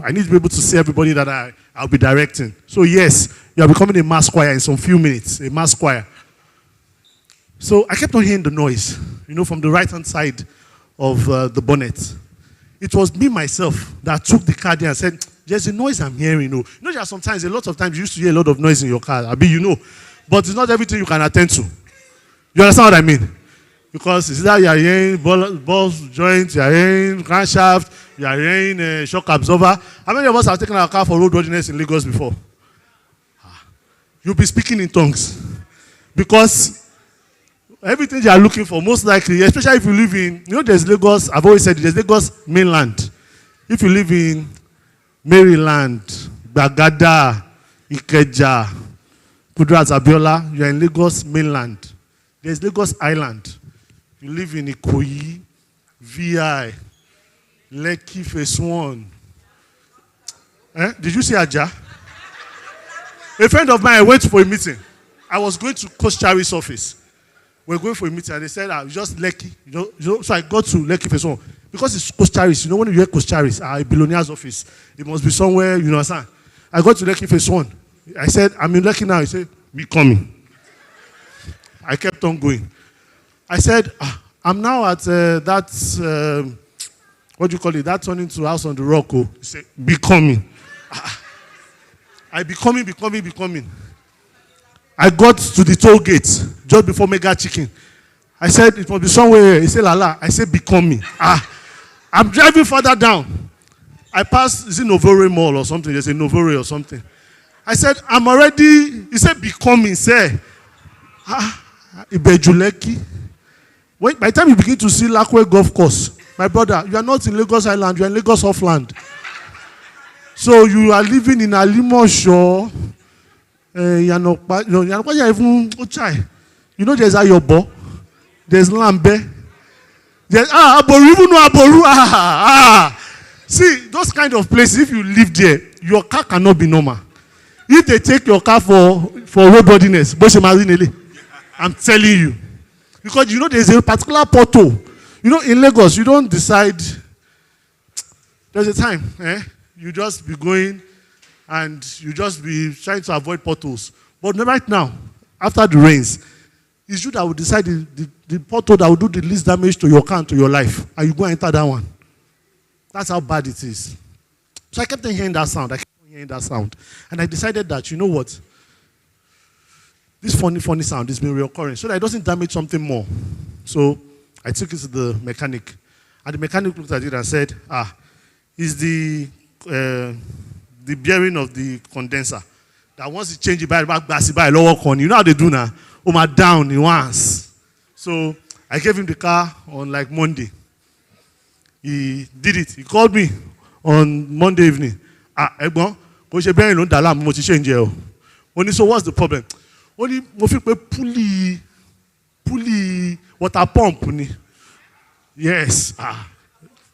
Speaker 2: I need to be able to see everybody that I'll be directing. So yes, you are becoming a mass choir in some few minutes. A mass choir. So I kept on hearing the noise, from the right-hand side of the bonnet. It was me, myself, that took the car there and said, there's a noise I'm hearing. There are sometimes, a lot of times, you used to hear a lot of noise in your car. But it's not everything you can attend to. You understand what I mean? Because it's that you are hearing ball joints, you are hearing crankshaft, you are hearing shock absorber. How many of us have taken our car for roadworthiness in Lagos before? You'll be speaking in tongues. Because everything you are looking for, most likely, especially if you live in, there's Lagos, I've always said, there's Lagos mainland. If you live in Maryland, Bagada, Ikeja, Kudrat Abiola, you're in Lagos mainland. There's Lagos Island. You live in Ikoyi, VI, Lekki, Phase 1. Did you see Aja? A friend of mine went for a meeting. I was going to Coach Chari's office. We're going for a meeting and they said, just Lekki. So I got to Lekki Phase 1. Because it's Coach Chari's, when you hear Coach Chari's, a billionaire's office, it must be somewhere, understand. I got to Lekki Phase 1. I said, I'm in Lekki now. He said, be coming. I kept on going. I said, I'm now at that, what do you call it? That turning to House on the Rock. He said, be coming. I be coming. I got to the toll gate just before Mega Chicken. I said, it must be somewhere. He said, Lala. I said, become me. I'm driving further down. I passed, is it Novore Mall or something? There's a Novore or something. I said, I'm already, he said, become me. Say, Ibejuleki. By the time you begin to see Lakwe Golf Course, my brother, you are not in Lagos Island, you are in Lagos Offland. So you are living in Alimosho. You know, there's Ayobo, there's Lambe, there's Aboru, even no Aboru. See, those kind of places, if you live there, your car cannot be normal. If they take your car for roadworthiness, I'm telling you. Because you know there's a particular portal. You know, in Lagos, you don't decide. There's a time, you just be going and you just be trying to avoid potholes. But right now, after the rains, it's you that will decide the portal that will do the least damage to your car and to your life. And you go and enter that one. That's how bad it is. So I kept on hearing that sound. And I decided that, you know what? This funny sound has been reoccurring so that it doesn't damage something more. So I took it to the mechanic. And the mechanic looked at it and said, it's the bearing of the condenser. That once you change it by lower corner, you know how they do now? Down in once. So I gave him the car on like Monday. He did it. He called me on Monday evening. Egbon, bearing on dalam mo ti change e o. Only so what's the problem? Only mo fi pe pulley water pump ni. Yes.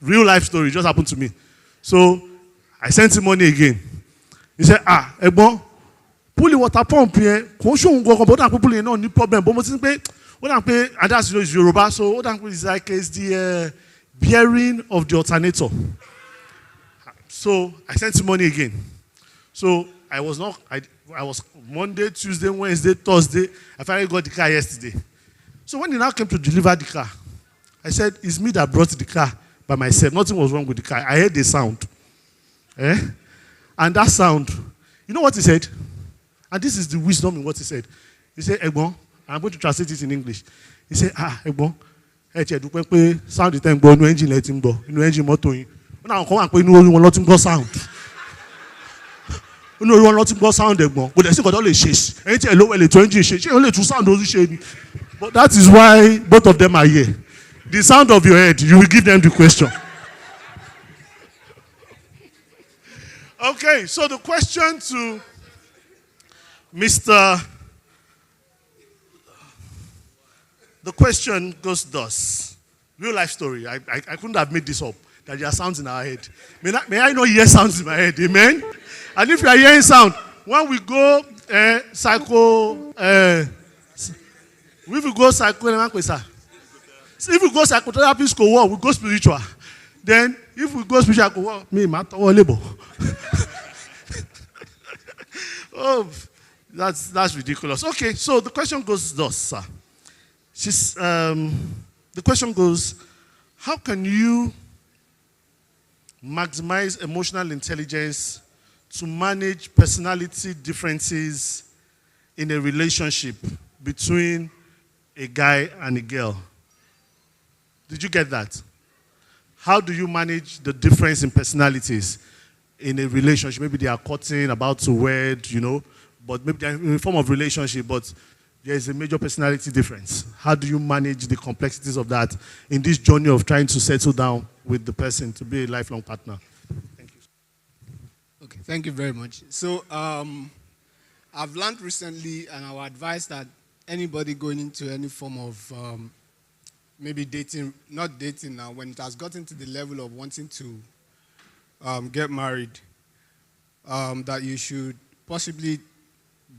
Speaker 2: Real life story just happened to me. So I sent him money again. He said, Egbon, pulley water pump here, ko show un go but that pulley no problem. But mo ti pe and that's Yoruba, so it's like it's the bearing of the alternator. So I sent him money again. So I was Monday, Tuesday, Wednesday, Thursday. I finally got the car yesterday. So when he now came to deliver the car, I said, it's me that brought the car by myself. Nothing was wrong with the car. I heard the sound. And that sound, you know what he said? And this is the wisdom in what he said. He said, Egbon, I'm going to translate it in English. He said, Egbon, sound the time go no engine let him go. No engine motor yin. Now come and no one let him go sound. No one let him go sound Egbon. But they say got all the shit. Anything low well to engine shit. Only to sound those shit. But that is why both of them are here. The sound of your head, you will give them the question. Okay, so the question to Mr. The question goes thus. Real life story. I couldn't have made this up. That there are sounds in our head. May I not hear sounds in my head? Amen? And if you are hearing sound, when we go if we go psychotherapy school, we go spiritual. Then if we go spiritual, me matter or labor. Oh, that's ridiculous. Okay, so the question goes thus, sir. The question goes, how can you maximize emotional intelligence to manage personality differences in a relationship between a guy and a girl? Did you get that? How do you manage the difference in personalities in a relationship? Maybe they are courting, about to wed, you know, but maybe they're in a form of relationship, but there is a major personality difference. How do you manage the complexities of that in this journey of trying to settle down with the person to be a lifelong partner? Thank you.
Speaker 4: Okay, thank you very much. So I've learned recently, and I would advise that anybody going into any form of maybe dating, not dating now, when it has gotten to the level of wanting to get married, that you should possibly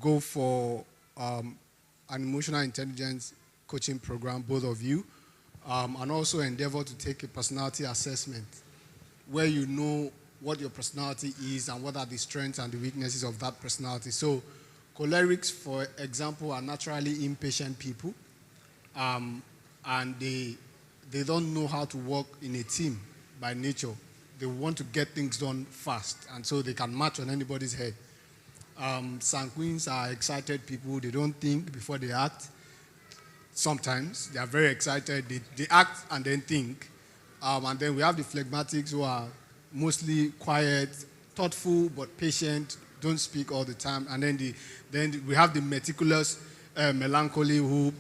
Speaker 4: go for an emotional intelligence coaching program, both of you, and also endeavor to take a personality assessment where you know what your personality is and what are the strengths and the weaknesses of that personality. So cholerics, for example, are naturally impatient people, and they don't know how to work in a team by nature. They want to get things done fast, and so they can match on anybody's head. Sanguines are excited people. They don't think before they act. Sometimes they are very excited. They act and then think. And then we have the phlegmatics who are mostly quiet, thoughtful but patient, don't speak all the time. And then we have the meticulous melancholy who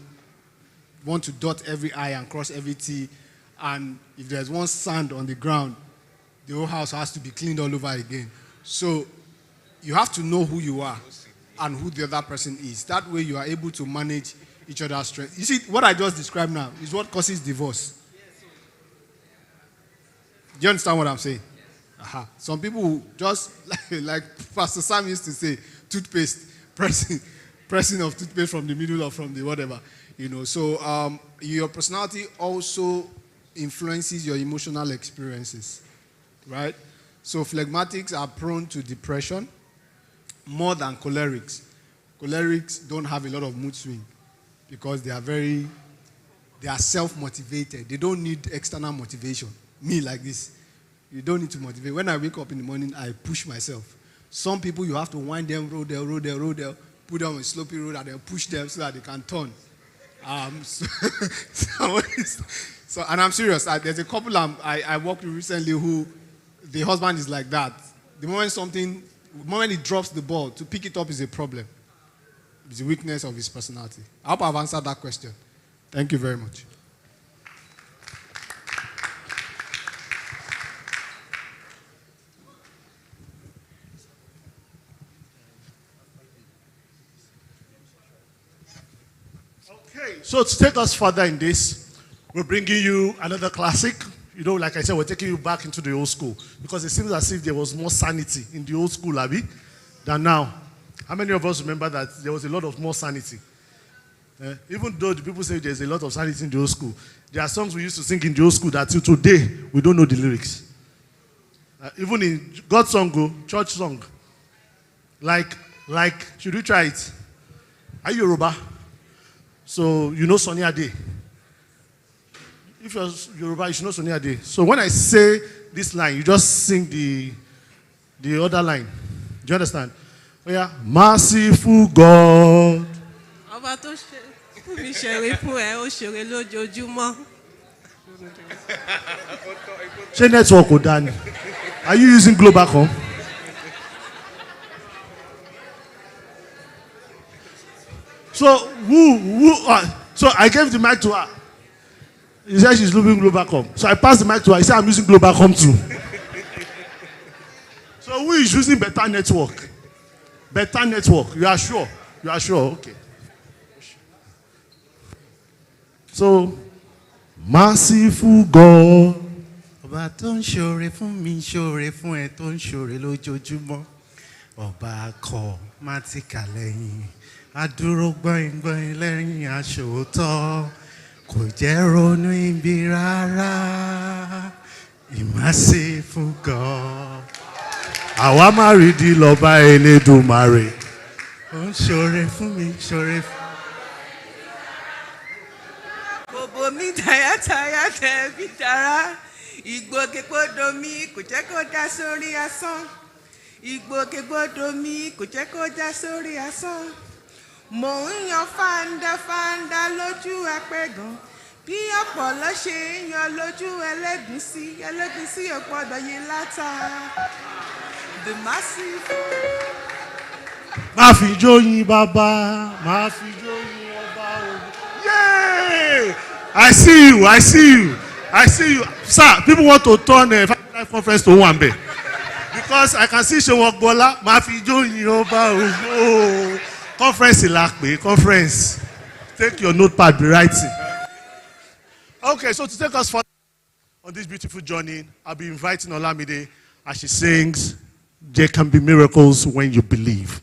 Speaker 4: want to dot every I and cross every T. And if there's one sand on the ground, the whole house has to be cleaned all over again. So you have to know who you are and who the other person is. That way you are able to manage each other's strength. You see, what I just described now is what causes divorce. Do you understand what I'm saying? Uh-huh. Some people just, like Pastor Sam used to say, toothpaste, pressing of toothpaste from the middle or from the whatever. So your personality also influences your emotional experiences, right? So phlegmatics are prone to depression more than cholerics. Cholerics don't have a lot of mood swing because they are self-motivated. They don't need external motivation. Me like this. You don't need to motivate. When I wake up in the morning, I push myself. Some people, you have to wind them, roll them, put them on a slopey road, and then push them so that they can turn. And I'm serious. There's a couple I worked with recently who the husband is like that. The moment he drops the ball, to pick it up is a problem. It's a weakness of his personality. I hope I've answered that question. Thank you very much.
Speaker 2: Okay, so to take us further in this, we're bringing you another classic. Like I said, we're taking you back into the old school because it seems as if there was more sanity in the old school, Abby, than now. How many of us remember that there was a lot of more sanity? Even though the people say there's a lot of sanity in the old school, there are songs we used to sing in the old school that till today we don't know the lyrics. Even in God's song, church song, like, should we try it? Are you Yoruba? So you know Sonny Ade. If you're Yoruba, you should know Sonny Ade. So when I say this line, you just sing the other line. Do you understand? Oh yeah, merciful God.
Speaker 5: Ọba tó fún mi ṣeré fún ẹ, ó ṣeré lójoojúmọ́.
Speaker 2: Ṣé network ò dá ni? Are you using Globacom? So so I gave the mic to her. He said she's using Globacom. So I passed the mic to her. He said I'm using Globacom too. So who is using better network? Better network. You are sure? You are sure? Okay. So, merciful God.
Speaker 6: Ọba tó ń ṣoore fún mi ṣoore fún ẹ tó ń ṣoore lójoojúmọ́. Ọba akọ má ti kà lẹ́yìn. Adúró gbọ́ngbọ́n lẹ́yìn aṣòótọ́. Kò jẹ́ ronú ibi rárá. Merciful God.
Speaker 2: Àwa máa rí di lọ́ba Elédùmarè.
Speaker 6: Ó ń ṣoore fún mi ṣoore fún.
Speaker 5: Gbogbo mi tayátayá tẹ̀bí tara. Ìgbòkègbodò mi kò jẹ́ kó já sórí asán. Ìgbòkègbodò mi kò jẹ́ kó já sórí asán. Mò ń yan fáńdáfáńdá lójú apẹ̀gàn. Bí ọ̀pọ̀lọ́ ṣe ń yan lójú ẹlẹ́gùúsí ò gbọ́dọ̀ yí láta. The merciful.
Speaker 2: Má fi jóyin bàbá, má fi jóyin ọba o. Yay! I see you. Sir, people want to turn FamilyLife Conference to Owambe. Because I can see Shewogbola, má fi jóyin ọba o. Conference Ilakpe, conference. Take your notepad, be writing. Okay, so to take us further on this beautiful journey, I'll be inviting Olamide as she sings, "There Can Be Miracles When You Believe."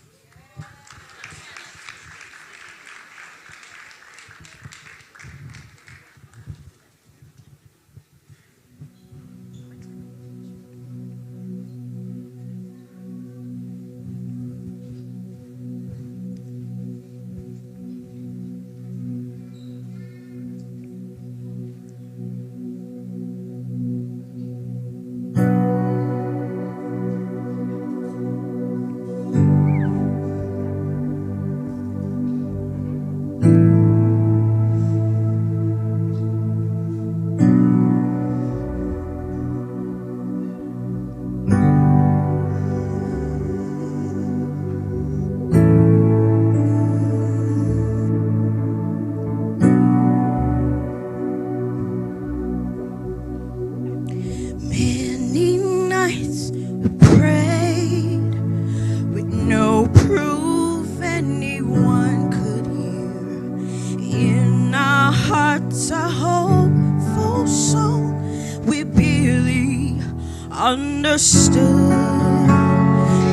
Speaker 7: understood.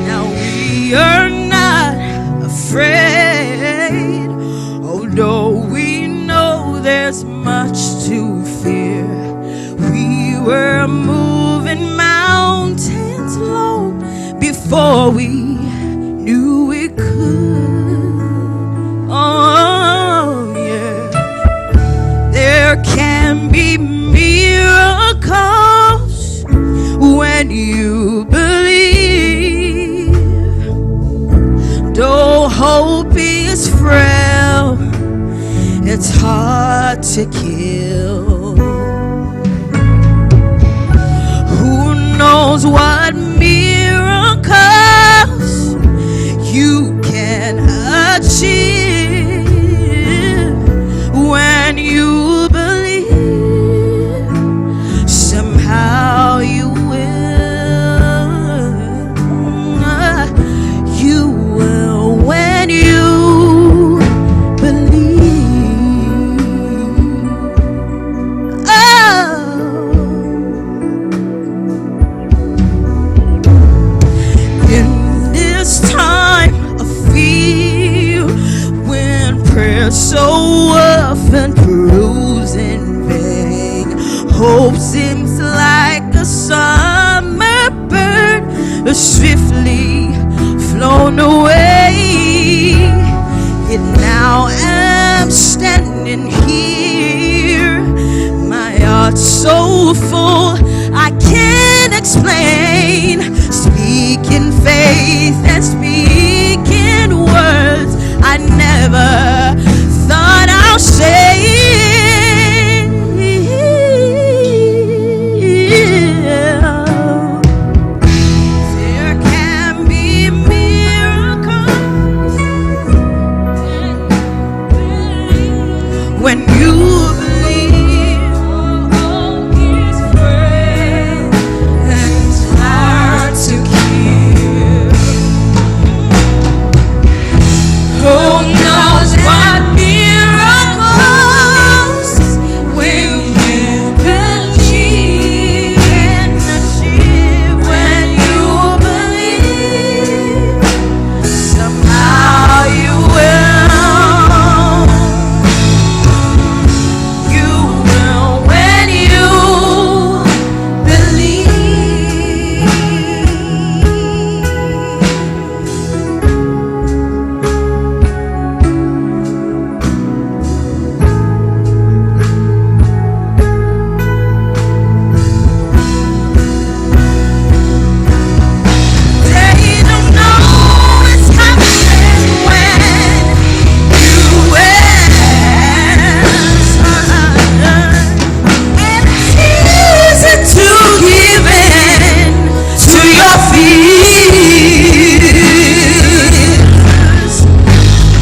Speaker 7: Now we are not afraid, although we know there's much to fear. We were moving mountains long before we knew we could. Oh yeah, there can be miracles when you believe. Though hope is frail, it's hard to kill. Who knows what miracles you can achieve when you believe. Somehow you will when you believe. Oh, in this time of fear, when prayer so often proves in vain, hope seems like a summer bird swiftly flown away. Yet now I'm standing here, my heart's so full I can't explain. Speaking faith and speaking words I never thought I'll say. There can be miracles when you believe. Hope is frail and it's hard to keep. Who knows what miracles when you believe and achieve when you believe. Somehow you will. You will when you believe. They don't know what's happening when you and it's easy to give in to your fears.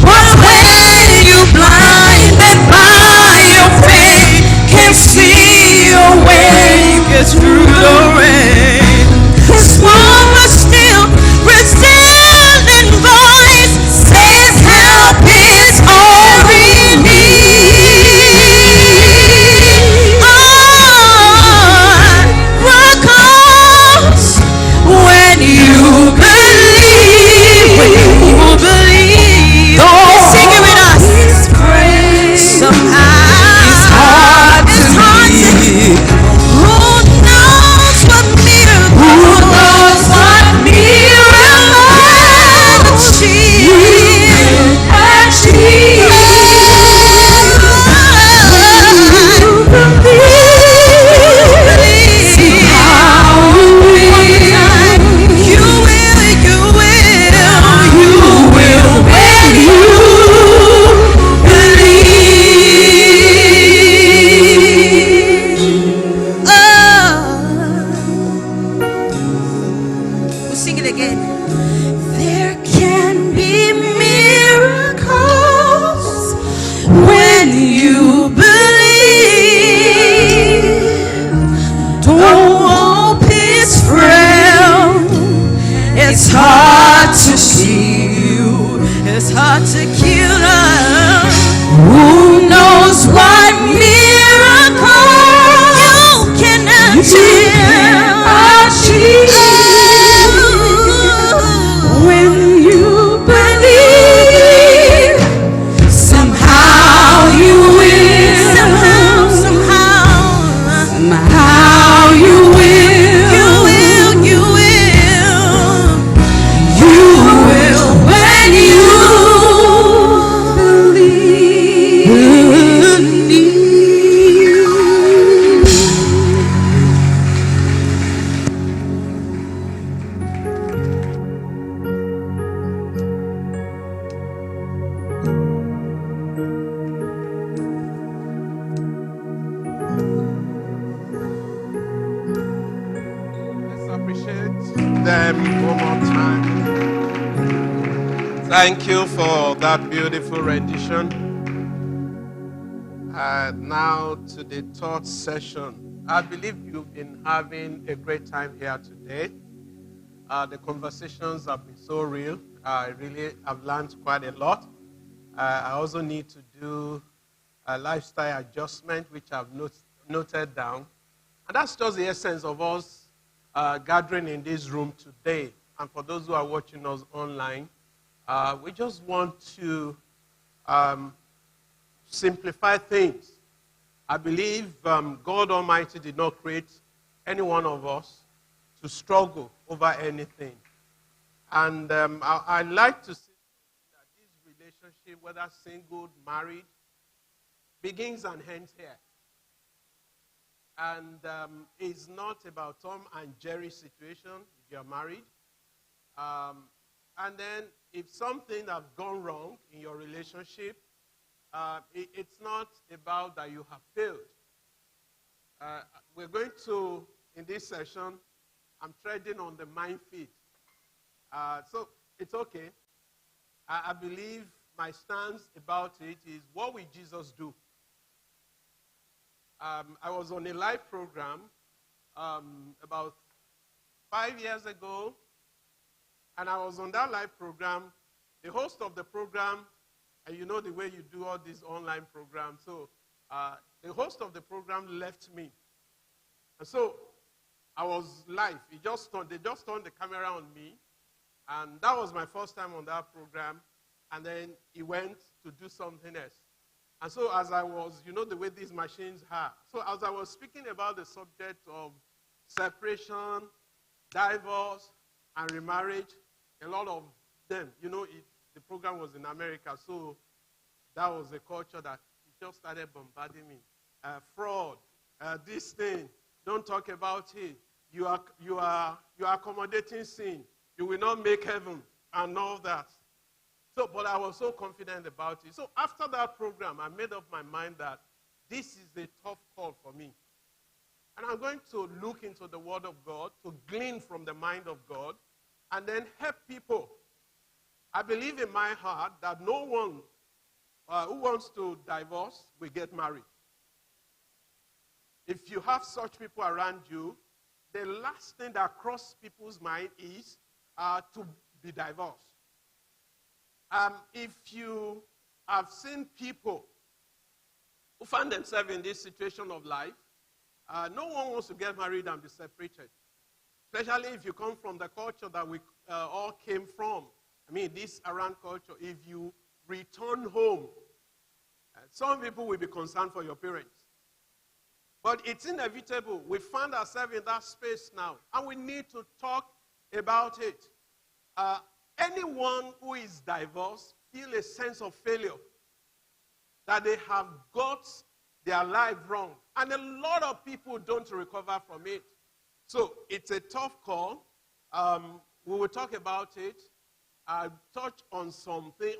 Speaker 7: But when you blinded by your faith, can't see your way, get through the rain. Small but still resilient voice says help is all we need. Miracles when you believe. Sing it with us. Somehow it's hard to believe. Who knows what miracles We'll sing it again. There can be miracles when you believe. Don't hope is frail. It's hard to see you. It's hard to kill us. Who knows what miracle you can achieve?
Speaker 8: Thank you for that beautiful rendition. Now to the third session. I believe you've been having a great time here today. The conversations have been so real. I really have learned quite a lot. I also need to do a lifestyle adjustment, which I've noted down. And that's just the essence of us gathering in this room today. And for those who are watching us online, we just want to simplify things. I believe God Almighty did not create any one of us to struggle over anything. And I like to see that this relationship, whether single, married, begins and ends here. And it's not about Tom and Jerry situation if you're married. And then if something has gone wrong in your relationship, it's not about that you have failed. We're going to, in this session, I'm treading on the minefield. So it's okay. I believe my stance about it is, what will Jesus do? I was on a live program about 5 years ago, and I was on that live program. The host of the program, and you know the way you do all these online programs, so the host of the program left me. And so I was live. They just turned the camera on me, and that was my first time on that program, and then he went to do something else. And so as I was, you know the way these machines are. So as I was speaking about the subject of separation, divorce, and remarriage, a lot of them, you know, the program was in America, so that was the culture that just started bombarding me. Fraud, this thing, don't talk about it. You are accommodating sin. You will not make heaven, and all that. So, but I was so confident about it. So after that program, I made up my mind that this is a tough call for me. And I'm going to look into the Word of God, to glean from the mind of God, and then help people. I believe in my heart that no one who wants to divorce will get married. If you have such people around you, the last thing that crosses people's mind is to be divorced. If you have seen people who find themselves in this situation of life, no one wants to get married and be separated. Especially if you come from the culture that we all came from. I mean, this Aran culture, if you return home, some people will be concerned for your parents. But it's inevitable. We find ourselves in that space now, and we need to talk about it. Anyone who is divorced feels a sense of failure, that they have got their life wrong. And a lot of people don't recover from it. So it's a tough call. We will talk about it. I'll touch on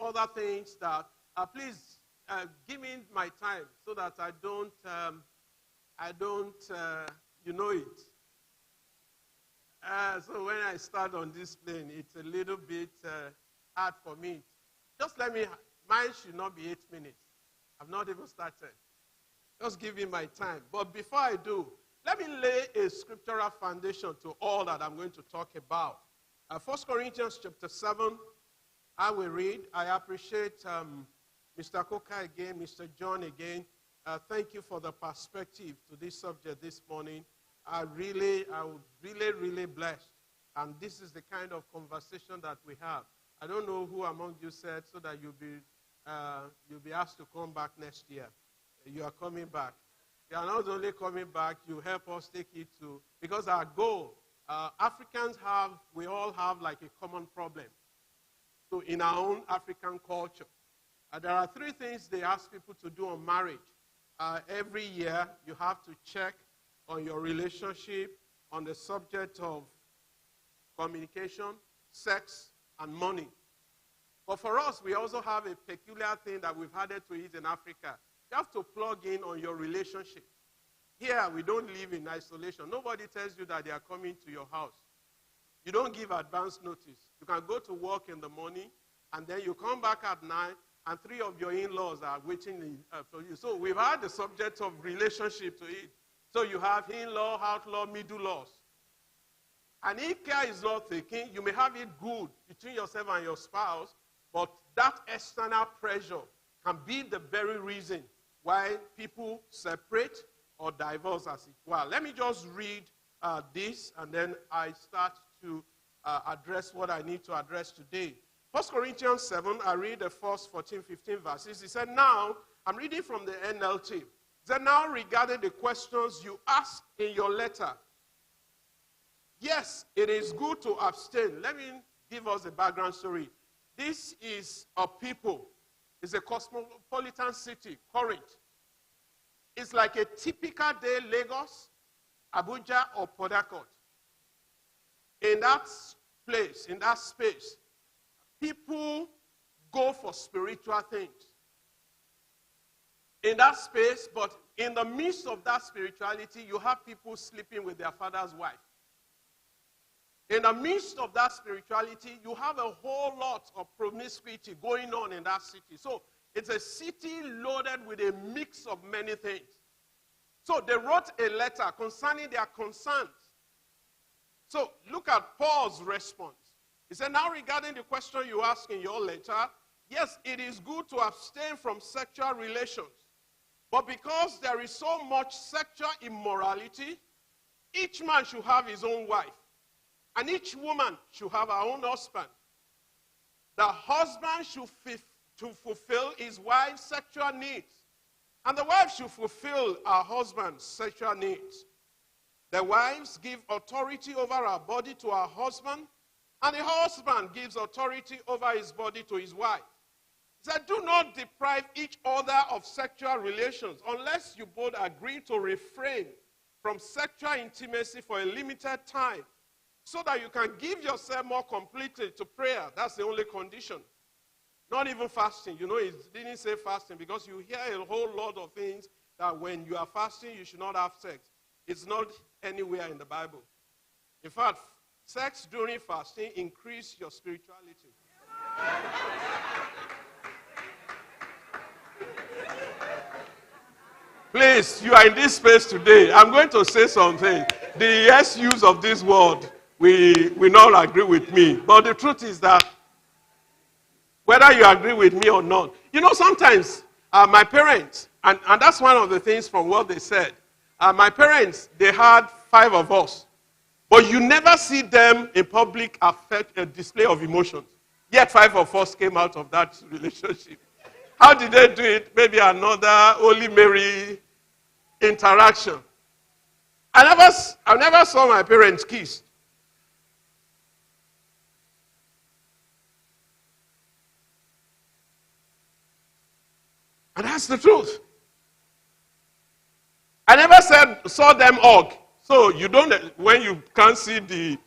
Speaker 8: other things that, please give me my time so that I don't you know it. So when I start on this plane, it's a little bit hard for me. Just mine should not be 8 minutes. I've not even started. Just give me my time. But before I do, let me lay a scriptural foundation to all that I'm going to talk about. 1 Corinthians chapter 7, I will read. I appreciate Mr. Coca again, Mr. John again. Thank you for the perspective to this subject this morning. I was really blessed. And this is the kind of conversation that we have. I don't know who among you said so that you'll be asked to come back next year. You are coming back. You are not only coming back, you help us take it to, because our goal, Africans we all have like a common problem. So in our own African culture, there are 3 things they ask people to do on marriage. Every year, you have to check on your relationship on the subject of communication, sex, and money. But for us, we also have a peculiar thing that we've added to it in Africa. You have to plug in on your relationship. Here, we don't live in isolation. Nobody tells you that they are coming to your house. You don't give advance notice. You can go to work in the morning, and then you come back at night, and 3 of your in-laws are waiting for you. So we've had the subject of relationship to it. So you have in-law, outlaw, middle laws. And if care is not taken, you may have it good between yourself and your spouse, but that external pressure can be the very reason why people separate or divorce as it were. Let me just read this, and then I start to address what I need to address today. 1 Corinthians 7, I read the first 14, 15 verses. He said, now, I'm reading from the NLT. He said, now regarding the questions you ask in your letter, yes, it is good to abstain. Let me give us a background story. This is a people. It's a cosmopolitan city, Corinth. It's like a typical day, Lagos, Abuja, or Port Harcourt. In that place, in that space, people go for spiritual things. In that space, but in the midst of that spirituality, you have people sleeping with their father's wife. In the midst of that spirituality, you have a whole lot of promiscuity going on in that city. So it's a city loaded with a mix of many things. So they wrote a letter concerning their concerns. So look at Paul's response. He said, now regarding the question you ask in your letter, yes, it is good to abstain from sexual relations. But because there is so much sexual immorality, each man should have his own wife. And each woman should have her own husband. The husband should fulfill his wife's sexual needs. And the wife should fulfill her husband's sexual needs. The wives give authority over her body to her husband, and the husband gives authority over his body to his wife. He said, do not deprive each other of sexual relations unless you both agree to refrain from sexual intimacy for a limited time, so that you can give yourself more completely to prayer. That's the only condition. Not even fasting. You know, it didn't say fasting because you hear a whole lot of things that when you are fasting, you should not have sex. It's not anywhere in the Bible. In fact, sex during fasting increases your spirituality. Please, you are in this space today. I'm going to say something. The SUs of this world will not agree with me. But the truth is that whether you agree with me or not, you know, sometimes my parents, and that's one of the things from what they said, my parents, they had 5 of us. But you never see them in public affect a display of emotions. Yet 5 of us came out of that relationship. How did they do it? Maybe another Holy Mary interaction. I never saw my parents kiss. And that's the truth. I never saw them hug. So you don't, when you can't see the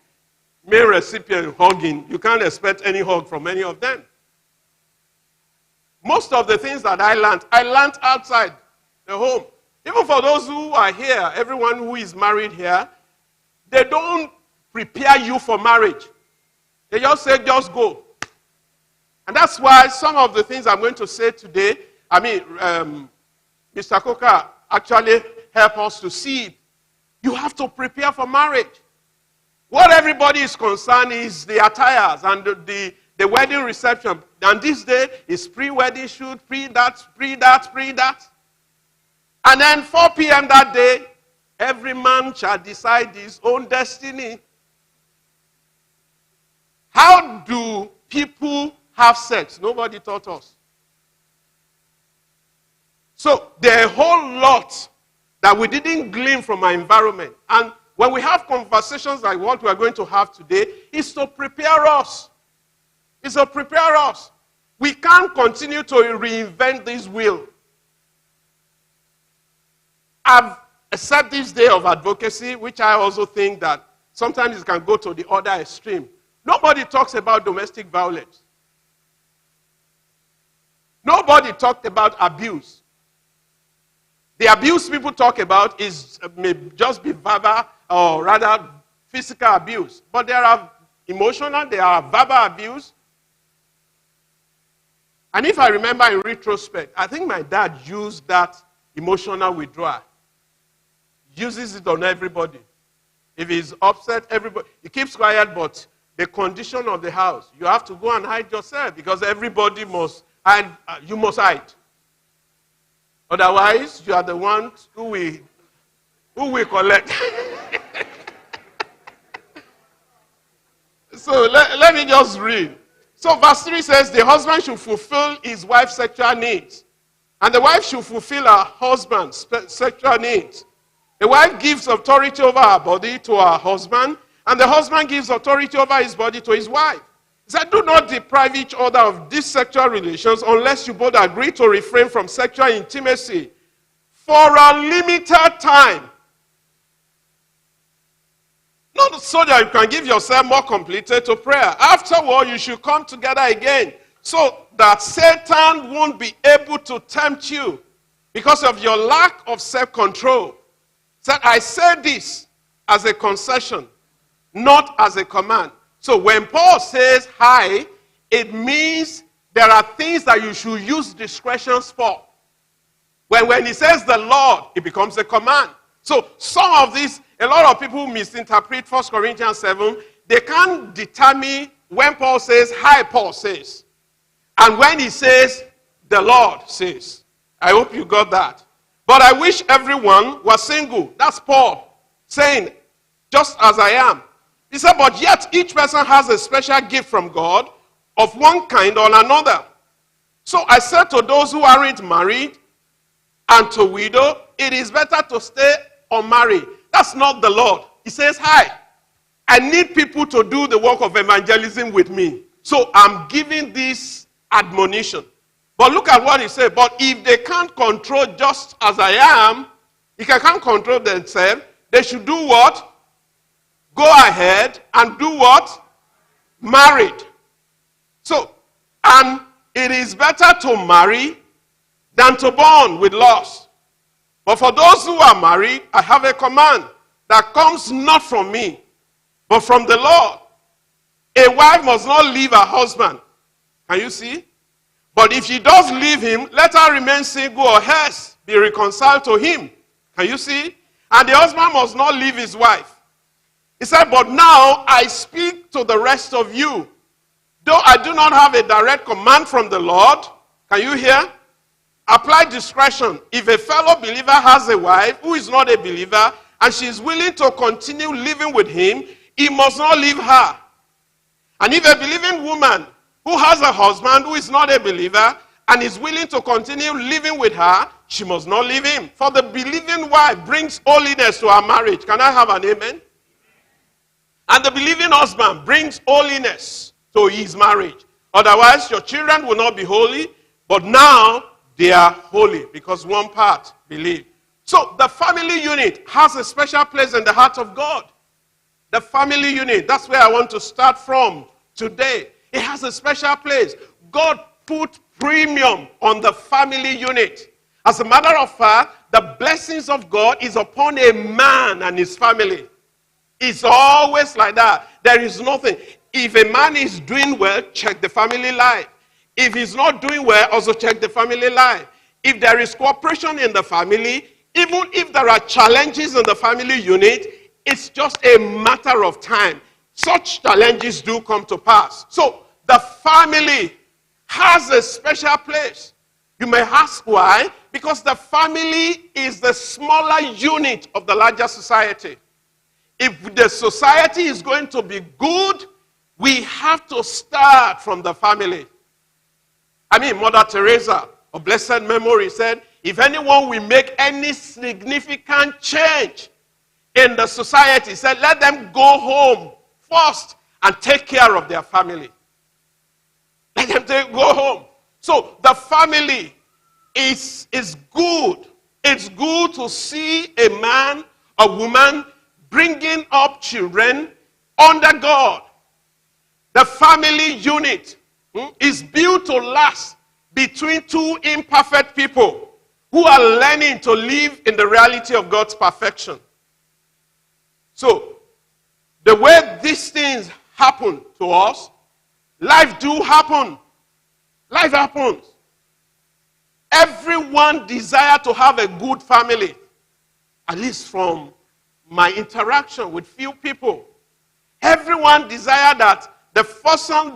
Speaker 8: main recipient hugging, you can't expect any hug from any of them. Most of the things that I learned outside the home. Even for those who are here, everyone who is married here, they don't prepare you for marriage. They just say, just go. And that's why some of the things I'm going to say today, Mr. Coker actually helped us to see it. You have to prepare for marriage. What everybody is concerned is the attires and the wedding reception. And this day is pre-wedding shoot, pre-that. And then 4 p.m. that day, every man shall decide his own destiny. How do people have sex? Nobody taught us. So there are a whole lot that we didn't glean from our environment. And when we have conversations like what we are going to have today, it's to prepare us. It's to prepare us. We can't continue to reinvent this wheel. I've accepted this day of advocacy, which I also think that sometimes it can go to the other extreme. Nobody talks about domestic violence. Nobody talked about abuse. The abuse people talk about may just be verbal or rather physical abuse. But there are emotional, there are verbal abuse. And if I remember in retrospect, I think my dad used that emotional withdrawal. Uses it on everybody. If he's upset, everybody, he keeps quiet, but the condition of the house, you have to go and hide yourself because everybody must hide, you must hide. Otherwise, you are the ones who will collect. So let me just read. So verse 3 says, the husband should fulfill his wife's sexual needs. And the wife should fulfill her husband's sexual needs. The wife gives authority over her body to her husband, and the husband gives authority over his body to his wife. He said, do not deprive each other of these sexual relations unless you both agree to refrain from sexual intimacy for a limited time. Not so that you can give yourself more completed to prayer. Afterward, you should come together again so that Satan won't be able to tempt you because of your lack of self-control. Said, I say this as a concession, not as a command. So when Paul says hi, it means there are things that you should use discretion for. When he says the Lord, it becomes a command. So some of these, a lot of people misinterpret 1 Corinthians 7. They can't determine when Paul says hi, Paul says. And when he says the Lord says. I hope you got that. But I wish everyone was single. That's Paul saying, just as I am. He said, but yet each person has a special gift from God of one kind or another. So I said to those who aren't married and to widow, it is better to stay unmarried. That's not the Lord. He says, hi, I need people to do the work of evangelism with me. So I'm giving this admonition. But look at what he said. But if they can't control just as I am, if they can't control themselves, they should do what? Go ahead and do what? Married. So, and it is better to marry than to burn with lust. But for those who are married, I have a command that comes not from me, but from the Lord. A wife must not leave her husband. Can you see? But if she does leave him, let her remain single or else be reconciled to him. Can you see? And the husband must not leave his wife. He said, but now I speak to the rest of you. Though I do not have a direct command from the Lord, can you hear? Apply discretion. If a fellow believer has a wife who is not a believer and she is willing to continue living with him, he must not leave her. And if a believing woman who has a husband who is not a believer and is willing to continue living with her, she must not leave him. For the believing wife brings holiness to her marriage. Can I have an amen? And the believing husband brings holiness to his marriage. Otherwise, your children will not be holy, but now they are holy because one part believe. So the family unit has a special place in the heart of God. The family unit, that's where I want to start from today. It has a special place. God put premium on the family unit. As a matter of fact, the blessings of God is upon a man and his family. It's always like that. There is nothing. If a man is doing well, check the family life. If he's not doing well, also check the family life. If there is cooperation in the family, even if there are challenges in the family unit, it's just a matter of time. Such challenges do come to pass. So the family has a special place. You may ask why? Because the family is the smaller unit of the larger society. If the society is going to be good, we have to start from the family. I mean, Mother Teresa of blessed memory said, if anyone will make any significant change in the society, said, let them go home first and take care of their family. Let them go home. So the family is good. It's good to see a man, a woman, bringing up children under God. The family unit is built to last between two imperfect people who are learning to live in the reality of God's perfection. So, the way these things happen to us, life do happen. Life happens. Everyone desires to have a good family, at least from my interaction with few people. Everyone desires that the person